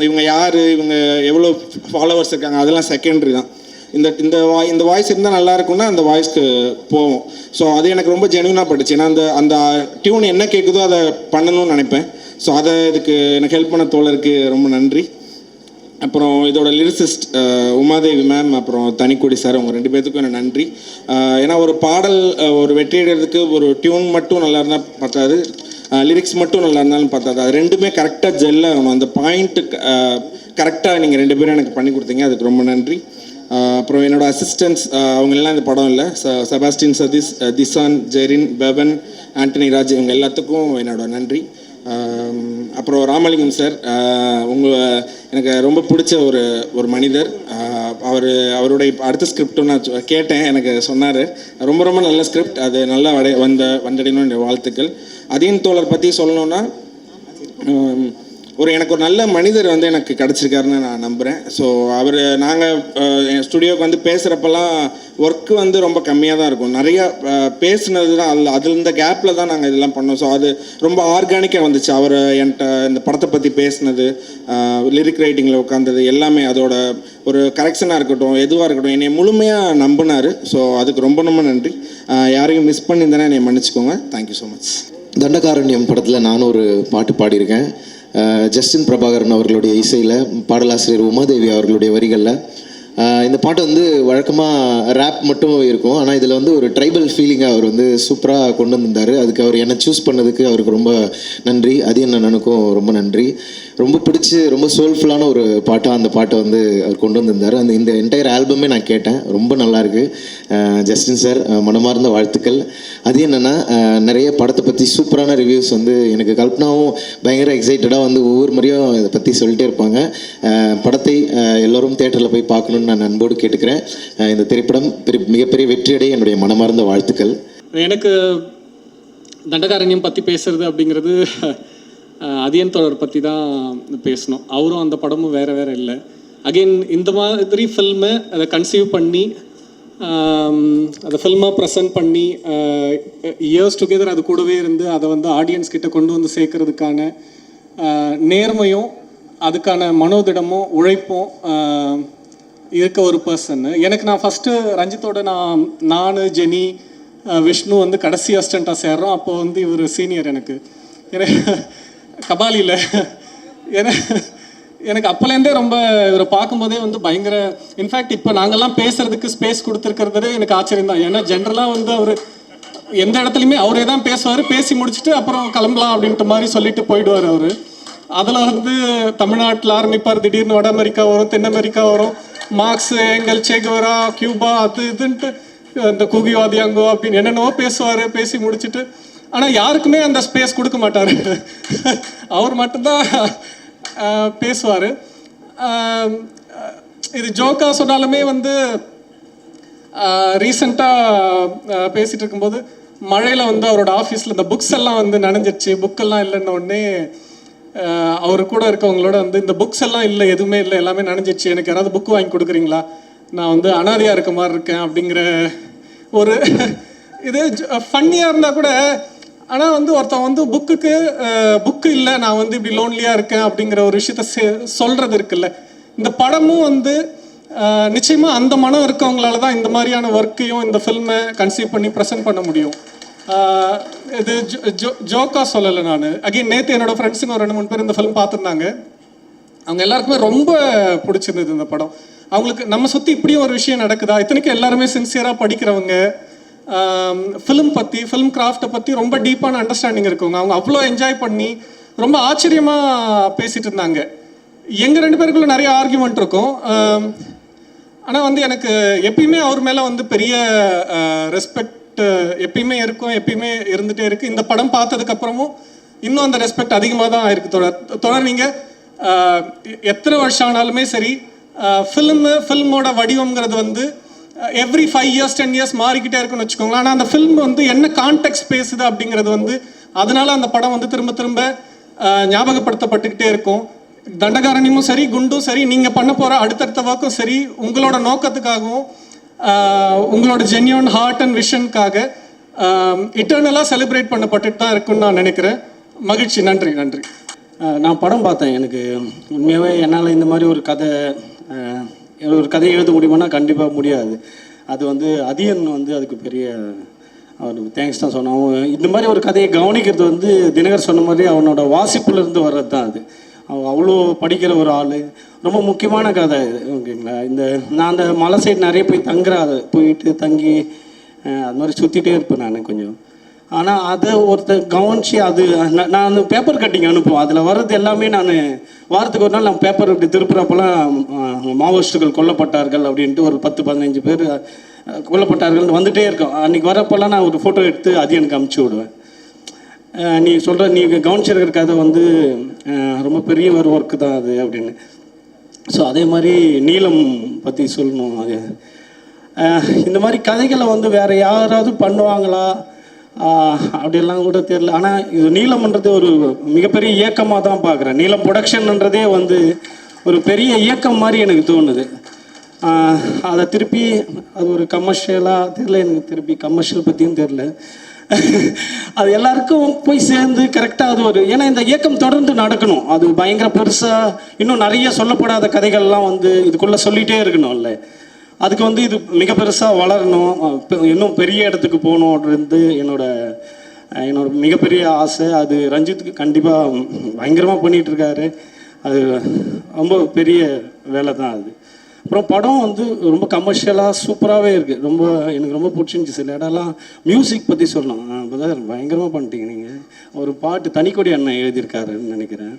இவங்க யார், இவங்க எவ்வளோ ஃபாலோவர்ஸ் இருக்காங்க, அதெல்லாம் செகண்டரி தான். இந்த வாய்ஸ் இருந்தால் நல்லா இருக்கும்னா அந்த வாய்ஸ்க்கு போவோம். ஸோ அது எனக்கு ரொம்ப ஜென்யூனாக பட்டுச்சு. ஏன்னா அந்த டியூன் என்ன கேட்குதோ அதை பண்ணணும்னு நினைப்பேன். ஸோ அதை இதுக்கு எனக்கு ஹெல்ப் பண்ண தோழருக்கு ரொம்ப நன்றி. அப்புறம் இதோட லிரிசிஸ்ட் உமாதேவி மேம், அப்புறம் தனிக்கொடி சார், அவங்க 2 பேர்த்துக்கும் எனக்கு நன்றி. ஏன்னா ஒரு பாடல் ஒரு வெற்றியடைறதுக்கு ஒரு டியூன் மட்டும் நல்லா இருந்தால் பார்த்தாது, லிரிக்ஸ் மட்டும் நல்லா இருந்தாலும் பார்த்தாது, அது ரெண்டுமே கரெக்டாக ஜெல்லாகணும். அந்த பாயிண்ட்டு கரெக்டாக நீங்கள் 2 பேரும் எனக்கு பண்ணி கொடுத்தீங்க, அதுக்கு ரொம்ப நன்றி. அப்புறம் என்னோடய அசிஸ்டன்ஸ் அவங்கெல்லாம் இந்த படம் இல்லை, செபாஸ்டின் சதீஷ், திசான், ஜெரின், பெவன், ஆண்டனி ராஜ், இவங்க எல்லாத்துக்கும் என்னோட நன்றி. அப்புறம் ராமலிங்கம் சார், எனக்கு ரொம்ப பிடிச்ச ஒரு மனிதர். அவருடைய அடுத்த ஸ்கிரிப்டும் நான் கேட்டேன், எனக்கு சொன்னார் ரொம்ப ரொம்ப நல்ல ஸ்கிரிப்ட், அது நல்லா வந்தடையணும் என்னுடைய வாழ்த்துக்கள். அதியன் தோழர் பற்றி சொல்லணுன்னா, எனக்கு ஒரு நல்ல மனிதர் எனக்கு கிடச்சிருக்காருன்னு நான் நம்புகிறேன். ஸோ நாங்கள் ஸ்டுடியோவுக்கு பேசுகிறப்பெல்லாம் ஒர்க்கு ரொம்ப கம்மியாக தான் இருக்கும். நிறையா பேசுனது தான், அதில் இந்த கேப்பில் தான் நாங்கள் இதெல்லாம் பண்ணோம். ஸோ அது ரொம்ப ஆர்கானிக்காக வந்துச்சு. அவர் என்கிட்ட இந்த படத்தை பற்றி பேசுனது, லிரிக் ரைட்டிங்கில் உட்காந்தது எல்லாமே, அதோட ஒரு கரெக்ஷனாக இருக்கட்டும், எதுவாக இருக்கட்டும், என்னை முழுமையாக நம்பினார். ஸோ அதுக்கு ரொம்ப ரொம்ப நன்றி. யாரையும் மிஸ் பண்ணியிருந்தேன்னா என்னை மன்னிச்சுக்கோங்க. Thank you so much. தண்டகாரண்யம் படத்தில் நானும் ஒரு பாட்டு பாடியிருக்கேன். ஜஸ்டின் பிரபாகரன் அவர்களுடைய இசையில், பாடலாசிரியர் உமாதேவி அவர்களுடைய வரிகளில். இந்த பாட்டு வழக்கமாக ரேப் மட்டும் இருக்கும், ஆனால் இதில் ஒரு ட்ரைபல் ஃபீலிங்காக அவர் சூப்பராக கொண்டு வந்திருந்தார். அதுக்கு அவர் என்னை சூஸ் பண்ணதுக்கு அவருக்கு ரொம்ப நன்றி. அதியன் அண்ணனுக்கும் ரொம்ப நன்றி. ரொம்ப பிடிச்சி ரொம்ப சோல்ஃபுல்லான ஒரு பாட்டாக அந்த பாட்டை அவர் கொண்டு வந்திருந்தார். இந்த என்டையர் ஆல்பமே நான் கேட்டேன், ரொம்ப நல்லாயிருக்கு. ஜஸ்டின் சார், மனமார்ந்த வாழ்த்துக்கள். அதியன் அண்ணா நிறைய படத்தை பற்றி சூப்பரான ரிவ்யூஸ் எனக்கு கல்பனாவும் பயங்கர எக்ஸைட்டடாக ஒவ்வொரு முறையும் இதை பற்றி சொல்லிட்டே இருப்பாங்க. படத்தை எல்லோரும் தேட்டரில் போய் பார்க்கணுன்னு நான் அன்போடு கேட்டுக்கிறேன். இந்த திரைப்படம் மிகப்பெரிய வெற்றியடைய என்னுடைய மனமார்ந்த வாழ்த்துக்கள். எனக்கு தண்டகாரண்யம் பற்றி பேசுறது அப்படிங்கிறது அதியன் தோழர் பற்றி தான் பேசணும். அவரும் அந்த படமும் வேறு வேறு இல்லை. அகெயின் இந்த மாதிரி ஃபில்மை அதை கன்சீவ் பண்ணி அதை ஃபில்மாக ப்ரெசென்ட் பண்ணி இயர்ஸ் டுகெதர் அது கூடவே இருந்து அதை ஆடியன்ஸ் கிட்ட கொண்டு சேர்க்கறதுக்கான நேர்மையும் அதுக்கான மனோதிடமும் உழைப்பும் இருக்க ஒரு பர்சன். எனக்கு நான் ஃபஸ்ட்டு ரஞ்சித்தோட நான் ஜெனி விஷ்ணு கடைசி அசிஸ்டண்ட்டாக சேர்றோம். அப்போது இவர் சீனியர் எனக்கு கபாலியில். எனக்கு அப்போலேருந்தே ரொம்ப இவரை பார்க்கும்போதே பயங்கர, இன்ஃபேக்ட் இப்போ நாங்கள்லாம் பேசுகிறதுக்கு ஸ்பேஸ் கொடுத்துருக்கிறதே எனக்கு ஆச்சரியம் தான். ஏன்னா ஜென்ரலாக அவர் எந்த இடத்துலையுமே அவரே தான் பேசுவார், பேசி முடிச்சுட்டு அப்புறம் கிளம்பலாம் அப்படின்ட்டு மாதிரி சொல்லிட்டு போயிடுவார் அவர். அதில் தமிழ்நாட்டில் ஆரம்பிப்பார், திடீர்னு வட அமெரிக்கா வரும், தென் அமெரிக்கா வரும், மார்க்ஸ், ஏங்கல், சேகுவரா, கியூபா, அது இதுன்ட்டு இந்த குகிவாதியாங்கோ அப்படின்னு என்னென்னவோ பேசுவார். பேசி முடிச்சுட்டு ஆனால் யாருக்குமே அந்த ஸ்பேஸ் கொடுக்க மாட்டார், அவர் மட்டும்தான் பேசுவார். இது ஜோக்காக சொன்னாலுமே ரீசெண்டாக பேசிகிட்டு இருக்கும்போது மழையில் அவரோட ஆஃபீஸில் இந்த புக்ஸ் எல்லாம் நனைஞ்சிருச்சு. புக்கெல்லாம் இல்லைன்ன உடனே அவர் கூட இருக்கவங்களோட இந்த புக்ஸ் எல்லாம் இல்லை, எதுவுமே இல்லை, எல்லாமே நனைஞ்சிருச்சு, எனக்கு யாராவது புக்கு வாங்கி கொடுக்குறீங்களா, நான் அனாதையாக இருக்க மாதிரி இருக்கேன் அப்படிங்கிற ஒரு இது ஃபன்னியாக இருந்தால் கூட. ஆனால் ஒருத்தன் புக்கு இல்லை, நான் இப்படி லோன்லியாக இருக்கேன் அப்படிங்கிற ஒரு விஷயத்த சொல்கிறது இருக்குல்ல. இந்த படமும் நிச்சயமாக அந்த மனம் இருக்கவங்களால தான் இந்த மாதிரியான ஒர்க்கையும் இந்த ஃபில்மை கன்சீவ் பண்ணி ப்ரெசென்ட் பண்ண முடியும். இது ஜோக்காக சொல்லலை நான். அகெயின் நேற்று என்னோடய ஃப்ரெண்ட்ஸுங்க ஒரு 2-3 பேர் இந்த ஃபிலிம் பார்த்துருந்தாங்க. அவங்க எல்லாருக்குமே ரொம்ப பிடிச்சிருந்தது இந்த படம். அவங்களுக்கு நம்ம சுற்றி இப்படியும் ஒரு விஷயம் நடக்குதா, இத்தனைக்கும் எல்லாருமே சின்சியராக படிக்கிறவங்க, ஃபிலிம் பற்றி, ஃபிலிம் கிராஃப்டை பற்றி ரொம்ப டீப்பான அண்டர்ஸ்டாண்டிங் இருக்கவங்க. அவங்க அவ்வளோ என்ஜாய் பண்ணி ரொம்ப ஆச்சரியமாக பேசிகிட்டு இருந்தாங்க. எங்கள் 2 பேருக்குள்ள நிறைய ஆர்கியூமெண்ட் இருக்கும். ஆனால் எனக்கு எப்பயுமே அவர் மேலே பெரிய ரெஸ்பெக்ட் எப்பயுமே இருக்கும், எப்பயுமே இருந்துகிட்டே இருக்குது. இந்த படம் பார்த்ததுக்கப்புறமும் இன்னும் அந்த ரெஸ்பெக்ட் அதிகமாக தான் ஆயிருக்கு. தொடர் நீங்கள் எத்தனை வருஷம் ஆனாலுமே சரி, ஃபில்மோட வடிவங்கிறது எவ்ரி 5 years 10 years மாறிக்கிட்டே இருக்குன்னு வச்சுக்கோங்களேன். ஆனால் அந்த ஃபில்ம் என்ன கான்டெக்ட் பேசுது அப்படிங்கிறது அதனால அந்த படம் திரும்ப திரும்ப ஞாபகப்படுத்தப்பட்டுக்கிட்டே இருக்கும். தண்டகாரண்யமும் சரி, குண்டும் சரி, நீங்கள் பண்ண போகிற அடுத்தடுத்த ஒர்க்கும் சரி, உங்களோட நோக்கத்துக்காகவும் உங்களோட ஜென்யூன் ஹார்ட் அண்ட் விஷனுக்காக இட்டர்னலாக செலிப்ரேட் பண்ணப்பட்டுட்டு தான் இருக்குன்னு நான் நினைக்கிறேன். மகிழ்ச்சி. நன்றி. நன்றி. நான் படம் பார்த்தேன். எனக்கு உண்மையாகவே என்னால் இந்த மாதிரி ஒரு கதையை எழுத முடியுமானா கண்டிப்பாக முடியாது. அது அதியன் அதுக்கு பெரிய அவனுக்கு தேங்க்ஸ் தான் சொன்னான். இந்த மாதிரி ஒரு கதையை கவனிக்கிறது தினகர் சொன்ன மாதிரி அவனோட வாசிப்புலேருந்து வர்றது தான் அது. அவன் அவ்வளோ படிக்கிற ஒரு ஆள். ரொம்ப முக்கியமான கதை இது, ஓகேங்களா. நான் அந்த மலை சைடு நிறைய போயிட்டு தங்கி அது மாதிரி சுற்றிட்டே இருப்பேன் நான் கொஞ்சம். ஆனால் அதை ஒருத்தர் கவனிச்சு நான் அந்த பேப்பர் கட்டிங் அனுப்புவேன். அதில் வர்றது எல்லாமே நான் வாரத்துக்கு ஒரு நாள் நான் பேப்பர் இப்படி திருப்புறப்பெல்லாம் மாவோயிஸ்டுகள் கொல்லப்பட்டார்கள் அப்படின்ட்டு ஒரு 10-15 பேர் கொல்லப்பட்டார்கள்னு வந்துகிட்டே இருக்கோம். அன்றைக்கி வரப்பெல்லாம் நான் ஒரு ஃபோட்டோ எடுத்து அது எனக்கு அமுச்சு விடுவேன். நீ கவனிச்சிருக்கிற கதை ரொம்ப பெரிய ஒரு ஒர்க்கு தான் அது அப்படின்னு. ஸோ அதே மாதிரி நீலம் பற்றி சொல்லணும். அது இந்த மாதிரி கதைகளை வந்து வேறு யாராவது பண்ணுவாங்களா அப்படியெல்லாம் கூட தெரியல. ஆனால் இது நீலம்ன்றது ஒரு மிகப்பெரிய இயக்கமாக தான் பார்க்குறேன். நீலம் ப்ரொடக்ஷன்ன்றதே வந்து ஒரு பெரிய இயக்கம் மாதிரி எனக்கு தோணுது. அதை திருப்பி அது ஒரு கமர்ஷியலாக தெரில, எனக்கு திருப்பி கமர்ஷியல் பற்றியும் தெரில. அது எல்லாருக்கும் போய் சேர்ந்து கரெக்டாக அது ஒரு, ஏன்னா இந்த இயக்கம் தொடர்ந்து நடக்கணும். அது பயங்கர பெருசாக இன்னும் நிறைய சொல்லப்படாத கதைகள்லாம் வந்து இதுக்குள்ளே சொல்லிகிட்டே இருக்கணும்ல. அதுக்கு வந்து இது மிக பெருசாக வளரணும், இன்னும் பெரிய இடத்துக்கு போகணுன்றது என்னோட மிகப்பெரிய ஆசை. அது ரஞ்சித்துக்கு கண்டிப்பாக பயங்கரமாக பண்ணிகிட்ருக்காரு. அது ரொம்ப பெரிய வேலை தான் அது. அப்புறம் படம் வந்து ரொம்ப கமர்ஷியலாக சூப்பராகவே இருக்குது. எனக்கு ரொம்ப பிடிச்சிருந்துச்சி. சில இடம்லாம் மியூசிக் பற்றி சொல்லணும். பிரதர் பயங்கரமாக பண்ணிட்டீங்க நீங்கள். ஒரு பாட்டு தனிக்கொடி அண்ணன் எழுதியிருக்காருன்னு நினைக்கிறேன்.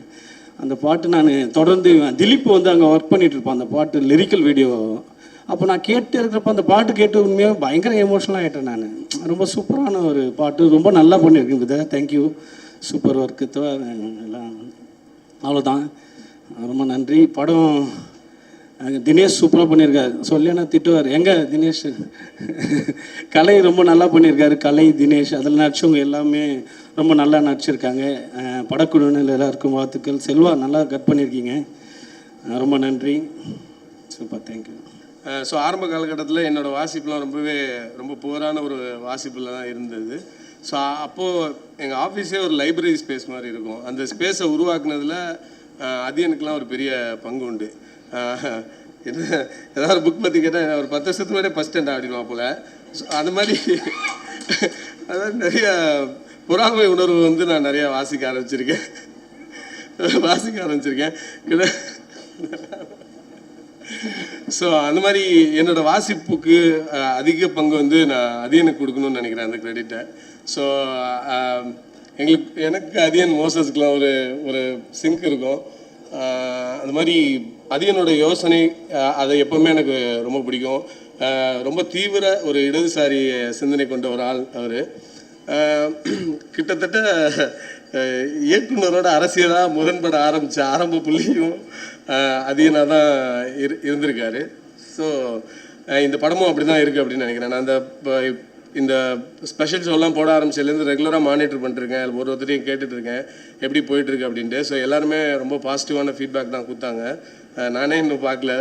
அந்த பாட்டு நான் தொடர்ந்து திலீப் வந்து அங்கே ஒர்க் பண்ணிகிட்டு இருப்பேன். அந்த பாட்டு லிரிக்கல் வீடியோ அப்போ நான் கேட்டு இருக்கிறப்ப அந்த பாட்டு கேட்டு உண்மையாக பயங்கர எமோஷனலாக ஆகிட்டேன் நான். ரொம்ப சூப்பரான ஒரு பாட்டு, ரொம்ப நல்லா பண்ணியிருக்கேன் பிரதர். தேங்க்யூ, சூப்பர் ஒர்க்கு எல்லாம். அவ்வளோதான், ரொம்ப நன்றி. படம் தினேஷ் சூப்பராக பண்ணியிருக்காரு. சொல்லினா திட்டுவார், எங்கே தினேஷ் கலை ரொம்ப நல்லா பண்ணியிருக்காரு. கலை தினேஷ் அதில் நடிச்சவங்க எல்லாமே ரொம்ப நல்லா நடிச்சிருக்காங்க. படக்குழுவினர் எல்லாருக்கும் வாழ்த்துக்கள். செல்வா நல்லா கட் பண்ணியிருக்கீங்க, ரொம்ப நன்றி. Super, thank you. ஸோ ஆரம்ப காலகட்டத்தில் என்னோடய வாசிப்புலாம் ரொம்ப புவரான ஒரு வாசிப்பில் தான் இருந்தது. ஸோ அப்போது எங்கள் ஆஃபீஸே ஒரு லைப்ரரி ஸ்பேஸ் மாதிரி இருக்கும். அந்த ஸ்பேஸை உருவாக்குனதில் அதியனுக்கெலாம் ஒரு பெரிய பங்கு உண்டு. ஏதாவது புக் பற்றி கேட்டால் ஒரு 10 வருஷத்துக்கு முன்னாடியே ஃபஸ்ட் ஸ்டாண்டர்ட் அப்படின்வா போல். ஸோ அது மாதிரி அதாவது நிறைய பொறாமை உணர்வு வந்து நான் நிறையா வாசிக்க ஆரம்பிச்சிருக்கேன். ஸோ அந்த மாதிரி என்னோடய வாசிப்புக்கு அதிக பங்கு வந்து நான் அதியனுக்கு கொடுக்கணும்னு நினைக்கிறேன் அந்த கிரெடிட்டை. ஸோ எனக்கு அதியன் மோசஸ்க்கெலாம் ஒரு சிங்க் இருக்கும். அந்த மாதிரி அதியனோட யோசனை அதை எப்போவுமே எனக்கு ரொம்ப பிடிக்கும். ரொம்ப தீவிர ஒரு இடதுசாரி சிந்தனை கொண்ட ஒரு ஆள் அவர். கிட்டத்தட்ட இயக்குனரோட அரசியலாக முரண்பட ஆரம்பித்த ஆரம்ப புள்ளியும் அதியனாக தான் இருந்திருக்காரு. ஸோ இந்த படமும் அப்படி தான் இருக்குது அப்படின்னு நினைக்கிறேன். நான் இந்த ஸ்பெஷல் ஷோலாம் போட ஆரம்பிச்சதுலேருந்து ரெகுலராக மானிட்டர் பண்ணிட்டுருக்கேன். ஒருத்தரையும் கேட்டுட்ருக்கேன் எப்படி போயிட்டுருக்கு அப்படின்ட்டு. ஸோ எல்லாருமே ரொம்ப பாசிட்டிவான ஃபீட்பேக் தான் கொடுத்தாங்க. நானே இன்னும் பார்க்கல.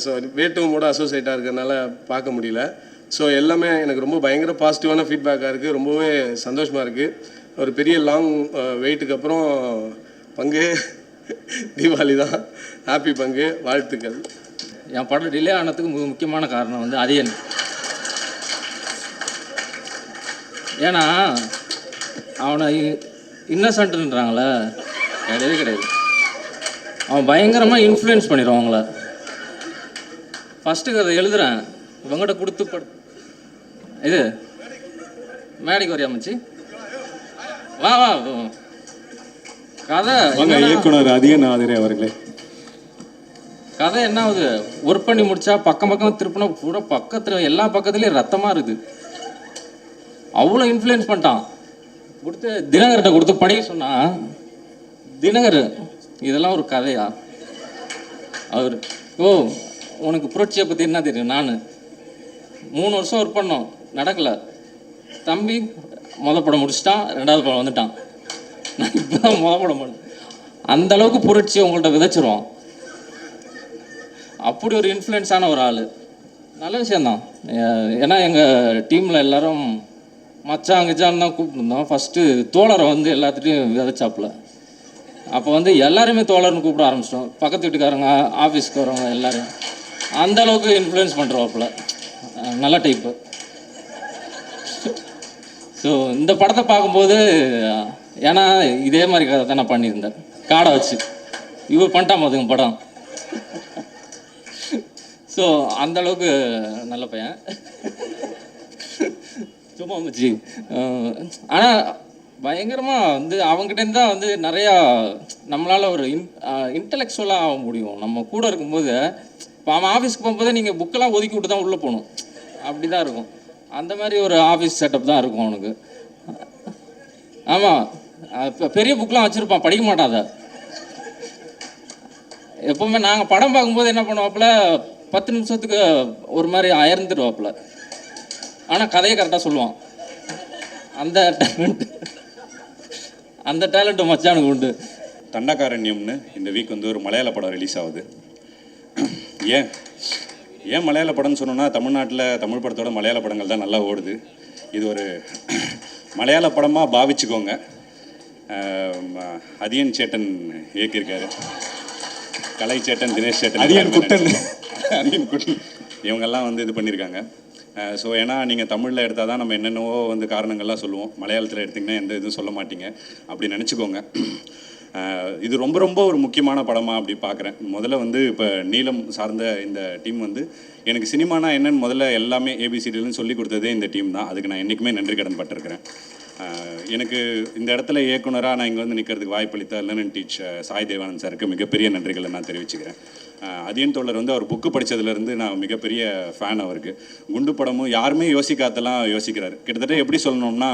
ஸோ வேட்டுவோட அசோசியேட்டாக இருக்கிறதுனால பார்க்க முடியல. ஸோ எல்லாமே எனக்கு ரொம்ப பயங்கர பாசிட்டிவான ஃபீட்பேக்காக இருக்குது. ரொம்பவே சந்தோஷமாக இருக்குது. ஒரு பெரிய லாங் வெயிட்டுக்கு அப்புறம் பங்கு தீபாவளி தான். ஹாப்பி பங்கு, வாழ்த்துக்கள். என் படம் டிலே ஆனதுக்கு முக்கியமான காரணம் வந்து அதியன். ஏன்னா அவனை இன்னசென்ட்ன்றாங்களே, கிடையவே கிடையாது. அவன் பயங்கரமாக இன்ஃப்ளூயன்ஸ் பண்ணிடுவான் அவங்கள. ஃபஸ்ட்டு கதை எழுதுகிறேன், இவங்ககிட்ட கொடுத்து இது மேடைக்கு வரையா மச்சி, வா வா கதை. இயக்குனர் அதியன் ஆதிரை அவர்களே, கதை என்ன ஆகுது, ஒர்க் பண்ணி முடிச்சா பக்கம் திருப்பினா பூரா பக்கத்தில் எல்லா பக்கத்துலேயும் ரத்தமாக இருக்குது. அவ்வளோ இன்ஃப்ளூயன்ஸ் பண்ணிட்டான். கொடுத்து தினகர்கிட்ட கொடுத்து படிக்க சொன்னான். தினகர் இதெல்லாம் ஒரு கதையா? அவர் உனக்கு புரட்சியை பற்றி என்ன தெரியும்? நான் 3 வருஷம் ஒர்க் பண்ணோம், நடக்கலை. தம்பி படம் முடிச்சிட்டான், 2வது படம் வந்துட்டான். நான் இப்போ தான் படம் பண்ணேன். அந்தளவுக்கு புரட்சியை உங்கள்கிட்ட விதைச்சிருவான். அப்படி ஒரு இன்ஃப்ளூயன்ஸான ஒரு ஆள். நல்ல விஷயந்தான். ஏன்னா எங்கள் டீமில் எல்லோரும் மச்சான் கிச்சான் தான் கூப்பிட்டுருந்தோம். ஃபஸ்ட்டு தோழரை வந்து எல்லாத்துட்டையும் விதைச்சாப்புல. அப்போ வந்து எல்லாருமே தோழர்னு கூப்பிட ஆரம்பிச்சிட்டோம். பக்கத்து வீட்டுக்காரங்க, ஆஃபீஸ்க்கு வரவங்க எல்லோரும் அந்தளவுக்கு இன்ஃப்ளூயன்ஸ் பண்ணுறவாப்புல. நல்ல டைப்பு. ஸோ இந்த படத்தை பார்க்கும்போது, ஏன்னா இதே மாதிரி கதை தான் நான் பண்ணியிருந்தேன் காடை வச்சு. இவர் பண்ணிட்டான் போதுங்க படம். ஸோ அந்தளவுக்கு நல்ல பையன், சும்மா வச்சு. ஆனால் பயங்கரமாக வந்து அவங்ககிட்டேருந்து தான் வந்து நிறையா நம்மளால் ஒரு இன்டலெக்சுவலாக ஆக முடியும். நம்ம கூட இருக்கும்போது, இப்போ அவன் ஆஃபீஸ்க்கு போகும்போது நீங்கள் புக்கெல்லாம் ஒதுக்கி விட்டு தான் உள்ளே போகணும். அப்படி தான் இருக்கும். அந்த மாதிரி ஒரு ஆஃபீஸ் செட்டப் தான் இருக்கும் அவனுக்கு. ஆமாம், பெரிய புக்கெலாம் வச்சுருப்பான், படிக்க மாட்டான் அதை. எப்போவுமே நாங்கள் படம் பார்க்கும்போது என்ன பண்ணுவாப்புல, 10 நிமிஷத்துக்கு ஒரு மாதிரி அயர்ந்துடுவாப்புல. ஆனால் கதையை கரெக்டாக சொல்லுவான். அந்த டேலண்ட்டு மச்சானுக்கு உண்டு. தண்டகாரண்யம்னு இந்த வீக் வந்து ஒரு மலையாள படம் ரிலீஸ் ஆகுது. ஏன் மலையாள படம்னு சொன்னோன்னா, தமிழ்நாட்டில் தமிழ் படத்தோட மலையாள படங்கள் தான் நல்லா ஓடுது. இது ஒரு மலையாள படமாக பாவிச்சுக்கோங்க. அதியன் சேட்டன் இயக்கியிருக்காரு, கலை சேட்டன், தினேஷ் சேட்டன், அதியன் குட்டன் இவங்கெல்லாம் வந்து இது பண்ணியிருக்காங்க. ஸோ ஏன்னா நீங்கள் தமிழில் எடுத்தால் தான் நம்ம என்னென்னவோ வந்து காரணங்கள்லாம் சொல்லுவோம், மலையாளத்தில் எடுத்திங்கன்னா எந்த இதுவும் சொல்ல மாட்டீங்க அப்படி நினச்சிக்கோங்க. இது ரொம்ப ரொம்ப ஒரு முக்கியமான படமாக அப்படி பார்க்குறேன். முதல்ல வந்து இப்போ நீலம் சார்ந்த இந்த டீம் வந்து எனக்கு சினிமானா என்னன்னு முதல்ல எல்லாமே ஏபிசிடிலன்னு சொல்லி கொடுத்ததே இந்த டீம் தான். அதுக்கு நான் என்றைக்குமே நன்றி கடன் பட்டிருக்கிறேன். எனக்கு இந்த இடத்துல இயக்குனராக நான் இங்கே வந்து நிற்கிறதுக்கு வாய்ப்பளித்த லெர்ன் டீச் சாய் தேவானந்த் சாருக்கு மிகப்பெரிய நன்றிகளை நான் தெரிவிச்சுக்கிறேன். அதியன் தோழர் வந்து அவர் புக்கு படித்ததுலேருந்து நான் மிகப்பெரிய ஃபேன் அவருக்கு. குண்டு படமும் யாருமே யோசிக்காதெல்லாம் யோசிக்கிறாரு. கிட்டத்தட்ட எப்படி சொல்லணும்னா,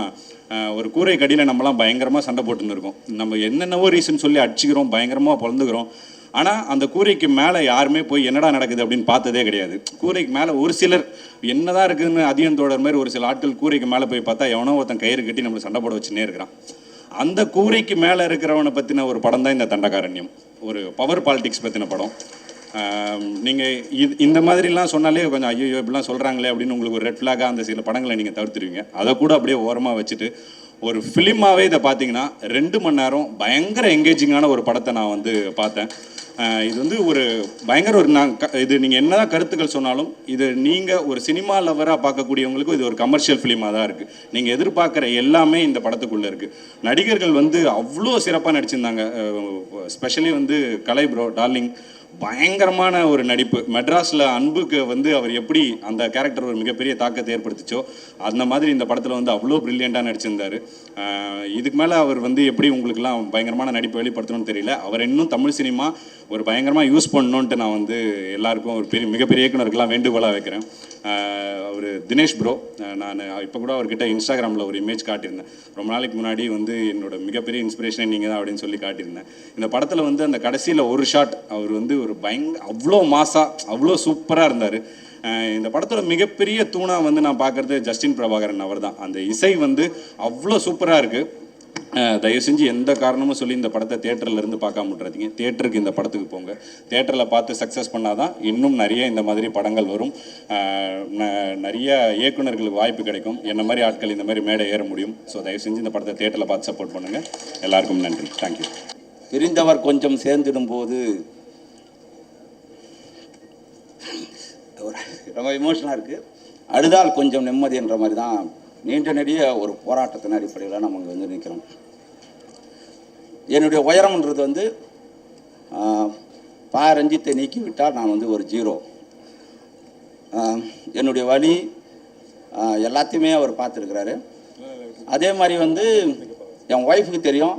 ஒரு கூரை கடியில் நம்மலாம் பயங்கரமாக சண்டை போட்டுன்னு இருக்கோம். நம்ம என்னென்னவோ ரீசன் சொல்லி அடிச்சுக்கிறோம், பயங்கரமாக பொழந்துக்கிறோம். ஆனால் அந்த கூரைக்கு மேலே யாருமே போய் என்னடா நடக்குது அப்படின்னு பார்த்ததே கிடையாது. கூரைக்கு மேலே ஒரு சிலர் என்னதான் இருக்குதுன்னு அதியன் தோழர் மாதிரி ஒரு சில ஆட்கள் கூரைக்கு மேலே போய் பார்த்தா எவனோ ஒருத்தன் கயிறு கட்டி நம்மளை சண்டை போட வச்சுன்னே இருக்கிறான். அந்த கூரைக்கு மேலே இருக்கிறவனை பற்றின ஒரு படம் தான் இந்த தண்டகாரண்யம். ஒரு பவர் பாலிடிக்ஸ் பற்றின படம். நீங்கள் இந்த மாதிரிலாம் சொன்னாலே கொஞ்சம் ஐயோ இப்படிலாம் சொல்கிறாங்களே அப்படின்னு உங்களுக்கு ஒரு ரெட் ஃப்ளாகாக அந்த சில படங்களை நீங்கள் தவிர்த்துருவீங்க. அதை கூட அப்படியே ஓரமாக வச்சுட்டு ஒரு ஃபிலிமாகவே இதை பார்த்தீங்கன்னா 2 மணி நேரம் பயங்கர எங்கேஜிங்கான ஒரு படத்தை நான் வந்து பார்த்தேன். இது வந்து ஒரு பயங்கர ஒரு இது நீங்கள் என்ன தான் கருத்துக்கள் சொன்னாலும் இது நீங்கள் ஒரு சினிமா லவராக பார்க்கக்கூடியவங்களுக்கும் இது ஒரு கமர்ஷியல் ஃபிலிமாக தான் இருக்குது. நீங்கள் எதிர்பார்க்குற எல்லாமே இந்த படத்துக்குள்ளே இருக்குது. நடிகர்கள் வந்து அவ்வளோ சிறப்பாக நடிச்சிருந்தாங்க. ஸ்பெஷலி வந்து கலை ப்ரோ டார்லிங் பயங்கரமான ஒரு நடிப்பு. மெட்ராஸில் அன்புக்கு வந்து அவர் எப்படி அந்த கேரக்டர் ஒரு மிகப்பெரிய தாக்கத்தை ஏற்படுத்திச்சோ அந்த மாதிரி இந்த படத்தில் வந்து அவ்வளோ ப்ரில்லியண்ட்டாக நடிச்சிருந்தார். இதுக்கு மேலே அவர் வந்து எப்படி உங்களுக்குலாம் பயங்கரமான நடிப்பை வெளிப்படுத்தணும்னு தெரியல. அவர் இன்னும் தமிழ் சினிமா ஒரு பயங்கரமாக யூஸ் பண்ணணுன்ட்டு நான் வந்து எல்லாருக்கும் ஒரு மிகப்பெரிய இயக்குனருக்கெல்லாம் வேண்டுகோளாக வைக்கிறேன். அவர் தினேஷ் ப்ரோ, நான் இப்போ கூட அவர்கிட்ட இன்ஸ்டாகிராமில் ஒரு இமேஜ் காட்டியிருந்தேன். ரொம்ப நாளைக்கு முன்னாடி வந்து என்னோட மிகப்பெரிய இன்ஸ்பிரேஷனே நீங்கள் தான் அப்படின்னு சொல்லி காட்டியிருந்தேன். இந்த படத்தில் வந்து அந்த கடைசியில் ஒரு ஷாட் அவர் வந்து ஒரு அவ்வளோ மாசாக அவ்வளோ சூப்பராக இருந்தார். இந்த படத்தோட மிகப்பெரிய தூணாக வந்து நான் பார்க்குறது ஜஸ்டின் பிரபாகரன் அவர் தான். அந்த இசை வந்து அவ்வளோ சூப்பராக இருக்குது. தயவு செஞ்சு எந்த காரணமும் சொல்லி இந்த படத்தை தேட்டர்லேருந்து பார்க்காம விட்றாதீங்க. தேட்டருக்கு இந்த படத்துக்கு போங்க. தேட்டரில் பார்த்து சக்ஸஸ் பண்ணாதான் இன்னும் நிறைய இந்த மாதிரி படங்கள் வரும். நிறைய இயக்குனர்களுக்கு வாய்ப்பு கிடைக்கும். என்ன மாதிரி ஆட்கள் இந்த மாதிரி மேடை ஏற முடியும். ஸோ தயவு செஞ்சு இந்த படத்தை தேட்டரில் பார்த்து சப்போர்ட் பண்ணுங்கள். எல்லாருக்கும் நன்றி. தேங்க்யூ. பிரிந்தவர் கொஞ்சம் சேர்ந்துடும் போது ரொம்ப எமோஷனாக இருக்குது. அழுதால் கொஞ்சம் நிம்மதி என்ற மாதிரி தான் நீண்ட நெடிய ஒரு போராட்டத்தின் அடிப்படையில் நம்ம இங்கே வந்து நிற்கிறோம். என்னுடைய உயரம்ன்றது வந்து ரஞ்சித்தை நீக்கிவிட்டால் நான் வந்து ஒரு 0. என்னுடைய வழி எல்லாத்தையுமே அவர் பார்த்துருக்கிறாரு. அதே மாதிரி வந்து என் ஒய்ஃபுக்கு தெரியும்,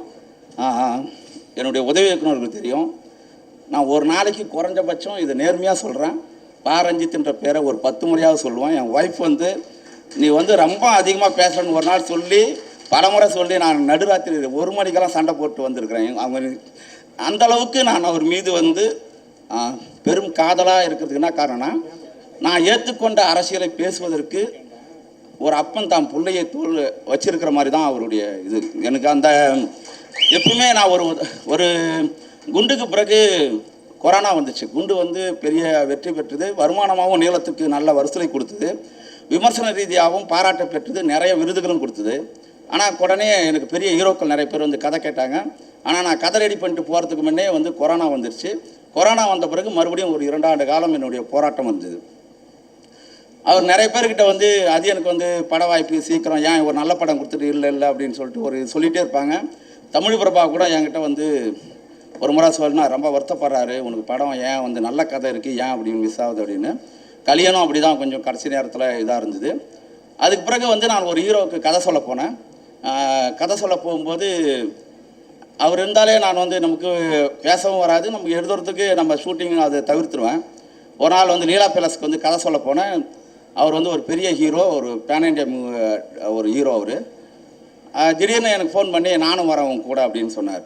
என்னுடைய உதவி இயக்குனருக்கு தெரியும். நான் ஒரு நாளைக்கு குறைஞ்சபட்சம் இதை நேர்மையாக சொல்கிறேன், ரஞ்சித்ன்ற பேரை ஒரு 10 முறையாவது சொல்லுவேன். என் ஒய்ஃப் வந்து நீ வந்து ரொம்ப அதிகமாக பேசுகிறேன்னு ஒரு நாள் சொல்லி பலமுறை சொல்லி நான் நடுராத்திரி 1 மணிக்கெல்லாம் சண்டை போட்டு வந்திருக்கிறேன். அவங்க அந்தளவுக்கு நான் அவர் மீது வந்து பெரும் காதலாக இருக்கிறதுக்கு என்ன காரணம்னா, நான் ஏற்றுக்கொண்ட அரசியலை பேசுவதற்கு ஒரு அப்பன் தான் பிள்ளையை தோல் வச்சிருக்கிற மாதிரி தான் அவருடைய இது. எனக்கு அந்த எப்பவுமே நான் ஒரு குண்டுக்கு பிறகு கொரோனா வந்துச்சு. குண்டு வந்து பெரிய வெற்றி பெற்றது. வருமானமாகவும் நீளத்துக்கு நல்ல வரிசலை கொடுத்தது. விமர்சன ரீதியாகவும் பாராட்ட பெற்றது. நிறைய விருதுகளும் கொடுத்தது. ஆனால் உடனே எனக்கு பெரிய ஹீரோக்கள் நிறைய பேர் வந்து கதை கேட்டாங்க. ஆனால் நான் கதை ரெடி பண்ணிட்டு போகிறதுக்கு முன்னே வந்து கொரோனா வந்துருச்சு. கொரோனா வந்த பிறகு மறுபடியும் ஒரு 2 ஆண்டு காலம் என்னுடைய போராட்டம் வந்தது. அவர் நிறைய பேர்கிட்ட வந்து அது எனக்கு வந்து பட வாய்ப்பு சீக்கிரம் ஏன் ஒரு நல்ல படம் கொடுத்துட்டு இல்லை அப்படின்னு சொல்லிட்டு சொல்லிகிட்டே இருப்பாங்க. தமிழ் பிரபா கூட என்கிட்ட வந்து ஒரு முறை சொல்லினா ரொம்ப வருத்தப்படுறாரு, உனக்கு படம் ஏன் வந்து நல்ல கதை இருக்குது ஏன் அப்படின்னு மிஸ் ஆகுது அப்படின்னு. கல்யாணம் அப்படி தான் கொஞ்சம் கடைசி நேரத்தில் இதாக இருந்தது. அதுக்கு பிறகு வந்து நான் ஒரு ஹீரோவுக்கு கதை சொல்ல போனேன். கதை சொல்ல போகும்போது அவர் இருந்தாலே நான் வந்து நமக்கு பேசவும் வராது, நமக்கு எழுதுறதுக்கு நம்ம ஷூட்டிங் அதை தவிர்த்துருவேன். ஒரு நாள் வந்து லீலா பேலஸ்க்கு வந்து கதை சொல்ல போனேன். அவர் வந்து ஒரு பெரிய ஹீரோ, ஒரு பேன் இண்டியா ஒரு ஹீரோ. அவர் திடீர்னு எனக்கு ஃபோன் பண்ணி நானும் வரேன் உங்க கூட அப்படின்னு சொன்னார்.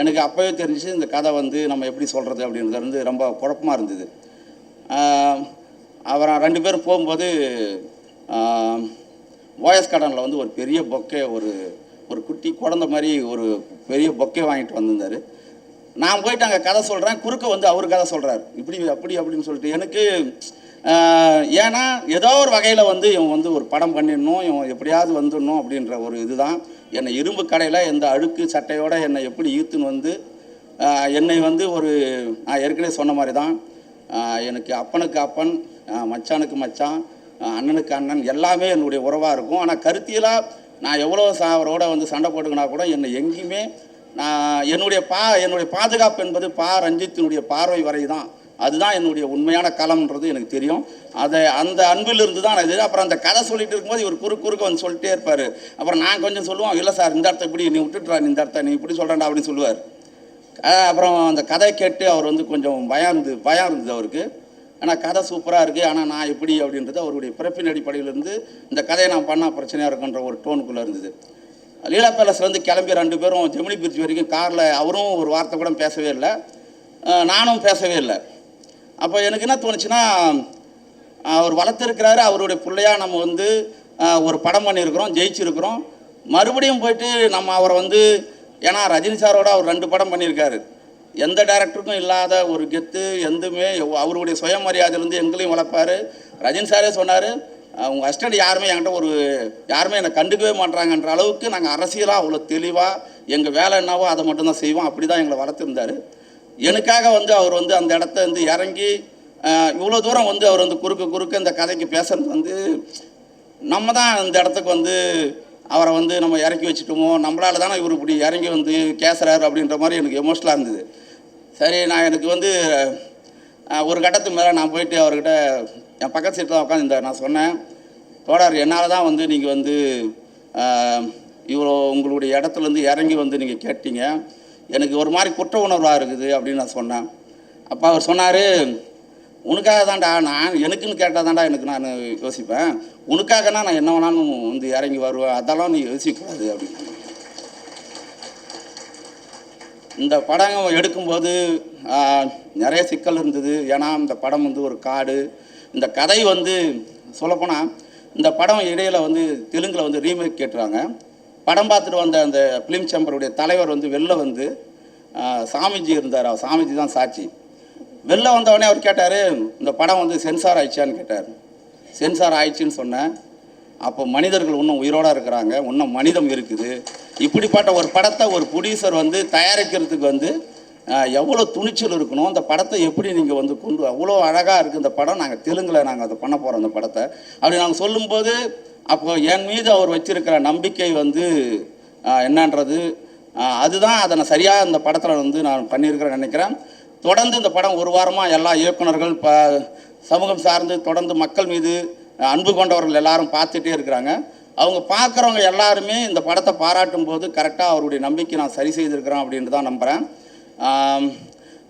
எனக்கு அப்போவே தெரிஞ்சிச்சு இந்த கதை வந்து நம்ம எப்படி சொல்கிறது அப்படின்றது வந்து ரொம்ப குழப்பமாக இருந்தது. அப்புறம் 2 பேரும் போகும்போது ஓஎஸ் கார்டனில் வந்து ஒரு பெரிய பொக்கே, ஒரு குட்டி குழந்தை மாதிரி ஒரு பெரிய பொக்கே வாங்கிட்டு வந்திருந்தார். நான் போயிட்டு அங்கே கதை சொல்கிறேன், குறுக்க வந்து அவர் கதை சொல்கிறார், இப்படி அப்படி அப்படின்னு சொல்லிட்டு. எனக்கு ஏன்னா ஏதோ ஒரு வகையில் வந்து இவன் வந்து ஒரு படம் பண்ணிடணும், இவன் எப்படியாவது வந்துடணும் அப்படின்ற ஒரு இதுதான். என்னை இரும்பு கடையில் எந்த அழுக்கு சட்டையோடு என்னை எப்படி ஈர்த்துன்னு வந்து என்னை வந்து ஒரு நான் ஏற்கனவே சொன்ன மாதிரி தான் எனக்கு அப்பனுக்கு அப்பன், மச்சானுக்கு மச்சான், அண்ணனுக்கு அண்ணன் எல்லாமே என்னுடைய உறவாக இருக்கும். ஆனால் கருத்தியலாக நான் எவ்வளோ அவரோட வந்து சண்டை போட்டுக்கினா கூட என்னை எங்கேயுமே நான் என்னுடைய பாதுகாப்பு என்பது ரஞ்சித்தினுடைய பார்வை வரை தான். அதுதான் என்னுடைய உண்மையான களம்ன்றது எனக்கு தெரியும். அந்த அன்பிலிருந்து தான் இது. அப்புறம் அந்த கதை சொல்லிட்டு இருக்கும்போது இவர் குறுக்க வந்து சொல்லிட்டே இருப்பார். அப்புறம் நான் கொஞ்சம் சொல்லுவோம், இல்லை சார் இந்த இடத்த இப்படி நீ விட்டுட்டுறா, இந்த இடத்த நீ இப்படி சொல்கிறேன்டா அப்படின்னு சொல்லுவார். அப்புறம் அந்த கதை கேட்டு அவர் வந்து கொஞ்சம் பயம் இருந்தது அவருக்கு. ஆனால் கதை சூப்பராக இருக்குது, ஆனால் நான் எப்படி அப்படின்றது அவருடைய பிறப்பின் அடிப்படையிலிருந்து இந்த கதையை நான் பண்ணால் பிரச்சனையாக இருக்குன்ற ஒரு டோனுக்குள்ளே இருந்தது. லீலா பேலஸ்லேருந்து கிளம்பி 2 பேரும் ஜெமினி பிரிட்ஜ் வரைக்கும் காரில் அவரும் ஒரு வார்த்தை கூட பேசவே இல்லை, நானும் பேசவே இல்லை. அப்போ எனக்கு என்ன தோணுச்சுன்னா, அவர் வளர்த்துருக்கிறாரு, அவருடைய பிள்ளையாக நம்ம வந்து ஒரு படம் பண்ணியிருக்கிறோம், ஜெயிச்சிருக்கிறோம். மறுபடியும் போயிட்டு நம்ம அவரை வந்து, ஏன்னா ரஜினி சாரோட அவர் 2 படம் பண்ணியிருக்காரு, எந்த டைரக்டருக்கும் இல்லாத ஒரு கெத்து எதுவுமே. அவருடைய சுயமரியாதையிலேருந்து எங்களையும் வளர்ப்பார். ரஜினி சாரே சொன்னார், உங்கள் அசிஸ்டண்ட் யாருமே என்னை கண்டுக்கவே மாட்டாங்கன்ற அளவுக்கு நாங்கள் அரசியலாக அவ்வளோ தெளிவாக எங்கள் வேலை என்னவோ அதை மட்டும்தான் செய்வோம். அப்படி தான் எங்களை வளர்த்துருந்தார். எனக்காக வந்து அவர் வந்து அந்த இடத்த வந்து இறங்கி இவ்வளோ தூரம் வந்து அவர் வந்து குறுக்க இந்த கதைக்கு பேசுறது வந்து நம்ம தான் இந்த இடத்துக்கு வந்து அவரை வந்து நம்ம இறக்கி வச்சுட்டோமோ, நம்மளால தானே இவர் இப்படி இறங்கி வந்து கேசுறாரு அப்படின்ற மாதிரி எனக்கு எமோஷனலாக இருந்தது. சரி, எனக்கு வந்து ஒரு கட்டத்துக்கு மேலே நான் போயிட்டு அவர்கிட்ட என் பக்கத்து சீட்டில் உட்காந்துருந்தார். நான் சொன்னேன், தோழர் என்னால் தான் வந்து நீங்கள் வந்து இவ்வளோ உங்களுடைய இடத்துலேருந்து இறங்கி வந்து நீங்கள் கேட்டீங்க, எனக்கு ஒரு மாதிரி குற்ற உணர்வாக இருக்குது அப்படின்னு நான் சொன்னேன். அப்போ அவர் சொன்னார், உனக்காக தான்டா, நான் எனக்குன்னு கேட்டால் தான்டா நான் யோசிப்பேன், உனக்காகனா நான் என்ன வேணாலும் வந்து இறங்கி வருவேன், அதெல்லாம் நீ யோசிக்கக்கூடாது அப்படின்னு. இந்த படம் எடுக்கும்போது நிறைய சிக்கல் இருந்தது. ஏன்னா இந்த படம் வந்து ஒரு காடு. இந்த கதை வந்து சொல்லப்போனால் இந்த படம் இடையில் வந்து தெலுங்கில் வந்து ரீமேக் கேட்டுறாங்க. படம் பார்த்துட்டு வந்த அந்த ஃபிலிம் சேம்பருடைய தலைவர் வந்து வெளில வந்து சாமிஜி இருந்தார், அவர் சாமிஜி தான் சாட்சி. வெளில வந்தவொடனே அவர் கேட்டார், இந்த படம் வந்து சென்சார் ஆயிடுச்சான்னு கேட்டார். சென்சார் ஆயிடுச்சுன்னு சொன்னேன். அப்போ மனிதர்கள் இன்னும் உயிரோடு இருக்கிறாங்க, இன்னும் மனிதம் இருக்குது. இப்படிப்பட்ட ஒரு படத்தை ஒரு ப்ரொடியூசர் வந்து தயாரிக்கிறதுக்கு வந்து எவ்வளோ துணிச்சல் இருக்கணும், அந்த படத்தை எப்படி நீங்கள் வந்து அவ்வளோ அழகாக இருக்குது இந்த படம், நாங்கள் தெலுங்கில் நாங்கள் அதை பண்ண போகிறோம் அந்த படத்தை அப்படி நாங்கள் சொல்லும்போது, அப்போ என் மீது அவர் வச்சிருக்கிற நம்பிக்கை வந்து என்னன்றது அதுதான் அதை நான் சரியாக இந்த படத்தில் வந்து நான் பண்ணியிருக்கிறேன்னு நினைக்கிறேன். தொடர்ந்து இந்த படம் 1 வாரமாக எல்லா இயக்குனர்கள் சமூகம் சார்ந்து தொடர்ந்து மக்கள் மீது அன்பு கொண்டவர்கள் எல்லாரும் பார்த்துட்டே இருக்கிறாங்க. அவங்க பார்க்குறவங்க எல்லாருமே இந்த படத்தை பாராட்டும் போது கரெக்டாக அவருடைய நம்பிக்கை நான் சரி செய்திருக்கிறேன் அப்படின்ட்டு தான் நம்புகிறேன்.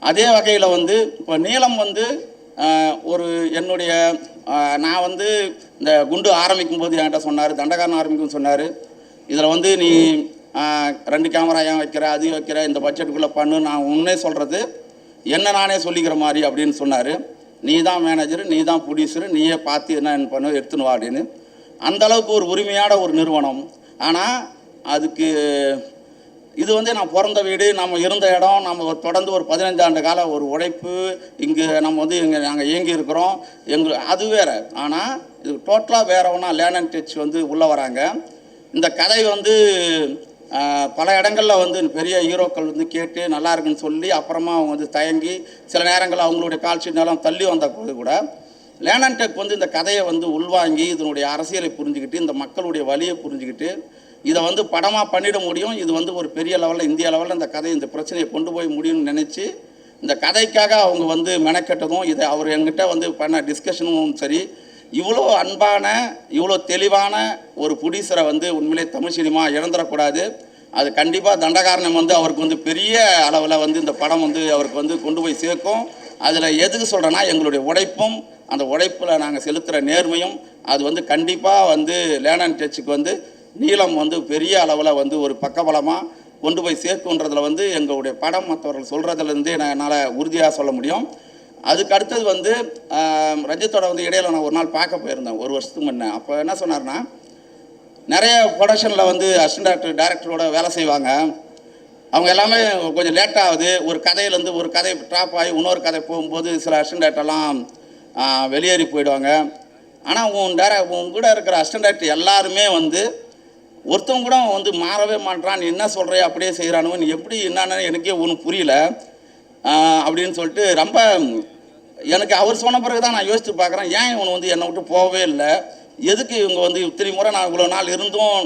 அதே வகையில் வந்து இப்போ நீலம் வந்து ஒரு என்னுடைய நான் வந்து இந்த குண்டு ஆரம்பிக்கும் போது என்கிட்ட சொன்னார், தண்டகாரன் ஆரம்பிக்கும்னு சொன்னார், இதில் வந்து நீ 2 கேமரா ஏன் வைக்கிற, அது வைக்கிற, இந்த பட்ஜெட்டுக்குள்ளே பண்ணு, நான் உன்னே சொல்கிறது என்ன நானே சொல்லிக்கிற மாதிரி அப்படின்னு சொன்னார். நீ தான் மேனேஜரு, நீ தான் ப்ரொடியூசரு, நீயே பார்த்து என்ன பண்ணு எடுத்துன்னு வா அப்படின்னு. அந்தளவுக்கு ஒரு உரிமையான ஒரு நிறுவனம். ஆனால் அதுக்கு இது வந்து நான் பிறந்த வீடு, நம்ம இருந்த இடம், நம்ம தொடர்ந்து ஒரு 15 ஆண்டு கால ஒரு உழைப்பு, இங்கே நம்ம வந்து நாங்கள் இயங்கி இருக்கிறோம், அது வேறு. ஆனால் இது டோட்டலாக வேறு ஒன்றா லேர்ன் அண்ட் டச் வந்து உள்ளே வராங்க. இந்த கதை வந்து பல இடங்களில் வந்து பெரிய ஹீரோக்கள் வந்து கேட்டு நல்லா இருக்குன்னு சொல்லி அப்புறமா அவங்க வந்து தயங்கி சில நேரங்களில் அவங்களுடைய கால்ஷீட்னாலும் தள்ளி வந்த போது கூட லேர்ன் அண்ட் டச் வந்து இந்த கதையை வந்து உள்வாங்கி இதனுடைய அரசியலை புரிஞ்சுக்கிட்டு, இந்த மக்களுடைய வலியை புரிஞ்சுக்கிட்டு இதை வந்து படமாக பண்ணிட முடியும், இது வந்து ஒரு பெரிய லெவலில் இந்திய லெவலில் இந்த கதை இந்த பிரச்சனையை கொண்டு போய் முடியும்னு நினச்சி இந்த கதைக்காக அவங்க வந்து மெனக்கெட்டதும் இதை அவர் என்கிட்ட வந்து பண்ண டிஸ்கஷனும் சரி, இவ்வளோ அன்பான இவ்வளோ தெளிவான ஒரு ப்ரொடியூசரை வந்து உண்மையிலே தமிழ் சினிமா இழந்துடக்கூடாது. அது கண்டிப்பாக தண்டகாரணம் வந்து அவருக்கு வந்து பெரிய அளவில் வந்து இந்த படம் வந்து அவருக்கு வந்து கொண்டு போய் சேர்க்கும். அதில் எதுக்கு சொல்கிறேன்னா, எங்களுடைய உழைப்பும் அந்த உழைப்பில் நாங்கள் செலுத்துகிற நேர்மையும் அது வந்து கண்டிப்பாக வந்து லேர்ன் அண்ட் டச்சுக்கு வந்து நீளம் வந்து பெரிய அளவில் வந்து ஒரு பக்கபலமாக கொண்டு போய் சேர்க்குன்றதுல வந்து எங்களுடைய படம் மற்றவர்கள் சொல்கிறதுலேருந்தே என்னால் உறுதியாக சொல்ல முடியும். அதுக்கு அடுத்தது வந்து ரஞ்சித்தோட வந்து இடையில நான் ஒரு நாள் பார்க்க போயிருந்தேன் 1 வருஷத்துக்கு முன்னே. அப்போ என்ன சொன்னார்னா, நிறைய ப்ரொடக்ஷனில் வந்து அசிஸ்டன்ட் டைரக்டரோட வேலை செய்வாங்க. அவங்க எல்லாமே கொஞ்சம் லேட் ஆகுது. ஒரு கதையிலேருந்து ஒரு கதை ட்ராப் ஆகி இன்னொரு கதை போகும்போது சில அசிஸ்டன்ட் டைரக்டர்லாம் வெளியேறி போயிடுவாங்க. ஆனால் உன் கூட இருக்கிற அசிஸ்டன்ட் டைரக்டர் எல்லாருமே வந்து ஒருத்தவங்க கூட வந்து மாறவே மாட்டான். நீ என்ன சொல்கிற அப்படியே செய்கிறானு, நீ எப்படி என்னன்னு எனக்கே ஒன்றும் புரியல அப்படின்னு சொல்லிட்டு ரொம்ப எனக்கு அவர் சொன்ன பிறகு தான் நான் யோசித்து பார்க்குறேன், ஏன் இவனை வந்து என்னை விட்டு போகவே இல்லை, எதுக்கு இவங்க வந்து இத்தனை முறை நான் இவ்வளோ நாள் இருந்தும்.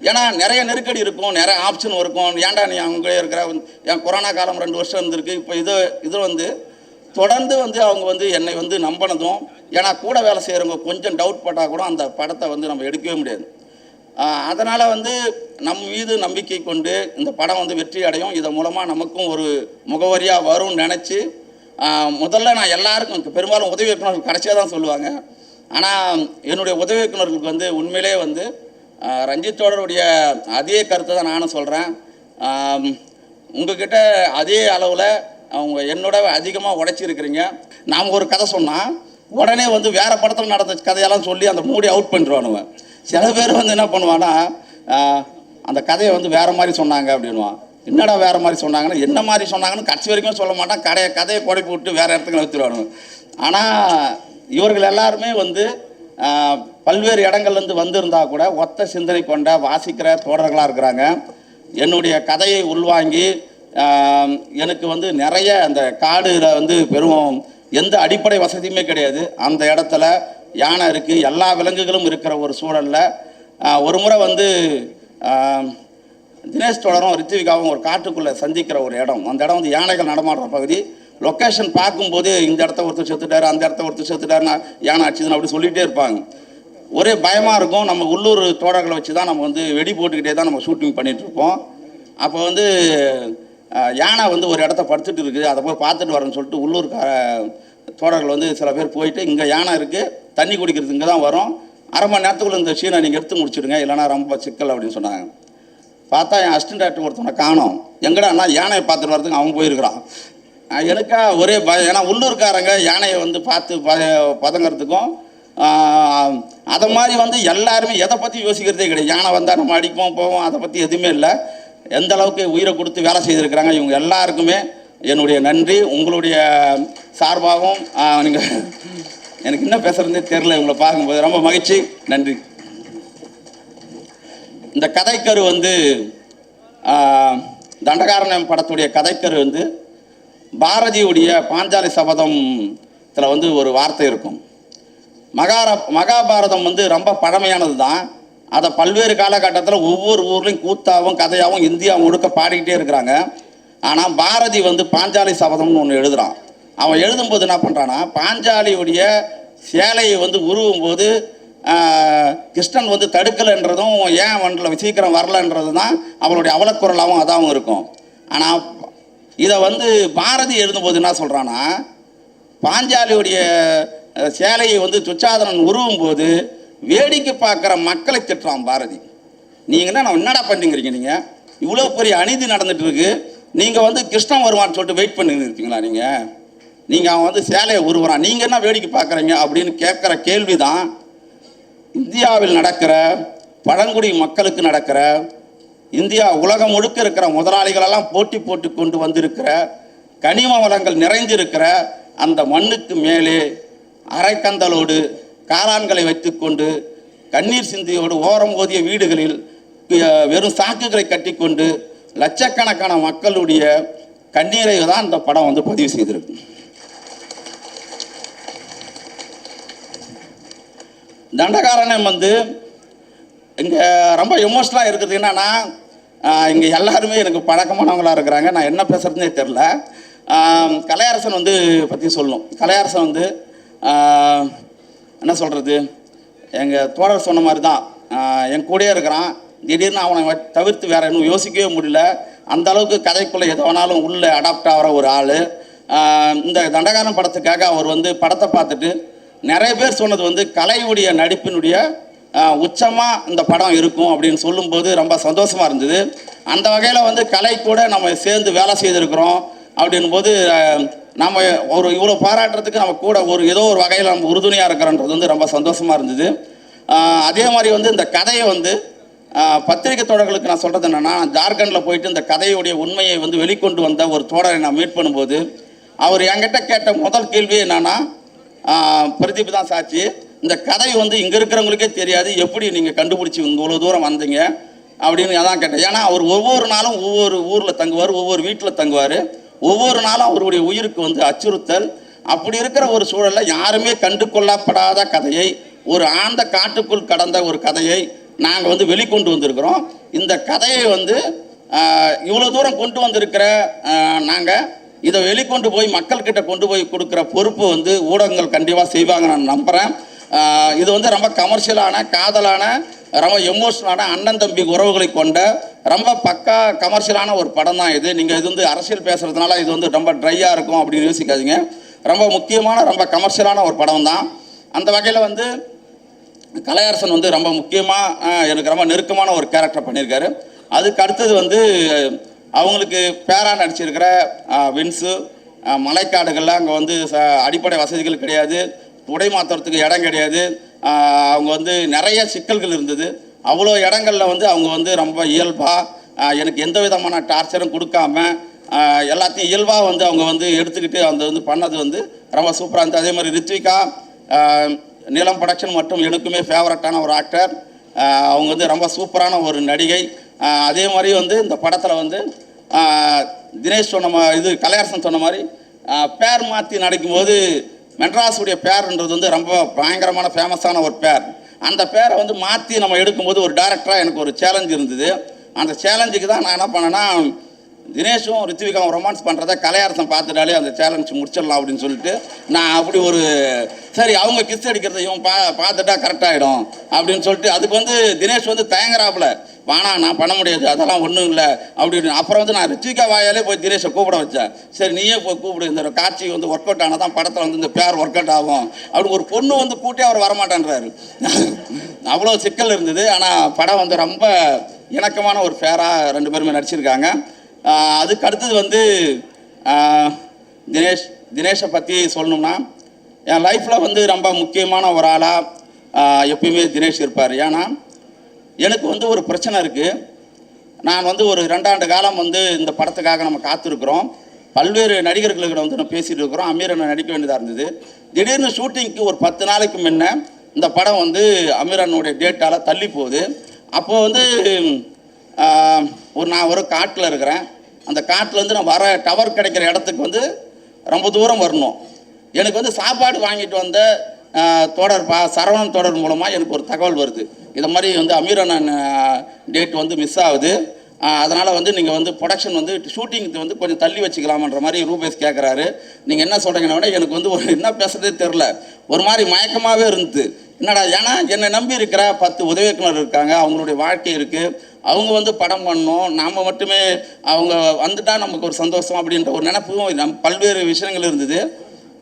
ஏன்னா நிறைய நெருக்கடி இருக்கும், நிறைய ஆப்ஷன் இருக்கும். ஏன்டா நீ அவங்களே இருக்கிற என் கொரோனா காலம் 2 வருஷம் இருந்திருக்கு. இப்போ இது வந்து தொடர்ந்து வந்து அவங்க வந்து என்னை வந்து நம்பினதும், ஏன்னா கூட வேலை செய்கிறவங்க கொஞ்சம் டவுட் பட்டால் கூட அந்த படத்தை வந்து நம்ம எடுக்கவே முடியாது. அதனால் வந்து நம் மீது நம்பிக்கை கொண்டு இந்த படம் வந்து வெற்றி அடையும், இதன் மூலமாக நமக்கும் ஒரு முகவரியாக வரும்னு நினச்சி முதல்ல நான் எல்லாருக்கும் பெரும்பாலும் உதவி இயக்குநர்கள் கடைசியாக தான் சொல்லுவாங்க. ஆனால் என்னுடைய உதவி இயக்குநர்களுக்கு வந்து உண்மையிலே வந்து ரஞ்சித்தோடருடைய அதே கருத்தை தான் நானும் சொல்கிறேன். உங்ககிட்ட அதே அளவில் அவங்க என்னோட அதிகமாக உடைச்சிருக்கிறீங்க. நாம் ஒரு கதை சொன்னால் உடனே வந்து வேறு படத்தில் நடந்த கதையெல்லாம் சொல்லி அந்த மூடி அவுட் பண்ணிடுவானுங்க. சில பேர் வந்து என்ன பண்ணுவான்னா, அந்த கதையை வந்து வேறு மாதிரி சொன்னாங்க அப்படின்வான். என்னடா வேறு மாதிரி சொன்னாங்கன்னா, என்ன மாதிரி சொன்னாங்கன்னு கடைசி வரைக்கும் சொல்ல மாட்டான். கதையை குடைப்பி விட்டு வேறு இடத்துக்கு நிறுத்திடுவானுங்க. ஆனால் இவர்கள் எல்லாருமே வந்து பல்வேறு இடங்கள்லேருந்து வந்திருந்தால் கூட ஒத்த சிந்தனை கொண்ட வாசிக்கிற தோழர்களாக இருக்கிறாங்க. என்னுடைய கதையை உள்வாங்கி எனக்கு வந்து நிறைய அந்த காடில் வந்து பெரும் எந்த அடிப்படை வசதியுமே கிடையாது. அந்த இடத்துல யானை இருக்குது, எல்லா விலங்குகளும் இருக்கிற ஒரு சூழலில் ஒரு முறை வந்து தினேஷ் தோழரும் ரித்விகாவும் ஒரு காட்டுக்குள்ளே சந்திக்கிற ஒரு இடம். அந்த இடம் வந்து யானைகள் நடமாடுற பகுதி. லொக்கேஷன் பார்க்கும்போது இந்த இடத்த ஒருத்தர் செத்துட்டார், அந்த இடத்த ஒருத்தர் செத்துட்டாருன்னா யானை அடிச்சுதுன்னு அப்படி சொல்லிகிட்டே இருப்பாங்க. ஒரே பயமாக இருக்கும். நம்ம உள்ளூர் தோழர்களை வச்சு தான் நம்ம வந்து வெடி போட்டுக்கிட்டே தான் நம்ம ஷூட்டிங் பண்ணிகிட்ருப்போம். அப்போ வந்து யானை வந்து ஒரு இடத்த படுத்துட்டு இருக்குது, அதை போய் பார்த்துட்டு வரேன்னு சொல்லிட்டு உள்ளூர் தோழர்கள் வந்து சில பேர் போயிட்டு, இங்கே யானை இருக்குது, தண்ணி குடிக்கிறது இங்கே தான் வரும், 1/2 மணி நேரத்துக்குள்ளே இந்த சீனை நீங்கள் எடுத்து முடிச்சுடுங்க, இல்லைனா ரொம்ப சிக்கல் அப்படின்னு சொன்னாங்க. பார்த்தா என் அசிஸ்டன்ட் டைரக்டர் ஒருத்தவனை காணோம். எங்கடா அண்ணா யானையை பார்த்துட்டு வரதுக்கு அவன் போயிருக்கிறான். எனக்கா ஒரே பயம். ஏன்னா உள்ளூர்காரங்க யானையை வந்து பார்த்து பதங்கிறதுக்கும் அதை மாதிரி வந்து எல்லாருமே எதை பற்றி யோசிக்கிறதே கிடையாது. யானை வந்தால் நம்ம அடிப்போம் போவோம், அதை பற்றி எதுவுமே இல்லை. எந்த அளவுக்கு உயிரை கொடுத்து வேலை செய்திருக்கிறாங்க இவங்க எல்லாருக்குமே என்னுடைய நன்றி. உங்களுடைய சார்பாகவும் நீங்கள் எனக்கு என்ன பேசுகிறதே தெரில, இவங்களை பார்க்கும்போது ரொம்ப மகிழ்ச்சி, நன்றி. இந்த கதைக்கரு வந்து தண்டகாரண்யம் படத்துடைய கதைக்கரு வந்து பாரதியுடைய பாஞ்சாலி சபதத்தில் வந்து ஒரு வார்த்தை இருக்கும். மகாபாரதம் வந்து ரொம்ப பழமையானது தான். அதை பல்வேறு காலகட்டத்தில் ஒவ்வொரு ஊர்லேயும் கூத்தாகவும் கதையாகவும் இந்தியா முழுக்க பாடிக்கிட்டே இருக்கிறாங்க. ஆனால் பாரதி வந்து பாஞ்சாலி சபதம்னு ஒன்று எழுதுகிறான். அவன் எழுதும்போது என்ன பண்ணுறான்னா, பாஞ்சாலியுடைய சேலையை வந்து உருவும் போது கிருஷ்ணன் வந்து தடுக்கலைன்றதும் ஏன் வண்டில் சீக்கிரம் வரலன்றது தான் அவளுடைய அவலக்குரலாகவும் அதாகவும் இருக்கும். ஆனால் இதை வந்து பாரதி எழுதும்போது என்ன சொல்கிறான்னா, பாஞ்சாலியுடைய சேலையை வந்து துச்சாதனன் உருவும் போது வேடிக்கை பார்க்குற மக்களை திட்டுறான் பாரதி. நீங்கள் என்னடா பண்ணுங்கிறீங்க, நீங்கள் இவ்வளோ பெரிய அநீதி நடந்துட்டு இருக்கு, நீங்கள் வந்து கிருஷ்ணன் வருவான்னு சொல்லிட்டு வெயிட் பண்ணின்னு இருப்பீங்களா? நீங்கள் அவன் வந்து சேலையை உருவுறான், நீங்கள் என்ன வேடிக்கை பார்க்குறீங்க அப்படின்னு கேட்குற கேள்வி தான் இந்தியாவில் நடக்கிற பழங்குடி மக்களுக்கு நடக்கிற, இந்தியா உலகம் முழுக்க இருக்கிற முதலாளிகளெல்லாம் போட்டி போட்டு கொண்டு வந்திருக்கிற கனிம வளங்கள் நிறைந்திருக்கிற அந்த மண்ணுக்கு மேலே அரைக்கந்தலோடு காளான்களை வைத்துக்கொண்டு கண்ணீர் சிந்தியோடு ஓரம் ஓதிய வீடுகளில் வெறும் சாக்குகளை கட்டிக்கொண்டு லட்சக்கணக்கான மக்களுடைய கண்ணீரை தான் இந்த படம் வந்து பதிவு செய்திருக்கு. தண்டகாரண்யம் வந்து இங்கே ரொம்ப எமோஷனலாக இருக்கிறது என்னன்னா, இங்கே எல்லாருமே எனக்கு பழக்கமானவங்களாக இருக்கிறாங்க. நான் என்ன பேசுகிறதுனே தெரில. கலையரசன் வந்து பற்றி சொல்லணும். கலையரசன் வந்து என்ன சொல்கிறது, எங்கள் தோழர் சொன்ன மாதிரி தான் என் கூடயே இருக்கிறான். திடீர்னு அவனை தவிர்த்து வேறு இன்னும் யோசிக்கவே முடியல. அந்த அளவுக்கு கதைக்குள்ளே எது வேணாலும் உள்ளே அடாப்ட் ஆகிற ஒரு ஆள். இந்த தண்டகாரன் படத்துக்காக அவர் வந்து படத்தை பார்த்துட்டு நிறைய பேர் சொன்னது வந்து கலையுடைய நடிப்பினுடைய உச்சமாக இந்த படம் இருக்கும் அப்படின்னு சொல்லும்போது ரொம்ப சந்தோஷமாக இருந்தது. அந்த வகையில் வந்து கலை கூட நம்ம சேர்ந்து வேலை செய்திருக்கிறோம் அப்படின்போது நம்ம ஒரு இவ்வளோ பாராட்டுறதுக்கு நம்ம கூட ஏதோ ஒரு வகையில் நம்ம உறுதுணையாக இருக்கிறோன்றது வந்து ரொம்ப சந்தோஷமாக இருந்தது. அதே மாதிரி வந்து இந்த கதையை வந்து பத்திரிகை தோழர்களுக்கு நான் சொல்கிறது என்னென்னா, ஜார்க்கண்டில் போயிட்டு இந்த கதையுடைய உண்மையை வந்து வெளிக்கொண்டு வந்த ஒரு தோழரை நான் மீட் பண்ணும்போது அவர் என்கிட்ட கேட்ட முதல் கேள்வி என்னென்னா, பிரதீப் தான் சாட்சி, இந்த கதை வந்து இங்கே இருக்கிறவங்களுக்கே தெரியாது, எப்படி நீங்கள் கண்டுபிடிச்சி இவ்வளோ தூரம் வந்தீங்க அப்படின்னு அதான் கேட்டேன். ஏன்னா அவர் ஒவ்வொரு நாளும் ஒவ்வொரு ஊரில் தங்குவார், ஒவ்வொரு வீட்டில் தங்குவார், ஒவ்வொரு நாளும் அவருடைய உயிருக்கு வந்து அச்சுறுத்தல். அப்படி இருக்கிற ஒரு சூழலில் யாருமே கண்டு கொள்ளப்படாத கதையை, ஒரு ஆழ்ந்த காட்டுக்குள் கடந்த ஒரு கதையை நாங்கள் வந்து வெளிக்கொண்டு வந்திருக்கிறோம். இந்த கதையை வந்து இவ்வளோ தூரம் கொண்டு வந்திருக்கிற நாங்கள் இதை வெளிக்கொண்டு போய் மக்கள்கிட்ட கொண்டு போய் கொடுக்குற பொறுப்பு வந்து ஊடகங்கள் கண்டிப்பாக செய்வாங்க நான் நம்புகிறேன். இது வந்து ரொம்ப கமர்ஷியலான, காதலான, ரொம்ப எமோஷனலான அண்ணன் தம்பி உறவுகளை கொண்ட ரொம்ப பக்கா கமர்ஷியலான ஒரு படம் தான் இது. நீங்கள் இது வந்து அரசியல் பேசுகிறதுனால இது வந்து ரொம்ப ட்ரையாக இருக்கும் அப்படின்னு யோசிக்காதீங்க. ரொம்ப முக்கியமான, ரொம்ப கமர்ஷியலான ஒரு படம் தான். அந்த வகையில் வந்து கலையரசன் வந்து ரொம்ப முக்கியமாக எனக்கு ரொம்ப நெருக்கமான ஒரு கேரக்டர் பண்ணியிருக்காரு. அதுக்கு அடுத்தது வந்து அவங்களுக்கு பேராக நடிச்சிருக்கிற வின்ஸு, மலைக்காடுகளில் அங்கே வந்து அடிப்படை வசதிகள் கிடையாது, உடை மாற்றுறதுக்கு இடம் கிடையாது, அவங்க வந்து நிறைய சிக்கல்கள் இருந்தது. அவ்வளோ இடங்களில் வந்து அவங்க வந்து ரொம்ப இயல்பாக எனக்கு எந்த விதமான டார்ச்சரும் கொடுக்காம எல்லாத்தையும் இயல்பாக வந்து அவங்க வந்து எடுத்துக்கிட்டு அந்த வந்து பண்ணது வந்து ரொம்ப சூப்பராக இருந்தது. அதே மாதிரி ரித்விகா, நீலம் ப்ரொடக்ஷன் மற்றும் எனக்குமே ஃபேவரட்டான ஒரு ஆக்டர், அவங்க வந்து ரொம்ப சூப்பரான ஒரு நடிகை. அதே மாதிரி வந்து இந்த படத்தில் வந்து தினேஷ் சொன்ன இது கலையரசன் சொன்ன மாதிரி பேர் மாற்றி நடிக்கும்போது மெட்ராஸுடைய பேர்ன்றது வந்து ரொம்ப பயங்கரமான ஃபேமஸான ஒரு பேர். அந்த பேரை வந்து மாற்றி நம்ம எடுக்கும்போது ஒரு டைரக்டராக எனக்கு ஒரு சேலஞ்ச் இருந்தது. அந்த சேலஞ்சுக்கு தான் நான் என்ன பண்ணேன்னா, தினேஷும் ரித்விகாவும் ரொமான்ஸ் பண்ணுறத கலையரசன் பார்த்துட்டாலே அந்த சேலஞ்ச் முடிச்சிடலாம் அப்படின்னு சொல்லிட்டு நான் அப்படி ஒரு சரி அவங்க கிஸ் அடிக்கிறத இவன் பார்த்துட்டா கரெக்டாகிடும் அப்படின்னு சொல்லிட்டு அதுக்கு வந்து தினேஷ் வந்து தயங்குறாப்புல, வானா நான் பண்ண முடியாது, அதெல்லாம் ஒன்றும் இல்லை அப்படின்னு. அப்புறம் வந்து நான் ரித்விகா வாயாலே போய் தினேஷை கூப்பிட வச்சேன். சரி நீயே போய் கூப்பிடு, இந்த காட்சி வந்து ஒர்க் அவுட் ஆனால் தான் படத்தில் வந்து இந்த பேர் ஒர்க் அவுட் ஆகும் அப்படின்னு. ஒரு பொண்ணு வந்து கூட்டி அவர் வரமாட்டேன்றாரு. அவ்வளோ சிக்கல் இருந்தது. ஆனால் படம் வந்து ரொம்ப இணக்கமான ஒரு ஃபேராக ரெண்டு பேருமே நடிச்சிருக்காங்க. அதுக்கு அடுத்தது வந்து தினேஷை பற்றி சொல்லணும்னா, என் லைஃப்பில் வந்து ரொம்ப முக்கியமான ஒரு ஆளாக எப்பயுமே தினேஷ் இருப்பார். ஏன்னா எனக்கு வந்து ஒரு பிரச்சனை இருக்குது. நான் வந்து ஒரு 2 ஆண்டு காலம் வந்து இந்த படத்துக்காக நம்ம காத்திருக்கிறோம். பல்வேறு நடிகர்களுக்கு வந்து நம்ம பேசிகிட்டு இருக்கிறோம். அமீரனை நடிக்க வேண்டியதாக இருந்தது. திடீர்னு ஷூட்டிங்க்கு ஒரு 10 நாளைக்கு முன்ன இந்த படம் வந்து அமீரனுடைய டேட்டால் தள்ளி போகுது. அப்போது வந்து நான் ஒரு காட்டில் இருக்கிறேன். அந்த காட்டில் வந்து நான் வர டவர் கிடைக்கிற இடத்துக்கு வந்து ரொம்ப தூரம் வரணும். எனக்கு வந்து சாப்பாடு வாங்கிட்டு வந்த சரவணன் தொடர் மூலமாக எனக்கு ஒரு தகவல் வருது, இதை மாதிரி வந்து அமீரன் டேட் வந்து மிஸ் ஆகுது, அதனால் வந்து நீங்கள் வந்து ப்ரொடக்ஷன் வந்து ஷூட்டிங்க்கு வந்து கொஞ்சம் தள்ளி வச்சுக்கலாமன்ற மாதிரி ரூபேஷ் கேட்குறாரு. நீங்கள் என்ன சொல்கிறீங்கன்னா, எனக்கு வந்து என்ன பேசுகிறதே தெரில, ஒரு மாதிரி மயக்கமாகவே இருந்தது. என்னடா, ஏன்னா என்னை நம்பி இருக்கிற 10 உதவி இயக்குனர் இருக்காங்க, அவங்களுடைய வாழ்க்கை இருக்குது, அவங்க வந்து படம் பண்ணணும், நாம் மட்டுமே அவங்க வந்துட்டால் நமக்கு ஒரு சந்தோஷம் அப்படின்ற ஒரு நினைப்பும் பல்வேறு விஷயங்கள் இருந்தது.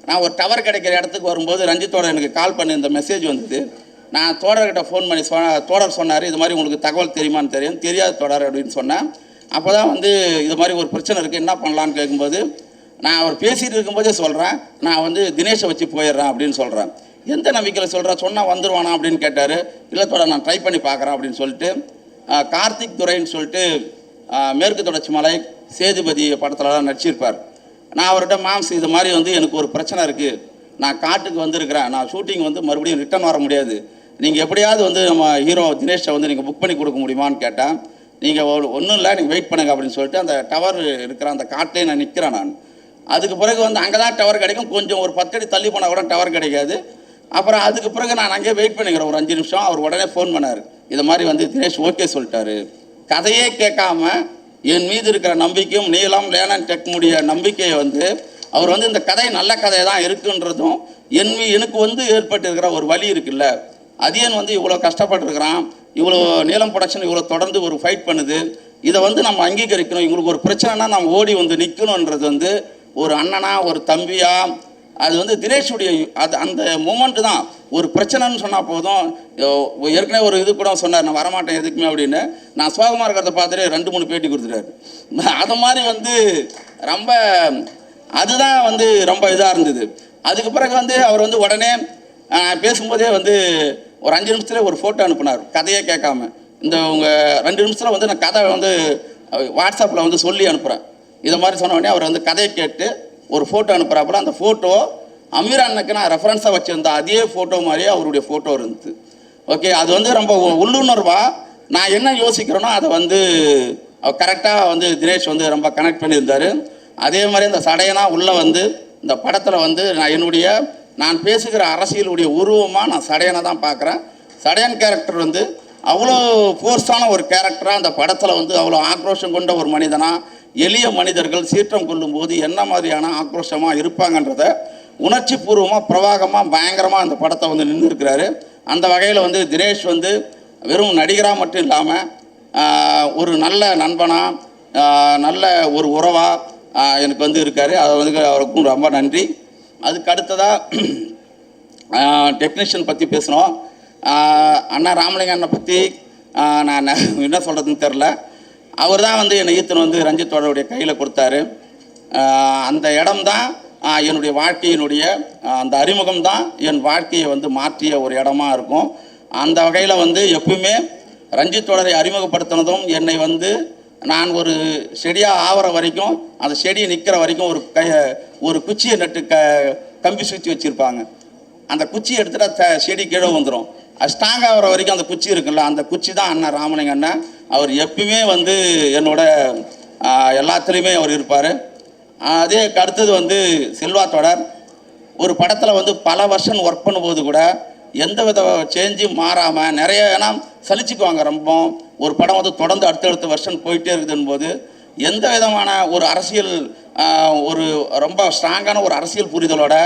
நான் ஒரு டவர் கிடைக்கிற இடத்துக்கு வரும்போது ரஞ்சித்தோட எனக்கு கால் பண்ணி இந்த மெசேஜ் வந்தது. நான் தோழர்கிட்ட ஃபோன் பண்ணி தோழர் சொன்னார், இது மாதிரி உங்களுக்கு தகவல் தெரியுமான்னு தெரியாது தோழர் அப்படின்னு சொன்னேன். அப்போ தான் வந்து இது மாதிரி ஒரு பிரச்சனை இருக்குது, என்ன பண்ணலான்னு கேட்கும்போது நான் அவர் பேசிகிட்டு இருக்கும்போதே சொல்கிறேன், நான் வந்து தினேஷை வச்சு போயிடுறேன் அப்படின்னு சொல்கிறேன். எந்த நம்பிக்கையில் சொல்கிறேன், சொன்னால் வந்துடுவானா அப்படின்னு கேட்டார். இல்லை தோட நான் ட்ரை பண்ணி பார்க்குறேன் அப்படின்னு சொல்லிட்டு கார்த்திக் துரைன்னு சொல்லிட்டு மேற்கு தொடர்ச்சி மலை சேதுபதி படத்துலலாம் நடிச்சிருப்பார். நான் அவர்கிட்ட மாம்ஸ் இது மாதிரி வந்து எனக்கு ஒரு பிரச்சனை இருக்குது, நான் காட்டுக்கு வந்திருக்கிறேன், நான் ஷூட்டிங் வந்து மறுபடியும் ரிட்டர்ன் வர முடியாது, நீங்கள் எப்படியாவது வந்து நம்ம ஹீரோ தினேஷை வந்து நீங்கள் புக் பண்ணி கொடுக்க முடியுமான்னு கேட்டேன். நீங்கள் ஒன்றும் இல்லை, நீங்கள் வெயிட் பண்ணுங்க அப்படின்னு சொல்லிட்டு அந்த டவர் இருக்கிற அந்த காட்டிலே நான் நிற்கிறேன். நான் அதுக்கு பிறகு வந்து அங்கே தான் டவர் கிடைக்கும், கொஞ்சம் ஒரு 10 அடி தள்ளி போனால் கூட டவர் கிடைக்காது. அப்புறம் அதுக்கு பிறகு நான் அங்கேயே வெயிட் பண்ணிக்கிறேன் ஒரு 5 நிமிஷம். அவர் உடனே ஃபோன் பண்ணார், இது மாதிரி வந்து தினேஷ் ஓகே சொல்லிட்டாரு. கதையே கேட்காம என் மீது இருக்கிற நம்பிக்கையும் நீலம் லேனன் டெக் முடிய நம்பிக்கையை வந்து அவர் வந்து இந்த கதை நல்ல கதையை தான் இருக்குன்றதும் எனக்கு வந்து ஏற்பட்டிருக்கிற ஒரு வழி இருக்குல்ல, அதியன் வந்து இவ்வளோ கஷ்டப்பட்டுருக்கிறான், இவ்வளோ நீலம் ப்ரொடக்ஷன் இவ்வளோ தொடர்ந்து ஒரு ஃபைட் பண்ணுது, இதை வந்து நம்ம அங்கீகரிக்கணும், இவங்களுக்கு ஒரு பிரச்சனைனா நம்ம ஓடி வந்து நிற்கணுன்றது வந்து ஒரு அண்ணனா ஒரு தம்பியா அது வந்து தினேஷுடைய அது அந்த மூமெண்ட்டு தான். ஒரு பிரச்சனைன்னு சொன்னால் போதும், ஏற்கனவே ஒரு இது கூட சொன்னார், நான் வரமாட்டேன் எதுக்குமே அப்படின்னு. நான் சோகமாக இருக்கிறத பார்த்துட்டு 2-3 பேட்டி கொடுத்துட்டாரு. அது மாதிரி வந்து ரொம்ப அதுதான் வந்து ரொம்ப இதாக இருந்தது. அதுக்கு பிறகு வந்து அவர் வந்து உடனே பேசும்போதே வந்து ஒரு 5 நிமிஷத்துல ஒரு ஃபோட்டோ அனுப்புனார், கதையே கேட்காம. இந்த உங்கள் 2 நிமிஷத்தில் வந்து நான் கதை வந்து வாட்ஸ்அப்பில் வந்து சொல்லி அனுப்புகிறேன். இதை மாதிரி சொன்ன உடனே அவர் வந்து கதையை கேட்டு ஒரு ஃபோட்டோ அனுப்புகிறாப்புல. அந்த ஃபோட்டோ அமீர் அண்ணனுக்கு நான் ரெஃபரன்ஸாக வச்சுருந்த அதே ஃபோட்டோ மாதிரியே அவருடைய ஃபோட்டோ இருந்தது. ஓகே, அது வந்து ரொம்ப உள்ளுணர்வாக நான் என்ன யோசிக்கிறேனோ அதை வந்து கரெக்டாக வந்து தினேஷ் வந்து ரொம்ப கனெக்ட் பண்ணியிருந்தார். அதே மாதிரி இந்த சடையனா உள்ளே வந்து இந்த படத்தில் வந்து நான் பேசுகிற அரசியலுடைய உருவமாக நான் சடையனை தான் பார்க்குறேன். சடையன் கேரக்டர் வந்து அவ்வளோ ஃபோர்ஸான ஒரு கேரக்டராக அந்த படத்தில் வந்து அவ்வளோ ஆக்ரோஷம் கொண்ட ஒரு மனிதனாக, எளிய மனிதர்கள் சீற்றம் கொள்ளும்போது என்ன மாதிரியான ஆக்ரோஷமாக இருப்பாங்கன்றத உணர்ச்சி பூர்வமாக பிரவாகமாக பயங்கரமாக அந்த படத்தை வந்து நின்று இருக்கிறாரு. அந்த வகையில் வந்து தினேஷ் வந்து வெறும் நடிகராக மட்டும் இல்லாமல் ஒரு நல்ல நண்பனாக, நல்ல ஒரு உறவாக எனக்கு வந்து இருக்கார். அதை வந்து அவருக்கும் ரொம்ப நன்றி. அதுக்கு அடுத்ததாக டெக்னீஷியன் பற்றி பேசணும். அண்ணா ராமலிங்க அண்ணனை பற்றி நான் என்ன சொல்கிறதுன்னு தெரில. அவர் தான் வந்து என்னை ஈத்தன் வந்து ரஞ்சித்தோடைய கையில் கொடுத்தாரு. அந்த இடம்தான் என்னுடைய வாழ்க்கையினுடைய அந்த அறிமுகம் தான் என் வாழ்க்கையை வந்து மாற்றிய ஒரு இடமா இருக்கும். அந்த வகையில் வந்து எப்பவுமே ரஞ்சித்தோடரை அறிமுகப்படுத்தினதும் என்னை வந்து நான் ஒரு செடியாக ஆகிற வரைக்கும், அந்த செடி நிற்கிற வரைக்கும் ஒரு குச்சியை நட்டு கம்பி சுற்றி வச்சுருப்பாங்க. அந்த குச்சியை எடுத்துகிட்டு செடி கீழே வந்துடும். அது ஸ்ட்ராங் ஆகிற வரைக்கும் அந்த குச்சி இருக்குல்ல, அந்த குச்சி தான் அண்ணா ராமலிங்க அண்ணன். அவர் எப்பயுமே வந்து என்னோட எல்லாத்துலேயுமே அவர் இருப்பார். அதே அடுத்தது வந்து செல்வா தொடர். ஒரு படத்தில் வந்து பல வருஷம் ஒர்க் பண்ணும்போது கூட எந்த வித சேஞ்சும் மாறாமல் நிறைய, ஏன்னா சலிச்சுக்குவாங்க ரொம்ப. ஒரு படம் வந்து தொடர்ந்து அடுத்தடுத்த வருஷம் போயிட்டே இருக்குதுன்னு போது எந்த விதமான ஒரு அரசியல் ஒரு ரொம்ப ஸ்ட்ராங்கான ஒரு அரசியல் புரிதலோட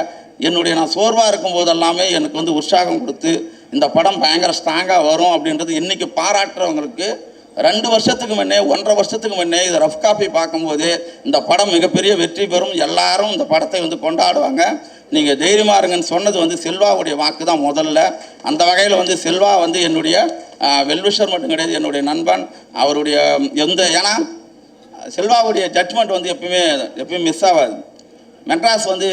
நான் சோர்வாக இருக்கும்போது எல்லாமே எனக்கு வந்து உற்சாகம் கொடுத்து இந்த படம் பயங்கர ஸ்ட்ராங்காக வரும் அப்படின்றது இன்றைக்கி பாராட்டுறவங்களுக்கு 2 வருஷத்துக்கு முன்னே 1.5 வருஷத்துக்கு முன்னே இதை ரஃப் காப்பி பார்க்கும்போது இந்த படம் மிகப்பெரிய வெற்றி பெறும், எல்லாரும் இந்த படத்தை வந்து கொண்டாடுவாங்க, நீங்கள் தைரியமாக இருங்கன்னு சொன்னது வந்து செல்வாவுடைய வாக்கு தான் முதல்ல. அந்த வகையில் வந்து செல்வா வந்து என்னுடைய வெல்விஷர் மட்டும் கிடையாது, என்னுடைய நண்பன். அவருடைய ஏன்னா செல்வாவுடைய ஜட்ஜ்மெண்ட் வந்து எப்பயுமே மிஸ் ஆகாது. மெட்ராஸ் வந்து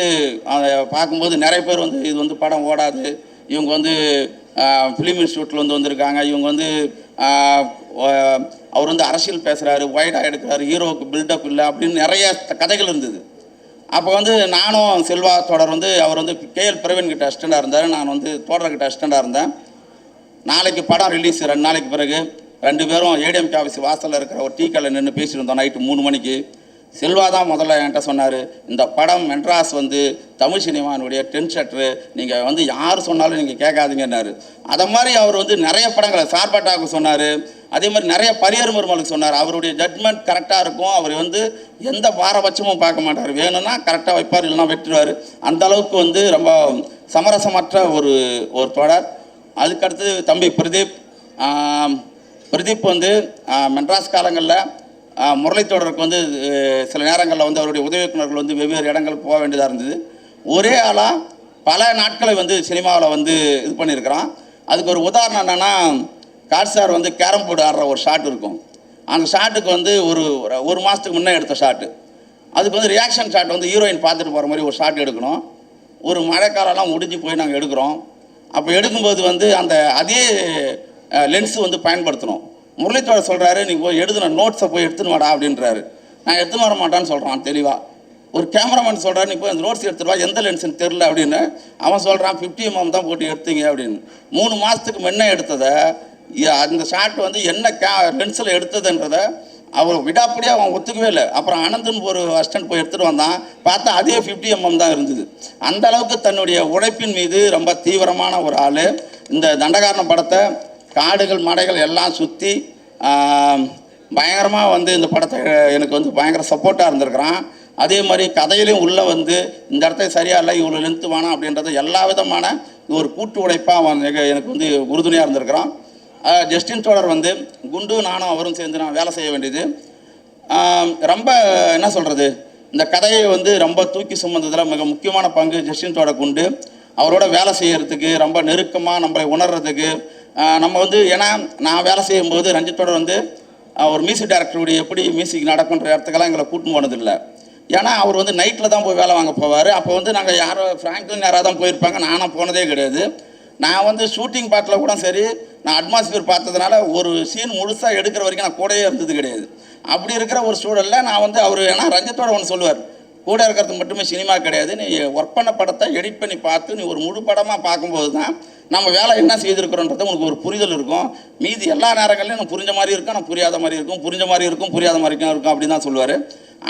பார்க்கும்போது நிறைய பேர் வந்து இது வந்து படம் ஓடாது, இவங்க வந்து ஃபிலிம் இன்ஸ்டியூட்டில் வந்து வந்திருக்காங்க, இவங்க வந்து அவர் வந்து அரசியல் பேசுகிறாரு, ஒய்டாக எடுக்கிறாரு, ஹீரோவுக்கு பில்டப் இல்லை அப்படின்னு நிறைய கதைகள் இருந்தது. அப்போ வந்து நானும் செல்வா தொடர் வந்து அவர் வந்து கேஎல் பிரவீன் கிட்ட அசிஸ்டண்டாக இருந்தார், நான் வந்து தொடர்கிட்ட அசிஸ்டண்டாக இருந்தேன். நாளைக்கு படம் ரிலீஸ் 2 நாளைக்கு பிறகு 2 பேரும் ஏடிஎம்கே ஆஃபீஸ் வாசலில் இருக்கிற ஒரு டீ கடையில் நின்று பேசிட்டு இருந்தோம் நைட்டு 3 மணிக்கு. செல்வா தான் முதல்ல என்கிட்ட சொன்னார், இந்த படம் மெட்ராஸ் வந்து தமிழ் சினிமானுடைய டென்ஷெட்ரு, நீங்கள் வந்து யார் சொன்னாலும் நீங்கள் கேட்காதீங்கன்னாரு. அதை மாதிரி அவர் வந்து நிறைய படங்களை சார்பாட்டாவுக்கு சொன்னார், அதே மாதிரி நிறைய பரியர் மருமலுக்கு சொன்னார். அவருடைய ஜட்மெண்ட் கரெக்டாக இருக்கும், அவர் வந்து எந்த பாரபட்சமும் பார்க்க மாட்டார், வேணும்னா கரெக்டாக வைப்பார், இல்லைனா வெட்டுவார். அந்த அளவுக்கு வந்து ரொம்ப சமரசமற்ற ஒரு தொடர். அதுக்கடுத்து தம்பி பிரதீப் வந்து மெட்ராஸ் காலங்களில் முரளித்தோடருக்கு வந்து சில நேரங்களில் வந்து அவருடைய உதவி இயக்குநர்கள் வந்து வெவ்வேறு இடங்களுக்கு போக வேண்டியதாக இருந்தது. ஒரே ஆளாக பல நாட்களை வந்து சினிமாவில் வந்து இது பண்ணியிருக்கிறான். அதுக்கு ஒரு உதாரணம் என்னென்னா, காட்சார் வந்து கேரம் போர்டு ஆடுற ஒரு ஷாட் இருக்கும். அந்த ஷாட்டுக்கு வந்து ஒரு மாதத்துக்கு முன்னே எடுத்த ஷாட்டு. அதுக்கு வந்து ரியாக்ஷன் ஷாட் வந்து ஹீரோயின் பார்த்துட்டு போகிற மாதிரி ஒரு ஷாட் எடுக்கணும். ஒரு மழைக்காலம்லாம் முடிஞ்சு போய் நாங்கள் எடுக்கிறோம். அப்போ எடுக்கும்போது வந்து அந்த அதே லென்ஸு வந்து பயன்படுத்தணும். முரளித்தோடர் சொல்கிறாரு, நீ போய் எழுதுன நோட்ஸை போய் எடுத்துன்னு வாடா அப்படின்றாரு. நான் எடுத்துன்னு வர மாட்டான்னு சொல்கிறான் தெளிவாக. ஒரு கேமராமேன் சொல்கிறாரு, நீ போய் அந்த நோட்ஸ் எடுத்துட்டு வா, எந்த லென்ஸுன்னு தெரில அப்படின்னு. அவன் சொல்கிறான் 50 mm தான் போட்டு எடுத்தீங்க அப்படின்னு. 3 மாதத்துக்கு முன்னே எடுத்ததை அந்த ஷாட் வந்து என்ன லென்ஸில் எடுத்ததுன்றதை அவர் விடாப்படியாக அவன் ஒத்துக்கவே இல்லை. அப்புறம் அனந்தன் ஒரு அசிஸ்டன்ட் போய் எடுத்துகிட்டு வந்தான், பார்த்தா அதே 50 mm தான் இருந்தது. அந்த அளவுக்கு தன்னுடைய உழைப்பின் மீது ரொம்ப தீவிரமான ஒரு ஆள். இந்த தண்டகாரணம் படத்தை காடுகள் மடைகள் எல்லாம் சுற்றி பயங்கரமாக வந்து இந்த படத்தை எனக்கு வந்து பயங்கர சப்போர்ட்டாக இருந்திருக்கிறான். அதே மாதிரி கதையிலையும் உள்ளே வந்து இந்த இடத்த சரியா இல்லை, இவ்வளோ லென்த்து வேணாம் அப்படின்றத எல்லா விதமான ஒரு கூட்டு உழைப்பாக எனக்கு வந்து உறுதுணையாக இருந்திருக்கிறான். ஜஸ்டின் தொடர் வந்து குண்டு நானும் அவரும் சேர்ந்து நான் வேலை செய்ய வேண்டியது ரொம்ப என்ன சொல்கிறது, இந்த கதையை வந்து ரொம்ப தூக்கி சுமந்ததில் மிக முக்கியமான பங்கு ஜஸ்டின் தோடர் உண்டு. அவரோட வேலை செய்கிறதுக்கு ரொம்ப நெருக்கமாக நம்மளை உணர்றதுக்கு நம்ம வந்து, ஏன்னா நான் வேலை செய்யும்போது ரஞ்சித்தோட வந்து ஒரு மியூசிக் டைரக்டருடைய எப்படி மியூசிக் நடக்குன்ற இடத்துக்கெல்லாம் எங்களை கூட்டின்னு போனதில்லை. ஏன்னா அவர் வந்து நைட்டில் தான் போய் வேலை வாங்க போவார். அப்போ வந்து நாங்கள் யாரோ ஃப்ராங்க்லின் யாராவது தான் போயிருப்பாங்க, நானும் போனதே கிடையாது. நான் வந்து ஷூட்டிங் பார்ட்டில் கூட சரி, நான் அட்மாஸ்பியர் பார்த்ததுனால ஒரு சீன் முழுசாக எடுக்கிற வரைக்கும் நான் கூடயே இருந்தது கிடையாது. அப்படி இருக்கிற ஒரு சூழலில் நான் வந்து அவர், ஏன்னா ரஞ்சித்தோட ஒன்று சொல்லுவார், கூட இருக்கிறது மட்டுமே சினிமா கிடையாது, நீ ஒர்க் பண்ண படத்தை எடிட் பண்ணி பார்த்து நீ ஒரு முழு படமாக பார்க்கும்போது தான் நம்ம வேலை என்ன செய்திருக்கிறோன்றது உனக்கு ஒரு புரிதல் இருக்கும். மீதி எல்லா நேரங்கள்லையும் நான் புரிஞ்ச மாதிரி இருக்கும், நான் புரியாத மாதிரி இருக்கும், புரிஞ்ச மாதிரி இருக்கும், புரியாத மாதிரி இருக்கும் அப்படின்னு தான் சொல்லுவார்.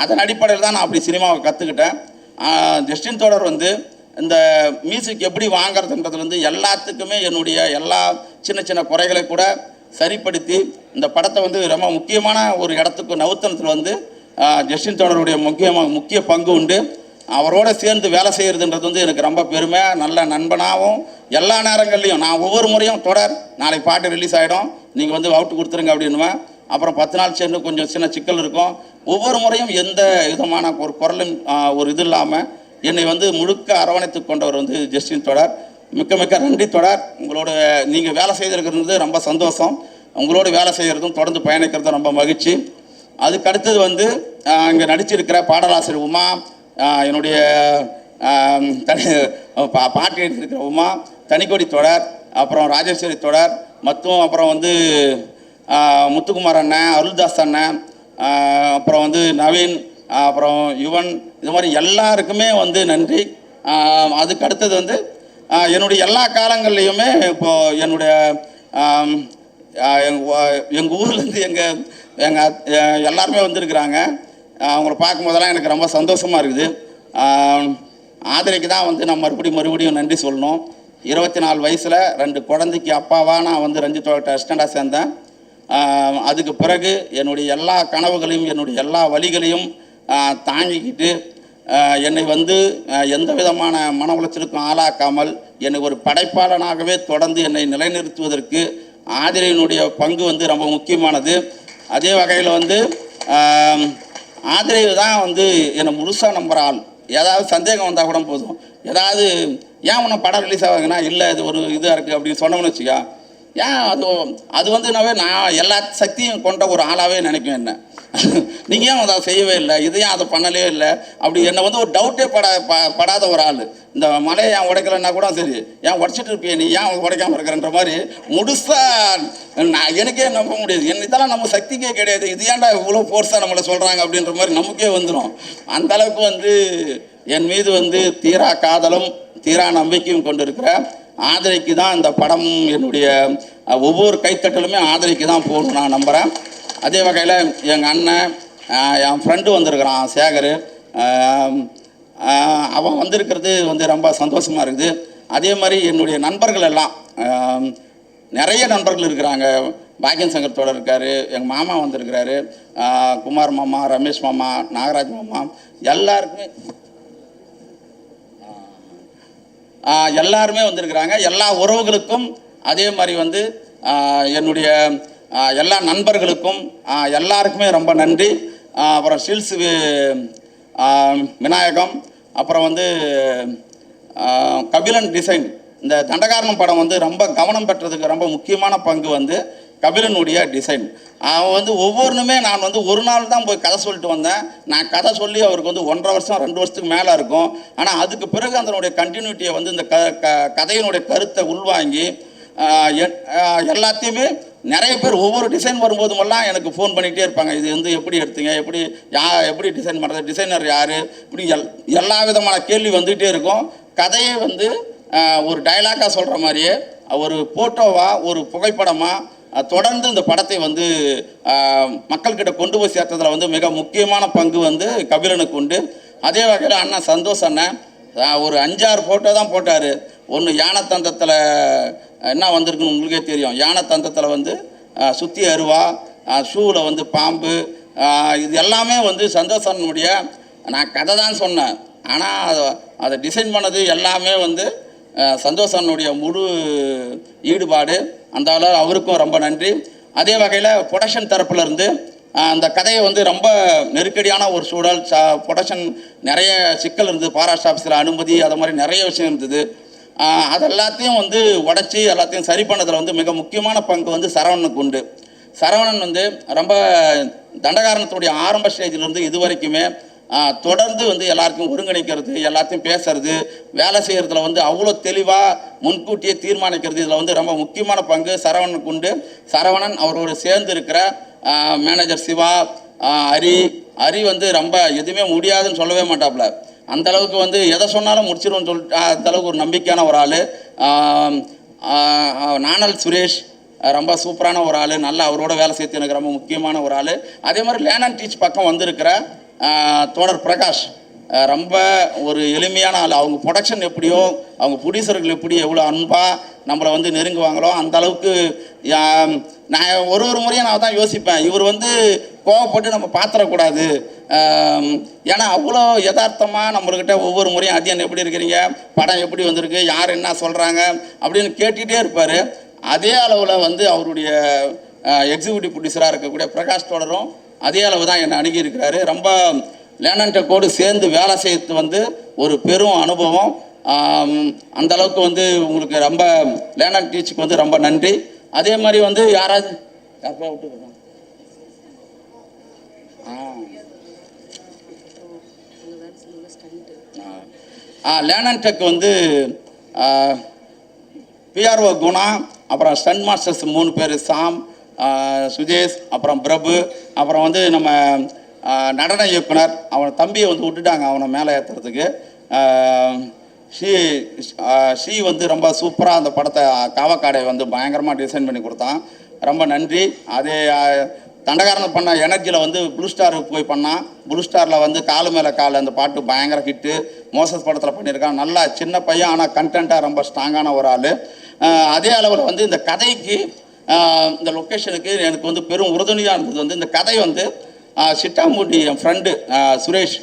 அதன் அடிப்படையில் தான் நான் அப்படி சினிமாவை கற்றுக்கிட்டேன். ஜஸ்டின் தோடர் வந்து இந்த மியூசிக் எப்படி வாங்கிறதுன்றது வந்து எல்லாத்துக்குமே என்னுடைய எல்லா சின்ன சின்ன குறைகளை கூட சரிப்படுத்தி இந்த படத்தை வந்து ரொம்ப முக்கியமான ஒரு இடத்துக்கு நவுத்தனத்தில் வந்து ஜஸ்டின் தோடருடைய முக்கிய பங்கு உண்டு. அவரோட சேர்ந்து வேலை செய்கிறதுன்றது வந்து எனக்கு ரொம்ப பெருமை. நல்ல நண்பனாகவும் எல்லா நேரங்கள்லையும் நான் ஒவ்வொரு முறையும் தொடர் நாளைக்கு பாட்டு ரிலீஸ் ஆகிடும், நீங்கள் வந்து அவுட்டு கொடுத்துருங்க அப்படின்னுவேன். அப்புறம் 10 நாள் சேர்ந்து கொஞ்சம் சின்ன சிக்கல் இருக்கும். ஒவ்வொரு முறையும் எந்த விதமான ஒரு குரலும் ஒரு இது இல்லாமல் என்னை வந்து முழுக்க அரவணைத்து கொண்டவர் வந்து ஜஸ்டின் தோடர். மிக்க மிக்க நன்றி தோடர். உங்களோட நீங்கள் வேலை செய்திருக்கிறது ரொம்ப சந்தோஷம். உங்களோட வேலை செய்கிறதும் தொடர்ந்து பயணிக்கிறதும் ரொம்ப மகிழ்ச்சி. அதுக்கு அடுத்தது வந்து இங்கே நடிச்சிருக்கிற பாடலாசிரியர் உமா, என்னுடைய பாட்டு எழுதியிருக்கிற உமா, தனிக்கொடி தோடர், அப்புறம் ராஜேஸ்வரி தோடர், மற்றும் அப்புறம் வந்து முத்துக்குமார் அண்ணன், அருள்தாஸ் அண்ணன், அப்புறம் வந்து நவீன், அப்புறம் யுவன், இது மாதிரி எல்லாருக்குமே வந்து நன்றி. அதுக்கு அடுத்தது வந்து என்னுடைய எல்லா காலங்கள்லேயுமே இப்போது என்னுடைய எங்கள் ஊர்லேருந்து எங்கள் எல்லாருமே வந்திருக்கிறாங்க. அவங்கள பார்க்கும்போதெல்லாம் எனக்கு ரொம்ப சந்தோஷமாக இருக்குது. ஆதரைக்கு தான் வந்து நான் மறுபடியும் நன்றி சொல்லணும். 24 வயசில் 2 குழந்தைக்கு அப்பாவாக நான் வந்து ரஞ்சித்தோட அசிஸ்டண்டாக சேர்ந்தேன். அதுக்கு பிறகு என்னுடைய எல்லா கனவுகளையும் என்னுடைய எல்லா வழிகளையும் தாங்கிக்கிட்டு என்னை வந்து எந்த விதமான மன உளைச்சலுக்கும் ஆளாக்காமல் என்னை ஒரு படைப்பாளனாகவே தொடர்ந்து என்னை நிலைநிறுத்துவதற்கு ஆதிரையினுடைய பங்கு வந்து ரொம்ப முக்கியமானது. அதே வகையில் வந்து ஆதிரை தான் வந்து என்னை முழுசாக நம்புகிற ஆள். ஏதாவது சந்தேகம் வந்தால் கூட போதும், ஏதாவது ஏன் உன்னை படம் ரிலீஸ் ஆகுதுன்னா இல்லை இது ஒரு இதாக இருக்குது அப்படின்னு சொன்னோம்னு வச்சுக்கா, ஏன் அது வந்து நான் எல்லா சக்தியும் கொண்ட ஒரு ஆளாகவே நினைக்கும் என்ன. நீங்கள் ஏன் அதை செய்யவே இல்லை, இது ஏன் அதை பண்ணலே இல்லை அப்படி என்னை வந்து ஒரு டவுட்டே படாத ஒரு ஆள். இந்த மலையை ஏன் உடைக்கலைன்னா கூட சரி, ஏன் உடச்சிட்டு இருப்பியே நீ ஏன் உடைக்காமல் இருக்கிறன்ற மாதிரி முழுசாக எனக்கே நம்ப முடியாது. இதெல்லாம் நம்ம சக்திக்கே கிடையாது, இது ஏன்டா இவ்வளோ ஃபோர்ஸாக நம்மளை சொல்கிறாங்க அப்படின்ற மாதிரி நமக்கே வந்துடும். அந்த அளவுக்கு வந்து என் மீது வந்து தீரா காதலும் தீரா நம்பிக்கையும் கொண்டு இருக்கிற ஆதரைக்கு தான் இந்த படம், என்னுடைய ஒவ்வொரு கைத்தட்டலுமே ஆதரைக்கு தான் போகணும் நான் நம்புகிறேன். அதே வகையில் எங்கள் அண்ணன், என் ஃப்ரெண்டு வந்திருக்கிறான் சேகர், அவன் வந்திருக்கிறது வந்து ரொம்ப சந்தோஷமாக இருக்குது. அதே மாதிரி என்னுடைய நண்பர்கள் எல்லாம் நிறைய நண்பர்கள் இருக்கிறாங்க. பாக்கியன் சங்கர் தோடர் இருக்கார், எங்கள் மாமா வந்திருக்கிறாரு, குமார் மாமா, ரமேஷ் மாமா, நாகராஜ் மாமா, எல்லாருமே வந்திருக்கிறாங்க. எல்லா உறவுகளுக்கும் அதே மாதிரி வந்து என்னுடைய எல்லா நண்பர்களுக்கும் எல்லாருக்குமே ரொம்ப நன்றி. அப்புறம் ஸ்டில்ஸ் விநாயகம், அப்புறம் வந்து கபிலன் டிசைன், இந்த தண்டகாரணம் படம் வந்து ரொம்ப கவனம் பெற்றதுக்கு ரொம்ப முக்கியமான பங்கு வந்து கபிலனுடைய டிசைன். அவன் வந்து ஒவ்வொன்றுமே நான் வந்து ஒரு நாள் தான் போய் கதை சொல்லிட்டு வந்தேன். நான் கதை சொல்லி அவருக்கு வந்து 1.5 வருஷம் 2 வருஷத்துக்கு மேலே இருக்கும். ஆனால் அதுக்கு பிறகு அதனுடைய கண்டினியூட்டியை வந்து இந்த கதையினுடைய கருத்தை உள்வாங்கி எல்லாத்தையுமே நிறைய பேர் ஒவ்வொரு டிசைன் வரும்போதுமெல்லாம் எனக்கு ஃபோன் பண்ணிகிட்டே இருப்பாங்க, இது வந்து எப்படி எடுத்தீங்க, எப்படி டிசைன் பண்ணுறது, டிசைனர் யார், இப்படி எல்லா விதமான கேள்வி வந்துகிட்டே இருக்கும். கதையை வந்து ஒரு டைலாக்காக சொல்கிற மாதிரியே ஒரு ஃபோட்டோவாக ஒரு புகைப்படமாக தொடர்ந்து இந்த படத்தை வந்து மக்கள்கிட்ட கொண்டு போய் சேர்த்ததில் வந்து மிக முக்கியமான பங்கு வந்து கபிலனுக்கு உண்டு. அதே வகையில் அண்ணன் சந்தோஷ் அண்ணன் ஒரு 5-6 ஃபோட்டோ தான் போட்டார். ஒன்று யானைத்தந்தத்தில் என்ன வந்திருக்குன்னு உங்களுக்கே தெரியும், யானைத்தந்தத்தில் வந்து சுற்றி அருவா, ஷூவில் வந்து பாம்பு, இது எல்லாமே வந்து சந்தோஷ் அண்ணனுடைய, நான் கதை தான் சொன்னேன், ஆனால் அதை டிசைன் பண்ணது எல்லாமே வந்து சந்தோஷ் அண்ணனுடைய முழு ஈடுபாடு. அந்த அளவு அவருக்கும் ரொம்ப நன்றி. அதே வகையில் ப்ரொடக்ஷன் தரப்புலேருந்து அந்த கதையை வந்து ரொம்ப நெருக்கடியான ஒரு சூழல், ப்ரொடக்ஷன் நிறைய சிக்கல் இருந்தது, ஃபாரஸ்ட் ஆஃபீஸில் அனுமதி, அது மாதிரி நிறைய விஷயம் இருந்தது. அது எல்லாத்தையும் வந்து உடச்சி எல்லாத்தையும் சரி பண்ணதில் வந்து மிக முக்கியமான பங்கு வந்து சரவணனுக்கு உண்டு. சரவணன் வந்து ரொம்ப தண்டகாரணத்துடைய ஆரம்ப ஸ்டேஜிலிருந்து இது வரைக்குமே தொடர்ந்து வந்து எல்லாருக்கும் ஒருங்கிணைக்கிறது, எல்லாத்தையும் பேசுறது, வேலை செய்கிறதுல வந்து அவ்வளோ தெளிவாக முன்கூட்டியே தீர்மானிக்கிறது, இதில் வந்து ரொம்ப முக்கியமான பங்கு சரவணனுக்கு உண்டு. சரவணன் அவரோடு சேர்ந்து இருக்கிற மேனேஜர் சிவா, ஹரி வந்து ரொம்ப எதுவுமே முடியாதுன்னு சொல்லவே மாட்டாப்புல. அந்த அளவுக்கு வந்து எதை சொன்னாலும் முடிச்சிடும்னு சொல்லிட்டு அந்த அளவுக்கு ஒரு நம்பிக்கையான ஒரு ஆள். நானல் சுரேஷ் ரொம்ப சூப்பரான ஒரு ஆள், நல்லா அவரோட வேலை செய்து எனக்கு ரொம்ப முக்கியமான ஒரு ஆள். அதே மாதிரி லேர்ன் அண்ட் டீச் பக்கம் வந்திருக்கிற தோழர் பிரகாஷ் ரொம்ப ஒரு எளிமையான ஆள். அவங்க ப்ரொடக்ஷன் எப்படியோ, அவங்க ப்ரொடியூசர்கள் எப்படி எவ்வளோ அன்பாக நம்மளை வந்து நெருங்குவாங்களோ அந்த அளவுக்கு. நான் ஒரு முறையும் நான் தான் யோசிப்பேன், இவர் வந்து கோவப்பட்டு நம்ம பார்த்துடக்கூடாது, ஏன்னா அவ்வளோ யதார்த்தமாக நம்மள்கிட்ட ஒவ்வொரு முறையும் அதியன் எப்படி இருக்கிறீங்க, படம் எப்படி வந்திருக்கு, யார் என்ன சொல்கிறாங்க அப்படின்னு கேட்டுகிட்டே இருப்பார். அதே அளவில் வந்து அவருடைய எக்ஸிக்யூட்டிவ் ப்ரொடியூசராக இருக்கக்கூடிய பிரகாஷ் தோழரும் அதே அளவு தான் என்னை அணுகியிருக்கிறாரு. ரொம்ப லேர்ன் அண்ட் டெக்கோடு சேர்ந்து வேலை செய்யறது வந்து ஒரு பெரும் அனுபவம். அந்த அளவுக்கு வந்து உங்களுக்கு ரொம்ப லேர்ன் அண்ட் டீச்சுக்கு வந்து ரொம்ப நன்றி. அதே மாதிரி வந்து யாராவது விட்டுருக்கோம் லேர்ன் அண்ட் டெக் வந்து பிஆர்ஓ குணா, அப்புறம் ஸ்டண்ட் மாஸ்டர்ஸ் 3 பேர், சாம், சுஜேஷ், அப்புறம் பிரபு, அப்புறம் வந்து நம்ம நடன இயக்குனர் அவன் தம்பியை வந்து விட்டுட்டாங்க அவனை மேலே ஏற்றுறதுக்கு. ஷீ வந்து ரொம்ப சூப்பராக அந்த படத்தை காவக்காடை வந்து பயங்கரமாக டிசைன் பண்ணி கொடுத்தான், ரொம்ப நன்றி. அதே தண்டகாரணம் பண்ண எனர்ஜியில் வந்து ப்ளூ ஸ்டாருக்கு போய் பண்ணான். ப்ளூ ஸ்டாரில் வந்து காலு மேலே கால் அந்த பாட்டு பயங்கர ஹிட்டு, மோசஸ் படத்தில் பண்ணியிருக்கான். நல்லா சின்ன பையன், ஆனால் கண்டென்ட்டாக ரொம்ப ஸ்ட்ராங்கான ஒரு ஆள். அதே அளவில் வந்து இந்த கதைக்கு இந்த லொக்கேஷனுக்கு எனக்கு வந்து பெரும் உறுதுணையாக இருந்தது வந்து இந்த கதை வந்து சிட்டாமூட்டி என் ஃப்ரெண்டு சுரேஷ்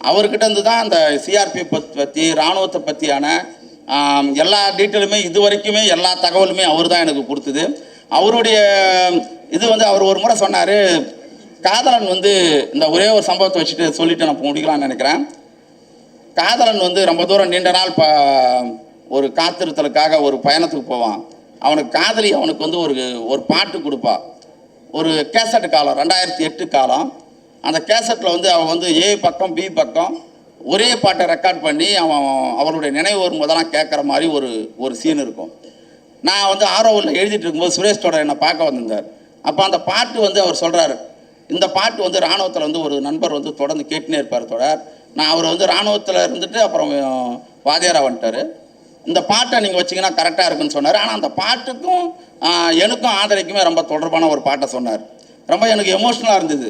அவர்கிட்ட இருந்து தான் அந்த சிஆர்பிஎஃப் பற்றி, இராணுவத்தை பற்றியான எல்லா டீட்டெயிலுமே இது வரைக்குமே எல்லா தகவலுமே அவர் தான் எனக்கு கொடுத்தது. அவருடைய இது வந்து அவர் ஒரு முறை சொன்னார், காதலன் வந்து இந்த ஒரே ஒரு சம்பவத்தை வச்சுட்டு சொல்லிவிட்டு நான் முடிக்கலாம்னு நினைக்கிறேன். காதலன் வந்து ரொம்ப தூரம் நீண்ட நாள் ஒரு காத்திருத்தலுக்காக ஒரு பயணத்துக்கு போவான். அவனுக்கு காதலி அவனுக்கு வந்து ஒரு பாட்டு கொடுப்பா, ஒரு கேசட் காலம், 2008 காலம். அந்த கேசட்டில் வந்து அவன் வந்து ஏ பக்கம் பி பக்கம் ஒரே பாட்டை ரெக்கார்ட் பண்ணி அவளுடைய நினைவு வரும்போதெல்லாம் கேட்குற மாதிரி ஒரு சீன் இருக்கும். நான் வந்து ஆரோவில் எழுதிட்டு இருக்கும்போது சுரேஷ் தொடர் என்னை பார்க்க வந்திருந்தார். அப்போ அந்த பாட்டு வந்து அவர் சொல்கிறாரு, இந்த பாட்டு வந்து இராணுவத்தில் வந்து ஒரு நண்பர் வந்து தொடர்ந்து கேட்டுனே இருப்பார் தொடர். நான் அவர் வந்து இராணுவத்தில் இருந்துட்டு அப்புறம் வாதியாராக வந்துட்டார். இந்த பாட்டை நீங்கள் வச்சிங்கன்னா கரெக்டாக இருக்குன்னு சொன்னார். ஆனால் அந்த பாட்டுக்கும் எனக்கும் ஆதரிக்குமே ரொம்ப தொடர்பான ஒரு பாட்டை சொன்னார். ரொம்ப எனக்கு எமோஷ்னலாக இருந்தது.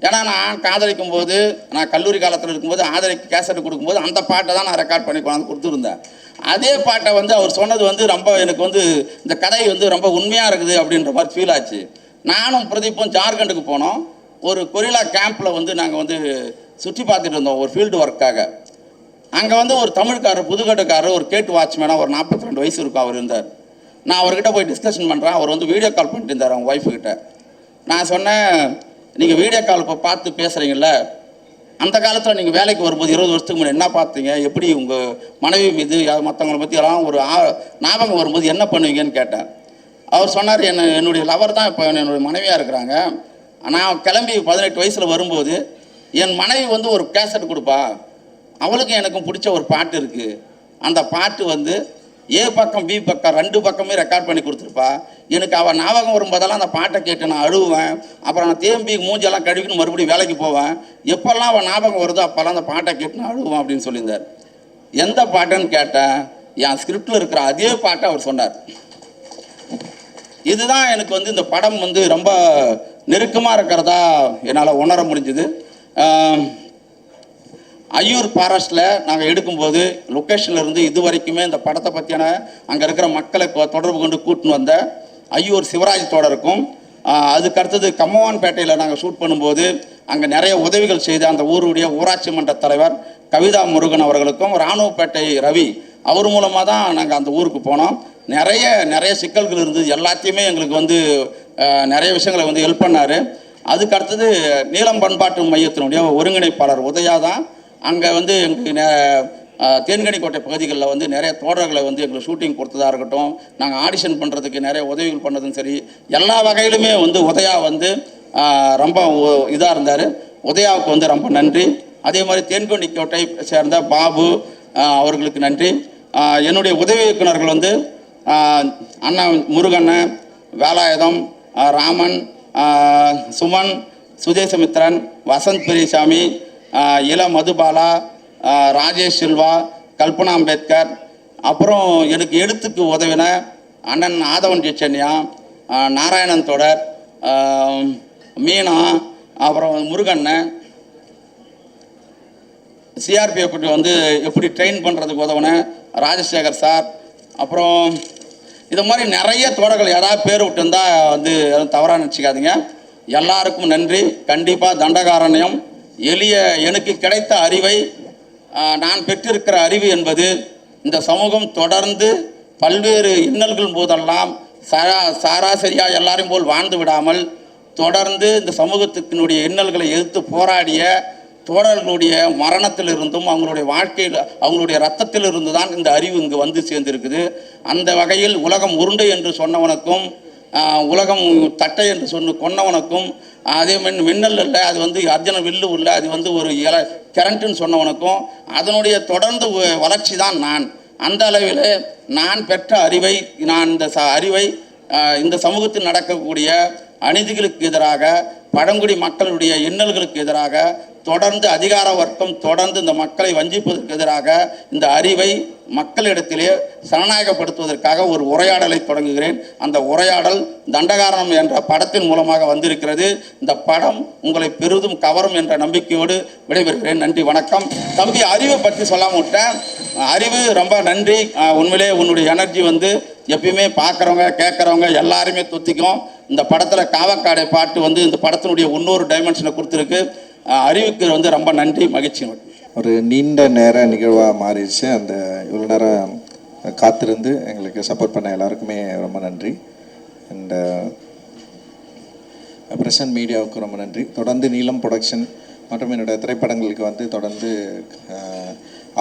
ஏன்னா நான் காதலிக்கும் போது, நான் கல்லூரி காலத்தில் இருக்கும்போது ஆதரிக்கு கேசட் கொடுக்கும்போது அந்த பாட்டை தான் நான் ரெக்கார்ட் பண்ணி கொண்டாந்து கொடுத்துருந்தேன். அதே பாட்டை வந்து அவர் சொன்னது வந்து ரொம்ப எனக்கு வந்து இந்த கதை வந்து ரொம்ப உண்மையாக இருக்குது அப்படின்ற மாதிரி ஃபீல் ஆச்சு. நானும் பிரதீப்பும் ஜார்க்கண்டுக்கு போனோம். ஒரு கொரில்லா கேம்பில் வந்து நாங்கள் வந்து சுற்றி பார்த்துட்டு இருந்தோம் ஒரு ஃபீல்டு ஒர்க்காக. அங்கே வந்து ஒரு தமிழ்காரர், புதுக்கோட்டைக்காரர், ஒரு கேட்டு வாட்ச்மேனாக ஒரு 42 வயசு இருக்கும் அவர் இருந்தார். நான் அவர்கிட்ட போய் டிஸ்கஷன் பண்ணுறேன். அவர் வந்து வீடியோ கால் பண்ணிட்டு இருந்தார் அவங்க ஒய்ஃபுக்கிட்ட. நான் சொன்னேன், நீங்கள் வீடியோ கால் இப்போ பார்த்து பேசுகிறீங்கள, அந்த காலத்தில் நீங்கள் வேலைக்கு வரும்போது 20 வருஷத்துக்கு முன்னாடி என்ன பார்த்தீங்க, எப்படி உங்கள் மனைவி மீது மற்றவங்களை பற்றி எல்லாம் ஒரு ஞாபகம் வரும்போது என்ன பண்ணுவீங்கன்னு கேட்டேன். அவர் சொன்னார், என்னுடைய லவர் தான் இப்போ என்னுடைய மனைவியாக இருக்கிறாங்க. நான் கிளம்பி 18 வயசில் வரும்போது என் மனைவி வந்து ஒரு கேசட் கொடுப்பா, அவளுக்கும் எனக்கும் பிடிச்ச ஒரு பாட்டு இருக்குது. அந்த பாட்டு வந்து ஏ பக்கம் பி பக்கம் 2 பக்கமே ரெக்கார்ட் பண்ணி கொடுத்துருப்பா. எனக்கு அவள் ஞாபகம் வரும்போதெல்லாம் அந்த பாட்டை கேட்டு நான் அழுவேன். அப்புறம் நான் தேம்பி மூஞ்செல்லாம் கழுவின்னு மறுபடியும் வேலைக்கு போவேன். எப்போல்லாம் அவள் ஞாபகம் வருதோ அப்போல்லாம் அந்த பாட்டை கேட்டு நான் அழுவேன் அப்படின்னு சொல்லியிருந்தார். எந்த பாட்டுன்னு கேட்டேன். என் ஸ்கிரிப்டில் இருக்கிற அதே பாட்டை அவர் சொன்னார். இதுதான் எனக்கு வந்து இந்த படம் வந்து ரொம்ப நெருக்கமாக இருக்கிறதா என்னால் உணர முடிஞ்சுது. ஐயூர் ஃபாரஸ்ட்டில் நாங்கள் எடுக்கும்போது லொக்கேஷனில் இருந்து இது வரைக்குமே இந்த படத்தை பற்றியான அங்கே இருக்கிற மக்களை தொடர்பு கொண்டு கூட்டின்னு வந்த ஐயூர் சிவராஜ் தோழருக்கும், அதுக்கு அடுத்தது கம்மவான்பேட்டையில் நாங்கள் ஷூட் பண்ணும்போது அங்கே நிறைய உதவிகள் செய்த அந்த ஊருடைய ஊராட்சி மன்ற தலைவர் கவிதா முருகன் அவர்களுக்கும், இராணுவப்பேட்டை ரவி அவர் மூலமாக தான் நாங்கள் அந்த ஊருக்கு போனோம். நிறைய சிக்கல்கள் இருந்தது. எல்லாத்தையுமே எங்களுக்கு வந்து நிறைய விஷயங்களை வந்து ஹெல்ப் பண்ணார். அதுக்கு அடுத்தது நீலம் பண்பாட்டு மையத்தினுடைய ஒருங்கிணைப்பாளர் உதயா தான் அங்கே வந்து எங்களுக்கு தேன்கனிக்கோட்டை பகுதிகளில் வந்து நிறைய தோழர்களை வந்து எங்களுக்கு ஷூட்டிங் கொடுத்ததாக இருக்கட்டும், நாங்கள் ஆடிஷன் பண்ணுறதுக்கு நிறைய உதவிகள் பண்ணதும் சரி, எல்லா வகையிலுமே வந்து உதயா வந்து ரொம்ப இதாக இருந்தார். உதயாவுக்கு வந்து ரொம்ப நன்றி. அதே மாதிரி தேன்கனிக்கோட்டை சேர்ந்த பாபு அவர்களுக்கு நன்றி. என்னுடைய உதவி இயக்குநர்கள் வந்து அண்ணன் முருகண்ணன், வேலாயுதம், ராமன், சுமன், சுதேசமித்ரன், வசந்த் பெரியசாமி, இள மதுபாலா, ராஜேஷ் சில்வா, கல்பனா அம்பேத்கர், அப்புறம் எனக்கு எழுத்துக்கு உதவின அண்ணன் ஆதவன் ஜெச்சன்யா, நாராயணன் தொடர், மீனா, அப்புறம் முருகண்ணன், சிஆர்பிஎஃப் வந்து எப்படி ட்ரெயின் பண்ணுறதுக்கு உதவின ராஜசேகர் சார், அப்புறம் இது மாதிரி நிறைய தோழர்கள் யாராவது பேர் விட்டுருந்தா வந்து எதுவும் தவறாக நினச்சிக்காதீங்க. எல்லாருக்கும் நன்றி. கண்டிப்பாக தண்டகாரண்யம் எளிய எனக்கு கிடைத்த அறிவை, நான் பெற்றிருக்கிற அறிவு என்பது இந்த சமூகம் தொடர்ந்து பல்வேறு இன்னல்கள் போதெல்லாம் சராசரியாக எல்லாரையும் போல் வாழ்ந்து விடாமல் தொடர்ந்து இந்த சமூகத்தினுடைய இன்னல்களை எதிர்த்து போராடிய தோழர்களுடைய மரணத்திலிருந்தும் அவங்களுடைய வாழ்க்கையில் அவங்களுடைய ரத்தத்திலிருந்து தான் இந்த அறிவு இங்கு வந்து சேர்ந்திருக்குது. அந்த வகையில் உலகம் உருண்டை என்று சொன்னவனுக்கும் உலகம் தட்டை என்று கொன்னவனுக்கும், அதே மின்னல் இல்லை அது வந்து அர்ஜுன வில்லு இல்லை அது வந்து ஒரு கரண்ட்டுன்னு சொன்னவனுக்கும் அதனுடைய தொடர்ந்து வளர்ச்சி தான் நான். அந்த அளவில் நான் பெற்ற அறிவை இந்த அறிவை இந்த சமூகத்தில் நடக்கக்கூடிய அநீதிகளுக்கு எதிராக, பழங்குடி மக்களுடைய இன்னல்களுக்கு எதிராக தொடர்ந்து அதிகார வர்க்கம் தொடர்ந்து இந்த மக்களை வஞ்சிப்பதற்கு எதிராக இந்த அறிவை மக்களிடத்திலே சனநாயகப்படுத்துவதற்காக ஒரு உரையாடலை தொடங்குகிறேன். அந்த உரையாடல் தண்டகாரணம் என்ற படத்தின் மூலமாக வந்திருக்கிறது. இந்த படம் உங்களை பெரிதும் கவரும் என்ற நம்பிக்கையோடு விடைபெறுகிறேன். நன்றி, வணக்கம். தம்பி அறிவை பற்றி சொல்லாம விட்டேன். அறிவு ரொம்ப நன்றி. உண்மையிலே உன்னுடைய எனர்ஜி வந்து எப்பயுமே பார்க்குறவங்க கேட்குறவங்க எல்லாருமே தொத்திக்கும். இந்த படத்தில் காவக்காடை பாட்டு வந்து இந்த படத்தினுடைய இன்னொரு டைமென்ஷனை கொடுத்துருக்கு. அறிவுக்கு வந்து ரொம்ப நன்றி, மகிழ்ச்சி. ஒரு நீண்ட நேர நிகழ்வாக மாறிடுச்சு. அந்த இவ்வளோ நேரம் காத்திருந்து எங்களுக்கு சப்போர்ட் பண்ண எல்லாருக்குமே ரொம்ப நன்றி. அண்ட் பிரசன்ட் மீடியாவுக்கு ரொம்ப நன்றி. தொடர்ந்து நீலம் ப்ரொடக்ஷன் மற்றும் என்னுடைய திரைப்படங்களுக்கு வந்து தொடர்ந்து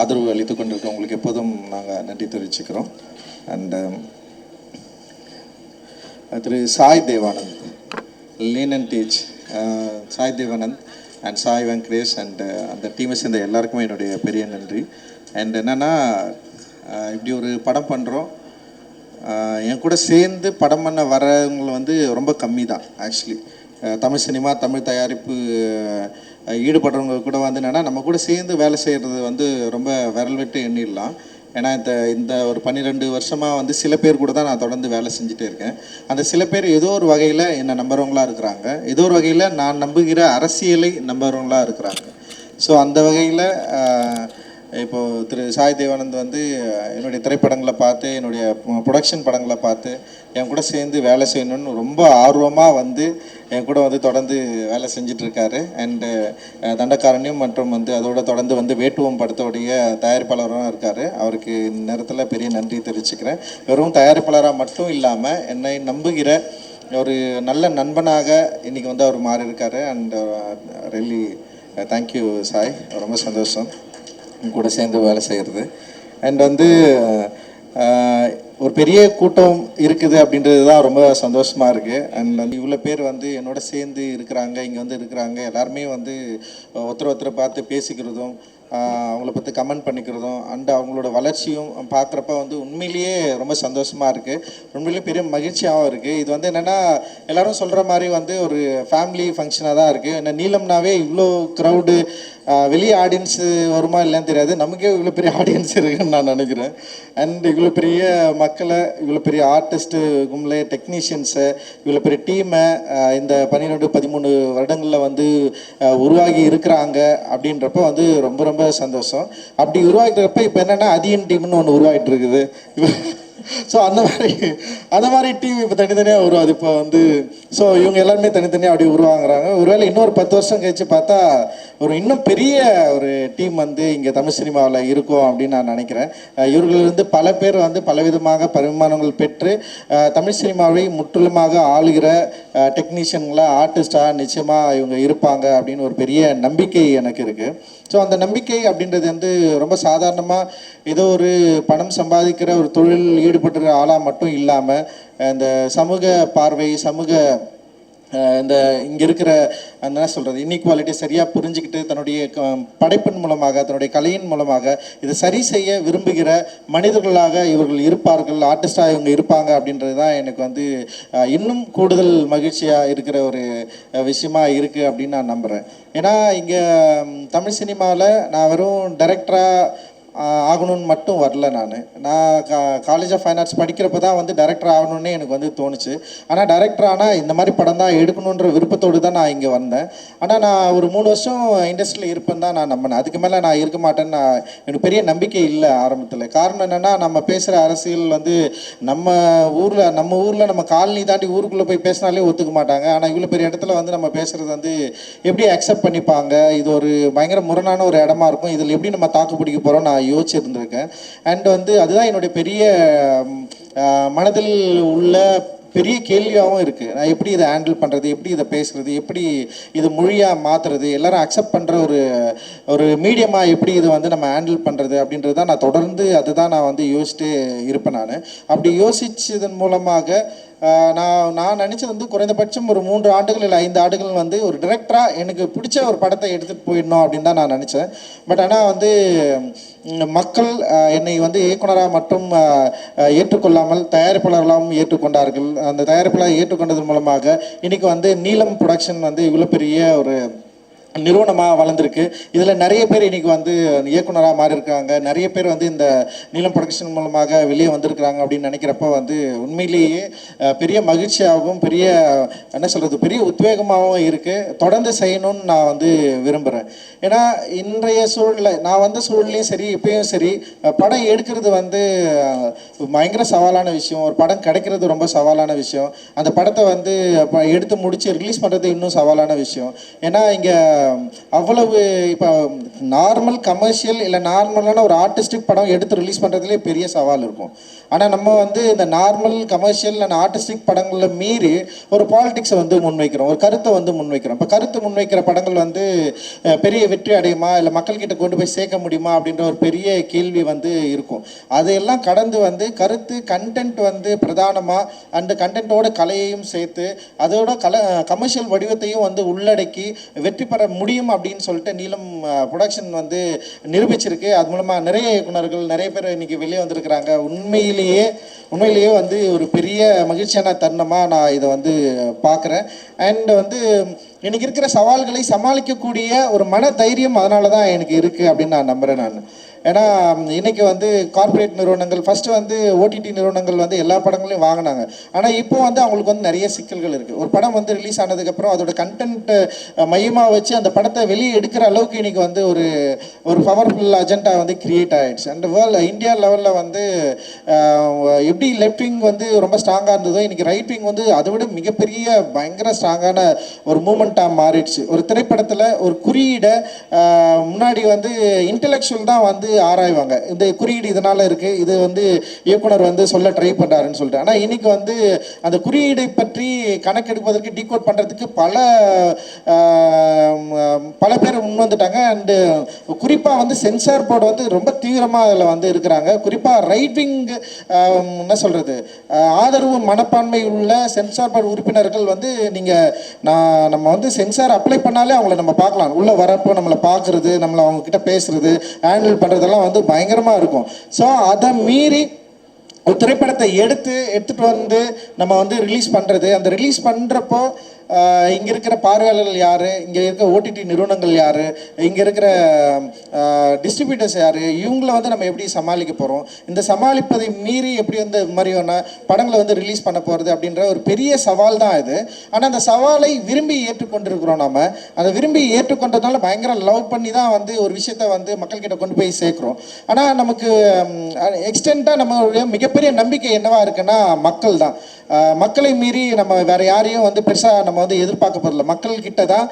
ஆதரவு அளித்து கொண்டிருக்கோம். உங்களுக்கு எப்போதும் நாங்கள் நன்றி தெரிவிச்சுக்கிறோம். And Thiru Sai Devanand, lean and teach, Sai Devanand and Sai Venkatesh and அந்த டீமை சேர்ந்த எல்லாருக்குமே என்னுடைய பெரிய நன்றி. அண்ட் என்னென்னா இப்படி ஒரு படம் பண்ணுறோம், என் கூட சேர்ந்து படம் பண்ண வரவங்க வந்து ரொம்ப கம்மி தான். ஆக்சுவலி தமிழ் சினிமா தமிழ் தயாரிப்பு ஈடுபடுறவங்க கூட வந்து என்னென்னா நம்ம கூட சேர்ந்து வேலை செய்கிறது வந்து ரொம்ப விரல் விட்டு எண்ணிடலாம். ஏன்னா இந்த ஒரு 12 வருஷமாக வந்து சில பேர் கூட தான் நான் தொடர்ந்து வேலை செஞ்சுட்டே இருக்கேன். அந்த சில பேர் ஏதோ ஒரு வகையில் என்னை நம்புறவங்களாக இருக்கிறாங்க, ஏதோ ஒரு வகையில் நான் நம்புகிற அரசியலை நம்புறவங்களாக இருக்கிறாங்க. ஸோ அந்த வகையில் இப்போது திரு சாய் தேவானந்த் வந்து என்னுடைய திரைப்படங்களை பார்த்து என்னுடைய ப்ரொடக்ஷன் படங்களை பார்த்து என் கூட சேர்ந்து வேலை செய்யணும்னு ரொம்ப ஆர்வமாக வந்து என் கூட வந்து தொடர்ந்து வேலை செஞ்சிட்ருக்காரு. அண்டு தண்டகாரண்யம் மற்றும் வந்து அதோட தொடர்ந்து வந்து வேட்டுவம் படத்தோடைய தயாரிப்பாளராக இருக்கார். அவருக்கு இந்த நேரத்தில் பெரிய நன்றி தெரிவிச்சுக்கிறேன். வெறும் தயாரிப்பாளராக மட்டும் இல்லாமல் என்னை நம்புகிற ஒரு நல்ல நண்பனாக இன்றைக்கி வந்து அவர் மாறி இருக்கார். அண்ட் ரியலி தேங்க்யூ சாய், ரொம்ப சந்தோஷம் கூட சேர்ந்து வேலை செய்கிறது. அண்ட் வந்து ஒரு பெரிய கூட்டம் இருக்குது அப்படின்றது தான் ரொம்ப சந்தோஷமாக இருக்குது. அண்ட் வந்து இவ்வளோ பேர் வந்து என்னோட சேர்ந்து இருக்கிறாங்க, இங்கே வந்து இருக்கிறாங்க. எல்லாருமே வந்து ஒருத்தரை பார்த்து பேசிக்கிறதும் அவங்கள பற்றி கமெண்ட் பண்ணிக்கிறதும் அண்ட் அவங்களோட வளர்ச்சியும் பார்க்குறப்ப வந்து உண்மையிலேயே ரொம்ப சந்தோஷமாக இருக்குது, உண்மையிலேயே பெரிய மகிழ்ச்சியாகவும் இருக்குது. இது வந்து என்னென்னா எல்லோரும் சொல்கிற மாதிரி வந்து ஒரு ஃபேமிலி ஃபங்க்ஷனாக தான் இருக்குது. ஏன்னா நீலம்னாவே இவ்வளோ க்ரௌடு, வெளியே ஆடியன்ஸு வருமா இல்லைன்னு தெரியாது, நமக்கே இவ்வளோ பெரிய ஆடியன்ஸ் இருக்குதுன்னு நான் நினைக்கிறேன். அண்ட் இவ்வளோ பெரிய மக்களை, இவ்வளோ பெரிய ஆர்டிஸ்ட்டு கும்பலே, டெக்னீஷியன்ஸை, இவ்வளோ பெரிய டீமை இந்த 12-13 வருடங்களில் வந்து உருவாகி இருக்கிறாங்க அப்படின்றப்ப வந்து ரொம்ப ரொம்ப சந்தோஷம். அப்படி உருவாகிக்கிறப்ப இப்போ என்னென்னா அதியன் டீம்னு ஒன்று உருவாகிட்டு இருக்குது. ஸோ அந்த மாதிரி டீம் இப்போ தனித்தனியாக உருவாது இப்போ வந்து. ஸோ இவங்க எல்லாருமே தனித்தனியாக அப்படி உருவாங்குறாங்க. ஒருவேளை இன்னொரு 10 வருஷம் கழிச்சு பார்த்தா ஒரு இன்னும் பெரிய ஒரு டீம் வந்து இங்கே தமிழ் சினிமாவில் இருக்கும் அப்படின்னு நான் நினைக்கிறேன். இவர்கள் வந்து பல பேர் வந்து பலவிதமாக பரிமாணங்கள் பெற்று தமிழ் சினிமாவை முற்றிலுமாக ஆளுகிற டெக்னீஷியன்களாக ஆர்டிஸ்டாக நிச்சயமாக இவங்க இருப்பாங்க அப்படின்னு ஒரு பெரிய நம்பிக்கை எனக்கு இருக்குது. ஸோ அந்த நம்பிக்கை அப்படின்றது வந்து ரொம்ப சாதாரணமாக ஏதோ ஒரு பணம் சம்பாதிக்கிற ஒரு தொழில் ஈடுபட்டுற ஆளாக மட்டும் இல்லாமல் இந்த சமூக பார்வை, சமூக இந்த இங்கே இருக்கிற என்ன சொல்கிறது இன்இக்வாலிட்டி சரியாக புரிஞ்சுக்கிட்டு தன்னுடைய படைப்பின் மூலமாக, தன்னுடைய கலையின் மூலமாக இதை சரி செய்ய விரும்புகிற மனிதர்களாக இவர்கள் இருப்பார்கள், ஆர்டிஸ்டாக இவங்க இருப்பாங்க அப்படின்றது தான் எனக்கு வந்து இன்னும் கூடுதல் மகிழ்ச்சியாக இருக்கிற ஒரு விஷயமா இருக்குது அப்படின்னு நான் நம்புகிறேன். ஏன்னா இங்கே தமிழ் சினிமாவில் நான் வெறும் டைரக்டராக ஆகணும்னு மட்டும் வரல. நான் காலேஜ் ஆஃப் ஃபைன் ஆர்ட்ஸ் படிக்கிறப்ப தான் வந்து டைரக்டர் ஆகணுன்னே எனக்கு வந்து தோணுச்சு. ஆனால் டைரக்டர் ஆனால் இந்த மாதிரி படம் தான் எடுக்கணுன்ற விருப்பத்தோடு தான் நான் இங்கே வந்தேன். ஆனால் நான் ஒரு 3 வருஷம் இண்டஸ்ட்ரியில் இருப்பேன் தான் நான் நம்பினேன். அதுக்கு மேலே நான் இருக்க மாட்டேன்னு எனக்கு பெரிய நம்பிக்கை இல்லை ஆரம்பத்தில். காரணம் என்னென்னா, நம்ம பேசுகிற அரசியல் வந்து நம்ம ஊரில் நம்ம காலனி தாண்டி ஊருக்குள்ளே போய் பேசினாலே ஒத்துக்க மாட்டாங்க. ஆனால் இவ்வளோ பெரிய இடத்துல வந்து நம்ம பேசுகிறது வந்து எப்படி அக்செப்ட் பண்ணிப்பாங்க, இது ஒரு பயங்கர முரணான ஒரு இடமா இருக்கும், இதில் எப்படி நம்ம தாக்கு பிடிக்க போகிறோம் நான் யோசிச்சிருந்திருக்கேன். அண்ட் வந்து அதுதான் என்னுடைய பெரிய மனதில் உள்ள பெரிய கேள்வியாகவும் இருக்குது. நான் எப்படி இதை ஹேண்டில் பண்ணுறது, எப்படி இதை பேசுகிறது, எப்படி இது மொழியாக மாற்றுறது, எல்லோரும் அக்செப்ட் பண்ணுற ஒரு மீடியமாக எப்படி இதை வந்து நம்ம ஹேண்டில் பண்ணுறது அப்படின்றது தான் நான் தொடர்ந்து அதுதான் நான் வந்து யோசிச்சுட்டு இருப்பேன். அப்படி யோசித்ததன் மூலமாக நான் நினச்சது வந்து குறைந்தபட்சம் ஒரு 3 ஆண்டுகள் இல்லை 5 ஆண்டுகள் வந்து ஒரு டைரக்டராக எனக்கு பிடிச்ச ஒரு படத்தை எடுத்துகிட்டு போயிடணும் அப்படின்னு தான் நான் நினச்சேன். பட் ஆனால் வந்து மக்கள் என்னை வந்து இயக்குனராக மட்டும் ஏற்றுக்கொள்ளாமல் தயாரிப்பாளர்களாகவும் ஏற்றுக்கொண்டார்கள். அந்த தயாரிப்பாளர் ஏற்றுக்கொண்டதன் மூலமாக இன்றைக்கி வந்து நீலம் ப்ரொடக்ஷன் வந்து இவ்வளோ பெரிய ஒரு நிறுவனமாக வளர்ந்துருக்கு. இதில் நிறைய பேர் இன்றைக்கி வந்து இயக்குனராக மாறி இருக்காங்க, நிறைய பேர் வந்து இந்த நீலம் ப்ரொடக்ஷன் மூலமாக வெளியே வந்திருக்கிறாங்க அப்படின்னு நினைக்கிறப்ப வந்து உண்மையிலேயே பெரிய மகிழ்ச்சியாகவும் பெரிய என்ன சொல்கிறது பெரிய உத்வேகமாகவும் இருக்குது. தொடர்ந்து செய்யணும்னு நான் வந்து விரும்புகிறேன். ஏன்னா இன்றைய சூழலில் நான் வந்த சூழலையும் சரி இப்பயும் சரி படம் எடுக்கிறது வந்து பயங்கர சவாலான விஷயம். ஒரு படம் கிடைக்கிறது ரொம்ப சவாலான விஷயம். அந்த படத்தை வந்து எடுத்து முடித்து ரிலீஸ் பண்ணுறது இன்னும் சவாலான விஷயம். ஏன்னா இங்கே அவ்வளவு இப்போ நார்மல் கமர்ஷியல் இல்லை நார்மலான ஒரு ஆர்டிஸ்டிக் படம் எடுத்து ரிலீஸ் பண்ணுறதுலே பெரிய சவால் இருக்கும். ஆனால் நம்ம வந்து இந்த நார்மல் கமர்ஷியல் அண்ட் ஆர்டிஸ்டிக் படங்களில் மீறி ஒரு பாலிடிக்ஸை வந்து முன்வைக்கிறோம், ஒரு கருத்தை வந்து முன்வைக்கிறோம். இப்போ கருத்து முன்வைக்கிற படங்கள் வந்து பெரிய வெற்றி அடையுமா, இல்லை மக்கள்கிட்ட கொண்டு போய் சேர்க்க முடியுமா அப்படின்ற ஒரு பெரிய கேள்வி வந்து இருக்கும். அதையெல்லாம் கடந்து வந்து கருத்து கண்டென்ட் வந்து பிரதானமாக அந்த கண்டென்ட்டோட கலையையும் சேர்த்து அதோட கமர்ஷியல் வடிவத்தையும் வந்து உள்ளடக்கி வெற்றி பெற முடியும் அப்படின்னு சொல்லிட்டு நீலம் ப்ரொடக்ஷன் வந்து நிரூபிச்சிருக்கு. அது மூலமாக நிறைய இயக்குனர்கள் நிறைய பேர் இன்றைக்கி வெளியே வந்திருக்கிறாங்க. உண்மையிலேயே வந்து ஒரு பெரிய மகிழ்ச்சியான தருணமாக நான் இதை வந்து பார்க்குறேன். அண்ட் வந்து எனக்கு இருக்கிற சவால்களை சமாளிக்கக்கூடிய ஒரு மன தைரியம் அதனால தான் எனக்கு இருக்குது அப்படின்னு நான் நம்புகிறேன். ஏன்னா இன்றைக்கி வந்து கார்ப்பரேட் நிறுவனங்கள் ஃபஸ்ட்டு வந்து ஓடிடி நிறுவனங்கள் வந்து எல்லா படங்களையும் வாங்கினாங்க. ஆனால் இப்போ வந்து அவங்களுக்கு வந்து நிறைய சிக்கல்கள் இருக்குது. ஒரு படம் வந்து ரிலீஸ் ஆனதுக்கப்புறம் அதோட கண்டென்ட் மையமாக வச்சு அந்த படத்தை வெளியே எடுக்கிற அளவுக்கு இன்றைக்கி வந்து ஒரு பவர்ஃபுல் அஜெண்டா வந்து கிரியேட் ஆகிடுச்சு. அண்ட் இந்தியா லெவலில் வந்து எப்படி லெஃப்ட் விங் வந்து ரொம்ப ஸ்ட்ராங்காக இருந்ததோ இன்றைக்கி ரைட் விங் வந்து அதை விட மிகப்பெரிய பயங்கர ஸ்ட்ராங்கான ஒரு மூமெண்ட்டாக மாறிடுச்சு. ஒரு திரைப்படத்தில் ஒரு குறியீடை முன்னாடி வந்து இன்டெலெக்சுவல் தான் வந்து ஆராய்வாங்க, இந்த குறியீடு இதனால் இருக்குது, இது வந்து இயக்குனர் வந்து சொல்ல ட்ரை பண்ணுறாருன்னு சொல்லிட்டு. ஆனால் இன்றைக்கி வந்து அந்த குறியீடை பற்றி கணக்கெடுப்பதற்கு டீகோட் பண்ணுறதுக்கு பல பேர் முன் வந்துட்டாங்க. அண்டு குறிப்பாக வந்து சென்சார் போர்டு வந்து ரொம்ப தீவிரமாக அதில் வந்து இருக்கிறாங்க. குறிப்பாக ரைட் விங் என்ன சொல்கிறது ஆதரவு மனப்பான்மை உள்ள சென்சார் போர்டு உறுப்பினர்கள் வந்து நம்ம வந்து சென்சார் அப்ளை பண்ணாலே அவங்கள நம்ம பார்க்கலாம், உள்ளே வரப்போ நம்மளை பார்க்குறது, நம்மளை அவங்கக்கிட்ட பேசுகிறது, ஹேண்டில் பண்ணுறதெல்லாம் வந்து பயங்கரமாக இருக்கும். ஸோ அதை மீறி ஒரு திரைப்படத்தை எடுத்துகிட்டு வந்து நம்ம வந்து ரிலீஸ் பண்ணுறது, அந்த ரிலீஸ் பண்ணுறப்போ இங்கே இருக்கிற பார்வையாளர்கள் யார், இங்கே இருக்க ஓடிடி நிறுவனங்கள் யார், இங்கே இருக்கிற டிஸ்ட்ரிபியூட்டர்ஸ் யார், இவங்கள வந்து நம்ம எப்படி சமாளிக்க போகிறோம், இந்த சமாளிப்பதை மீறி எப்படி வந்து இது மாதிரியான படங்களை வந்து ரிலீஸ் பண்ண போகிறது அப்படின்ற ஒரு பெரிய சவால் தான் இது. ஆனால் அந்த சவாலை விரும்பி ஏற்றுக்கொண்டிருக்கிறோம். நம்ம அதை விரும்பி ஏற்றுக்கொண்டதுனால பயங்கர லவ் பண்ணி தான் வந்து ஒரு விஷயத்தை வந்து மக்கள்கிட்ட கொண்டு போய் சேர்க்குறோம். ஆனால் நமக்கு எக்ஸ்டெண்டாக நம்மளுடைய மிகப்பெரிய நம்பிக்கை என்னவா இருக்குன்னா மக்கள் தான். மக்களை மீறி நம்ம வேறு யாரையும் வந்து பெருசாக நம்ம வந்து எதிர்பார்க்க போகிறதில்ல. மக்கள்கிட்ட தான்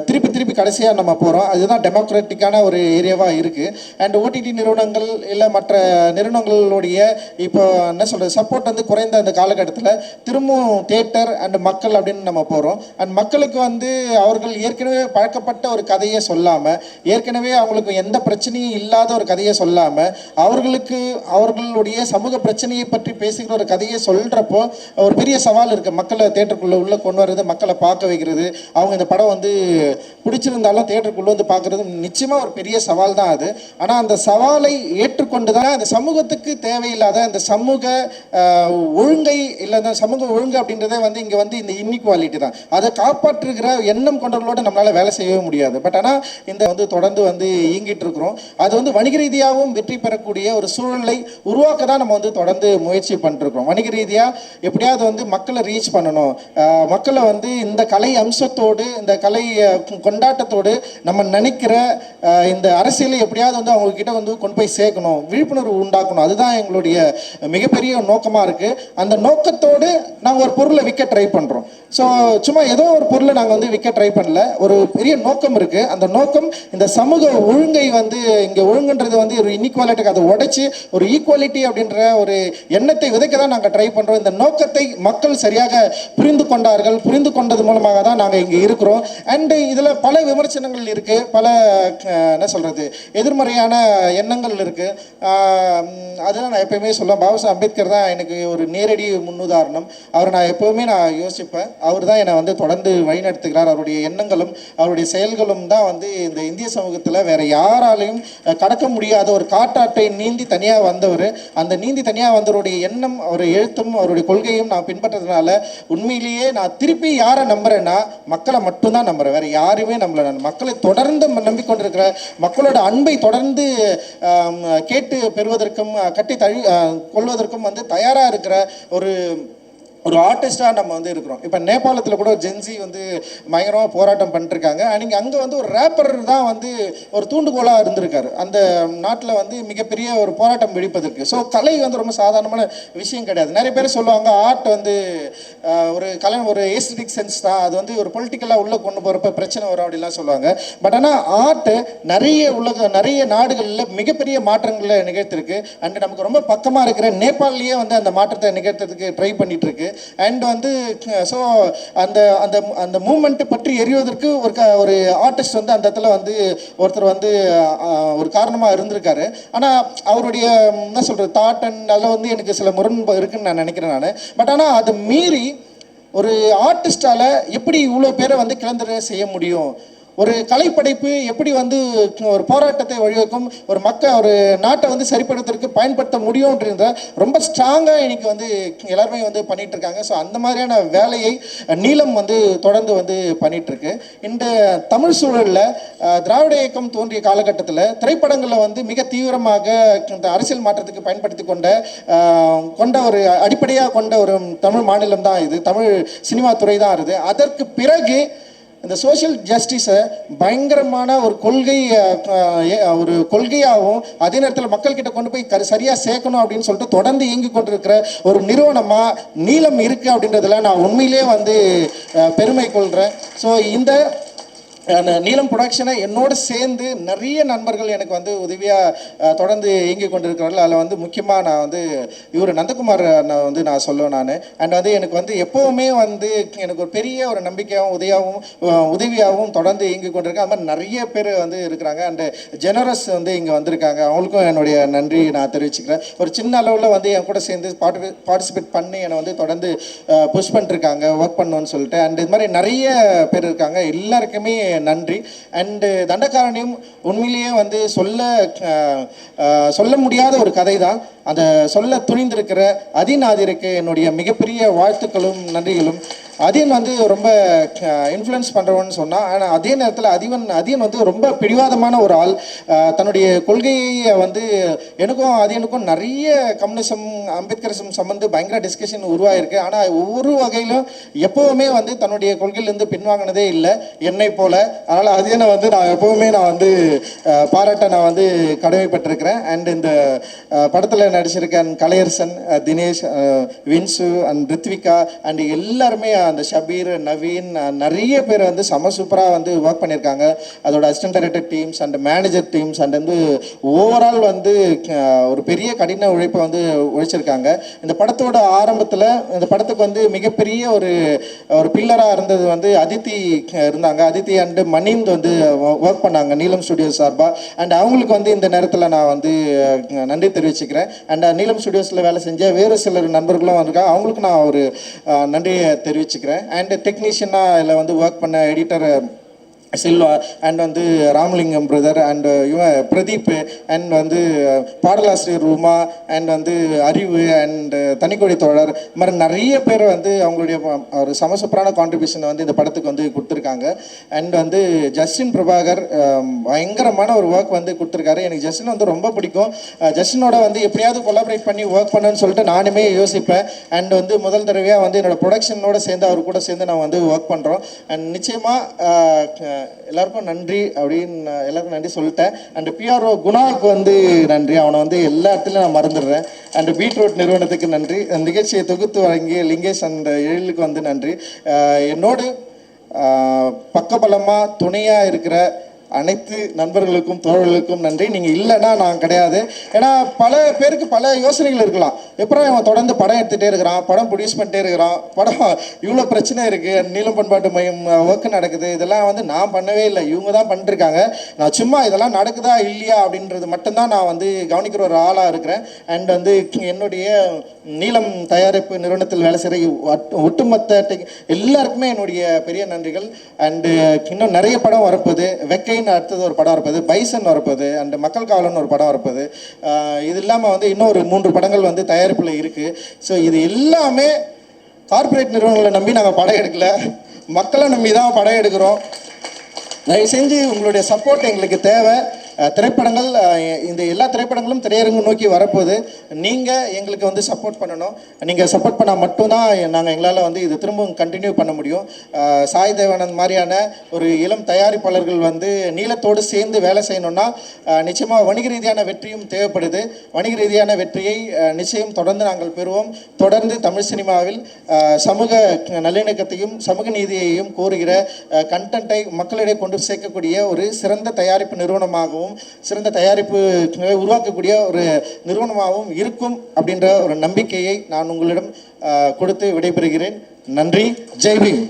திருப்பி கடைசியாக நம்ம போகிறோம். அதுதான் டெமோக்ராட்டிக்கான ஒரு ஏரியாவாக இருக்குது. அண்ட் ஓடிடி நிறுவனங்கள் இல்லை மற்ற நிறுவனங்களுடைய இப்போ என்ன சொல்கிறது சப்போர்ட் வந்து குறைந்த அந்த காலகட்டத்தில் திரும்பவும் தியேட்டர் அண்ட் மக்கள் அப்படின்னு நம்ம போகிறோம். அண்ட் மக்களுக்கு வந்து அவர்கள் ஏற்கனவே பழக்கப்பட்ட ஒரு கதையை சொல்லாமல், ஏற்கனவே அவங்களுக்கு எந்த பிரச்சனையும் இல்லாத ஒரு கதையை சொல்லாமல், அவர்களுடைய சமூக பிரச்சனையை பற்றி பேசுகிற ஒரு கதையை சொல்கிறப்போ ஒரு பெரிய சவால் இருக்குது. மக்களை தேட்டருக்குள்ளே உள்ளே கொண்டு வர்றது, மக்களை பார்க்க வைக்கிறது, அவங்க இந்த படம் வந்து பிடிச்சிருந்தாலும் தேட்டருக்குள்ளே வந்து பார்க்குறது நிச்சயமாக ஒரு பெரிய சவால் தான் அது. ஆனால் அந்த சவாலை ஏற்றுக்கொண்டு தான் அந்த சமூகத்துக்கு தேவையில்லாத அந்த சமூக ஒழுங்கை இல்லை அந்த சமூக ஒழுங்கு அப்படின்றதே வந்து இங்கே வந்து இந்த இன்இக்வாலிட்டி தான். அதை காப்பாற்றுகிற எண்ணம் கொண்டவர்களோடு நம்மளால் வேலை செய்யவே முடியாது. பட் ஆனால் இந்த வந்து தொடர்ந்து வந்து இயங்கிட்டு இருக்கிறோம். அது வந்து வணிக ரீதியாகவும் வெற்றி பெறக்கூடிய ஒரு சூழலை உருவாக்க தான் நம்ம வந்து தொடர்ந்து முயற்சி பண்ணிருக்கோம். வணிக ரீதியாக எப்படியாவது வந்து மக்களை ரீச் பண்ணணும், மக்களை வந்து இந்த கலை அம்சத்தோடு இந்த கலை கொண்டாட்டத்தோடு நம்ம நினைக்கிற இந்த அரசியலை எப்படியாவது வந்து அவங்கக்கிட்ட வந்து கொண்டு போய் சேர்க்கணும், விழிப்புணர்வு உண்டாக்கணும். அதுதான் எங்களுடைய மிகப்பெரிய நோக்கமாக இருக்குது. அந்த நோக்கத்தோடு நாங்கள் ஒரு பொருளை விற்க ட்ரை பண்ணுறோம். ஸோ சும்மா ஏதோ ஒரு பொருளை நாங்கள் வந்து விற்க ட்ரை பண்ணல, ஒரு பெரிய நோக்கம் இருக்குது. அந்த நோக்கம் இந்த சமூக ஒழுங்கை வந்து இங்கே ஒழுங்குன்றது வந்து ஒரு இன்இக்வாலிட்டிக்கு அதை உடைச்சி ஒரு ஈக்குவாலிட்டி அப்படின்ற ஒரு எண்ணத்தை விதைக்க தான் நாங்கள் ட்ரை பண்ணுறோம். இந்த நோக்கத்தை மக்கள் சரியாக புரிந்து கொண்டார்கள். புரிந்து கொண்டது மூலமாக தான் நாங்கள் இங்கே இருக்கிறோம். அண்டு இதில் பல விமர்சனங்கள் இருக்குது, பல என்ன சொல்கிறது எதிர்மறையான எண்ணங்கள் இருக்குது. அதெல்லாம் நான் எப்போயுமே சொல்லுவேன், பாபா சாஹேப் அம்பேத்கர் தான் எனக்கு ஒரு நேரடி முன்னுதாரணம். அவரை நான் எப்போவுமே நான் யோசிப்பேன். அவர் தான் என்னை வந்து தொடர்ந்து வழிநடத்துகிறார். அவருடைய எண்ணங்களும் அவருடைய செயல்களும் தான் வந்து இந்த இந்திய சமூகத்தில் வேறு யாராலையும் கடக்க முடியாத ஒரு காட்டாட்டை நீந்தி தனியாக வந்தவர். அந்த நீந்தி தனியாக வந்தவருடைய எண்ணம், அவருடைய எழுத்தும் அவருடைய கொள்கையும் நான் பின்பற்றதுனால உண்மையிலேயே நான் திருப்பி யாரை நம்புகிறேன்னா மக்களை மட்டும்தான் நம்புகிறேன், வேறு யாருமே நம்பலை. நான் மக்களை தொடர்ந்து நம்பிக்கொண்டிருக்கிற, மக்களோட அன்பை தொடர்ந்து கேட்டு பெறுவதற்கும் கட்டி கொள்வதற்கும் வந்து தயாராக இருக்கிற ஒரு ஆர்டிஸ்டாக நம்ம வந்து இருக்கிறோம். இப்போ நேபாளத்தில் கூட ஜென்சி வந்து பயங்கரமாக போராட்டம் பண்ணிட்டுருக்காங்க. அங்கே வந்து ஒரு ரேப்பர் தான் வந்து ஒரு தூண்டுகோலாக இருந்திருக்காரு அந்த நாட்டில் வந்து மிகப்பெரிய ஒரு போராட்டம் வெடிப்பதற்கு. ஸோ கலை வந்து ரொம்ப சாதாரணமான விஷயம் கிடையாது. நிறைய பேர் சொல்லுவாங்க ஆர்ட் வந்து ஒரு ஏஸ்தட்டிக் சென்ஸ் தான், அது வந்து ஒரு பொலிட்டிக்கலாக உள்ளே கொண்டு போகிறப்ப பிரச்சனை வரும் அப்படிலாம் சொல்லுவாங்க. பட் ஆனால் ஆர்ட்டு நிறைய நாடுகளில் மிகப்பெரிய மாற்றங்களை நிகழ்த்திருக்கு. அண்ட் நமக்கு ரொம்ப பக்கமாக இருக்கிற நேபாளிலேயே வந்து அந்த மாற்றத்தை நிகழ்த்துறதுக்கு ட்ரை பண்ணிட்டு இருக்கு. அண்ட் வந்து ஸோ அந்த அந்த அந்த மூமெண்ட்டை பற்றி எறிவதற்கு ஒரு ஆர்டிஸ்ட் வந்து அந்த இடத்துல வந்து ஒருத்தர் வந்து ஒரு காரணமாக இருந்திருக்காரு. ஆனால் அவருடைய என்ன சொல்கிறது தாட் அண்ட் அதில் வந்து எனக்கு சில முரண்பாடு இருக்குன்னு நான் நினைக்கிறேன் நான். பட் ஆனால் அதை மீறி ஒரு ஆர்டிஸ்டால் எப்படி இவ்வளோ பேரை வந்து கிளந்தர செய்ய முடியும், ஒரு கலைப்படைப்பு எப்படி வந்து ஒரு போராட்டத்தை வழிவகுக்கும், ஒரு நாட்டை வந்து சரிப்படுத்துறதுக்கு பயன்படுத்த முடியும்ன்றத ரொம்ப ஸ்ட்ராங்காக இன்னைக்கு வந்து எல்லாருமே வந்து பண்ணிட்டு இருக்காங்க. ஸோ அந்த மாதிரியான வேலையை நீலம் வந்து தொடர்ந்து வந்து பண்ணிட்டு இருக்கு. இந்த தமிழ் சூழலில் திராவிட இயக்கம் தோன்றிய காலகட்டத்தில் திரைப்படங்களில் வந்து மிக தீவிரமாக இந்த அரசியல் மாற்றத்துக்கு பயன்படுத்தி கொண்ட ஒரு அடிப்படையாக கொண்ட ஒரு தமிழ் மாநிலம் தான் இது, தமிழ் சினிமா துறை தான் இருக்குது. அதற்கு பிறகு இந்த சோஷியல் ஜஸ்டிஸை பயங்கரமான ஒரு கொள்கையாகவும் அதே நேரத்தில் மக்கள்கிட்ட கொண்டு போய் சரியாக சேர்க்கணும் அப்படின்னு சொல்லிட்டு தொடர்ந்து இயங்கி கொண்டிருக்கிற ஒரு நிறுவனமாக நீலம் இருக்குது அப்படின்றதுல நான் உண்மையிலே வந்து பெருமை கொள்கிறேன். ஸோ இந்த நீலம் ப்ரொடக்ஷனை என்னோடு சேர்ந்து நிறைய நண்பர்கள் எனக்கு வந்து உதவியாக தொடர்ந்து இயங்கி கொண்டிருக்கிறார்கள். அதில் வந்து முக்கியமாக நான் வந்து இவர் நந்தகுமார் வந்து நான் சொல்லுவேன் நான். அண்ட் வந்து எனக்கு வந்து எப்போவுமே வந்து எனக்கு ஒரு பெரிய ஒரு நம்பிக்கையாகவும் உதவியாகவும் தொடர்ந்து இயங்கி கொண்டிருக்கேன். அது மாதிரி நிறைய பேர் வந்து இருக்கிறாங்க. அண்டு ஜெனரஸ் வந்து இங்கே வந்திருக்காங்க, அவங்களுக்கும் என்னுடைய நன்றி நான் தெரிவிச்சுக்கிறேன். ஒரு சின்ன அளவில் வந்து என் கூட சேர்ந்து பார்ட்டிசிபேட் பண்ணி என்னை வந்து தொடர்ந்து புஷ் பண்ணிருக்காங்க ஒர்க் பண்ணணும்னு சொல்லிட்டு. அண்ட் இது மாதிரி நிறைய பேர் இருக்காங்க, எல்லாருக்குமே நன்றி. அண்டு தண்டகாரண்யம் உண்மையிலேயே வந்து சொல்ல முடியாத ஒரு கதை தான். அந்த சொல்ல துணிந்திருக்கிற அதிநாதிற்கு என்னுடைய மிகப்பெரிய வாழ்த்துக்களும் நன்றிகளும். அதியன் வந்து ரொம்ப இன்ஃப்ளூயன்ஸ் பண்ணுறவன்னு சொன்னால், ஆனால் அதே நேரத்தில் அதியன் வந்து ரொம்ப பிடிவாதமான ஒரு ஆள். தன்னுடைய கொள்கையை வந்து அதியனுக்கும் நிறைய கம்யூனிசம் அம்பேத்கரிசம் சம்மந்து பயங்கர டிஸ்கஷன் உருவாயிருக்கு. ஆனால் ஒவ்வொரு வகையிலும் எப்போவுமே வந்து தன்னுடைய கொள்கையிலேருந்து பின்வாங்கினதே இல்லை என்னை போல. அதனால் அதியனை வந்து நான் எப்போவுமே நான் வந்து பாராட்ட நான் வந்து கடமைப்பட்டிருக்கிறேன். அண்ட் இந்த படத்தில் நடிச்சிருக்கேன் கலையரசன், தினேஷ், வின்சு அண்ட் ரித்விகா அண்ட் எல்லாருமே அந்த ஷபீர், நவீன், நிறைய பேர் வந்து செம சூப்பராக வந்து ஒர்க் பண்ணியிருக்காங்க. அதோட assistant director teams and manager teams and வந்து ஓவரால் வந்து ஒரு பெரிய கடின உழைப்பை வந்து உழைச்சிருக்காங்க. இந்த படத்தோட ஆரம்பத்தில் இந்த படத்துக்கு வந்து மிகப்பெரிய ஒரு பில்லராக இருந்தது வந்து அதித்தி இருந்தாங்க. அதித்தி அண்டு மணிந்த் வந்து ஒர்க் பண்ணாங்க நீலம் ஸ்டுடியோஸ் சார்பாக. அண்ட் அவங்களுக்கு வந்து இந்த நேரத்தில் நான் வந்து நன்றி தெரிவிச்சுக்கிறேன். அண்ட் நீலம் ஸ்டுடியோஸில் வேலை செஞ்ச வேறு சிலர் நண்பர்களும் வந்திருக்காங்க, அவங்களுக்கு நான் ஒரு நன்றியை தெரிவிச்சுக்கிறேன். அண்ட் டெக்னீஷியனாக இதில் வந்து ஒர்க் பண்ண எடிட்டர் செல்வா அண்ட் வந்து ராமலிங்கம் பிரதர் அண்ட் இவன் பிரதீப் அண்ட் வந்து பாடலாசிரியர் உமா அண்ட் வந்து அறிவு அண்ட் தனிக்கொடி தோழர், இது மாதிரி நிறைய பேர் வந்து அவங்களுடைய ஒரு சமசூப்பரான கான்ட்ரிபியூஷனை வந்து இந்த படத்துக்கு வந்து கொடுத்துருக்காங்க. அண்ட் வந்து ஜஸ்டின் பிரபாகர் பயங்கரமான ஒரு ஒர்க் வந்து கொடுத்துருக்காரு. எனக்கு ஜஸ்டின் வந்து ரொம்ப பிடிக்கும். ஜஸ்டினோட வந்து எப்படியாவது கொலாபரேட் பண்ணி ஒர்க் பண்ணுன்னு சொல்லிட்டு நானுமே யோசிப்பேன். அண்ட் வந்து முதல் தடவையாக வந்து என்னோடய ப்ரொடக்ஷனோட சேர்ந்து அவர் கூட சேர்ந்து நான் வந்து ஒர்க் பண்ணுறோம். அண்ட் நிச்சயமாக எல்லாருக்கும் நன்றி அப்படின்னு எல்லாருக்கும் நன்றி சொல்லிட்டேன். அண்ட் பிஆர்ஓ குணாவுக்கு வந்து நன்றி, அவனை வந்து எல்லா இடத்துலையும் நான் மறந்துடுறேன். அண்ட் பீட்ரூட் நிறுவனத்துக்கு நன்றி, நிகழ்ச்சியை தொகுத்து வழங்கிய லிங்கேஷ் அண்ட் எழிலுக்கு வந்து நன்றி. என்னோடு பக்கபலமாக துணையாக இருக்கிற அனைத்து நண்பர்களுக்கும் தோழர்களுக்கும் நன்றி. நீங்கள் இல்லைன்னா நான் கிடையாது. ஏன்னா பல பேருக்கு பல யோசனைகள் இருக்கலாம். எப்பறம் இவன் தொடர்ந்து படம் எடுத்துகிட்டே இருக்கிறான், படம் ப்ரொடியூஸ் பண்ணிட்டே இருக்கிறான், படம் இவ்வளோ பிரச்சனை இருக்குது, நீலம் பண்பாட்டு மையம் ஒர்க்கு நடக்குது, இதெல்லாம் வந்து நான் பண்ணவே இல்லை, இவங்க தான் பண்ணிட்டுருக்காங்க, நான் சும்மா இதெல்லாம் நடக்குதா இல்லையா அப்படின்றது மட்டும்தான் நான் வந்து கவனிக்கிற ஒரு ஆளாக இருக்கிறேன். அண்ட் வந்து என்னுடைய நீலம் தயாரிப்பு நிறுவனத்தில் வேலை செய்கிற ஒட்டுமொத்த எல்லாருக்குமே என்னுடைய பெரிய நன்றிகள். அண்டு இன்னும் நிறைய படம் வரப்போகுது. வெக்கை அடுத்தது ஒரு படம் இருப்பது, பைசன் வரப்போது, அண்ட் மக்கள் காவலன் ஒரு படம் வரப்போது. இது இல்லாமல் வந்து இன்னும் ஒரு 3 படங்கள் வந்து தயாரிப்பில் இருக்குது. ஸோ இது எல்லாமே கார்ப்பரேட் நிறுவனங்களை நம்பி நாங்கள் படம் எடுக்கல, மக்களை நம்பி தான் படம் எடுக்கிறோம். தயவு செஞ்சு உங்களுடைய சப்போர்ட் எங்களுக்கு தேவை. திரைப்படங்கள் இந்த எல்லா திரைப்படங்களும் திரையரங்கு நோக்கி வரப்போகுது. நீங்கள் எங்களுக்கு வந்து சப்போர்ட் பண்ணணும். நீங்கள் சப்போர்ட் பண்ணால் மட்டும்தான் நாங்கள் எங்களால் வந்து இது திரும்பவும் கண்டினியூ பண்ண முடியும். சாய் தேவானந்த் மாதிரியான ஒரு இளம் தயாரிப்பாளர்கள் வந்து நீலத்தோடு சேர்ந்து வேலை செய்யணும்னா நிச்சயமாக வணிக ரீதியான வெற்றியும் தேவைப்படுது. வணிக ரீதியான வெற்றியை நிச்சயம் தொடர்ந்து நாங்கள் பெறுவோம். தொடர்ந்து தமிழ் சினிமாவில் சமூக நல்லிணக்கத்தையும் சமூக நீதியையும் கோருகிற கண்டென்ட்டை மக்களிடையே கொண்டு சேர்க்கக்கூடிய ஒரு சிறந்த தயாரிப்பு நிறுவனமாகவும் சிறந்த தயாரிப்பு உருவாக்கக்கூடிய ஒரு நிறுவனமாகவும் இருக்கும் அப்படின்ற ஒரு நம்பிக்கையை நான் உங்களிடம் கொடுத்து விடைபெறுகிறேன். நன்றி. ஜெய் பீம்.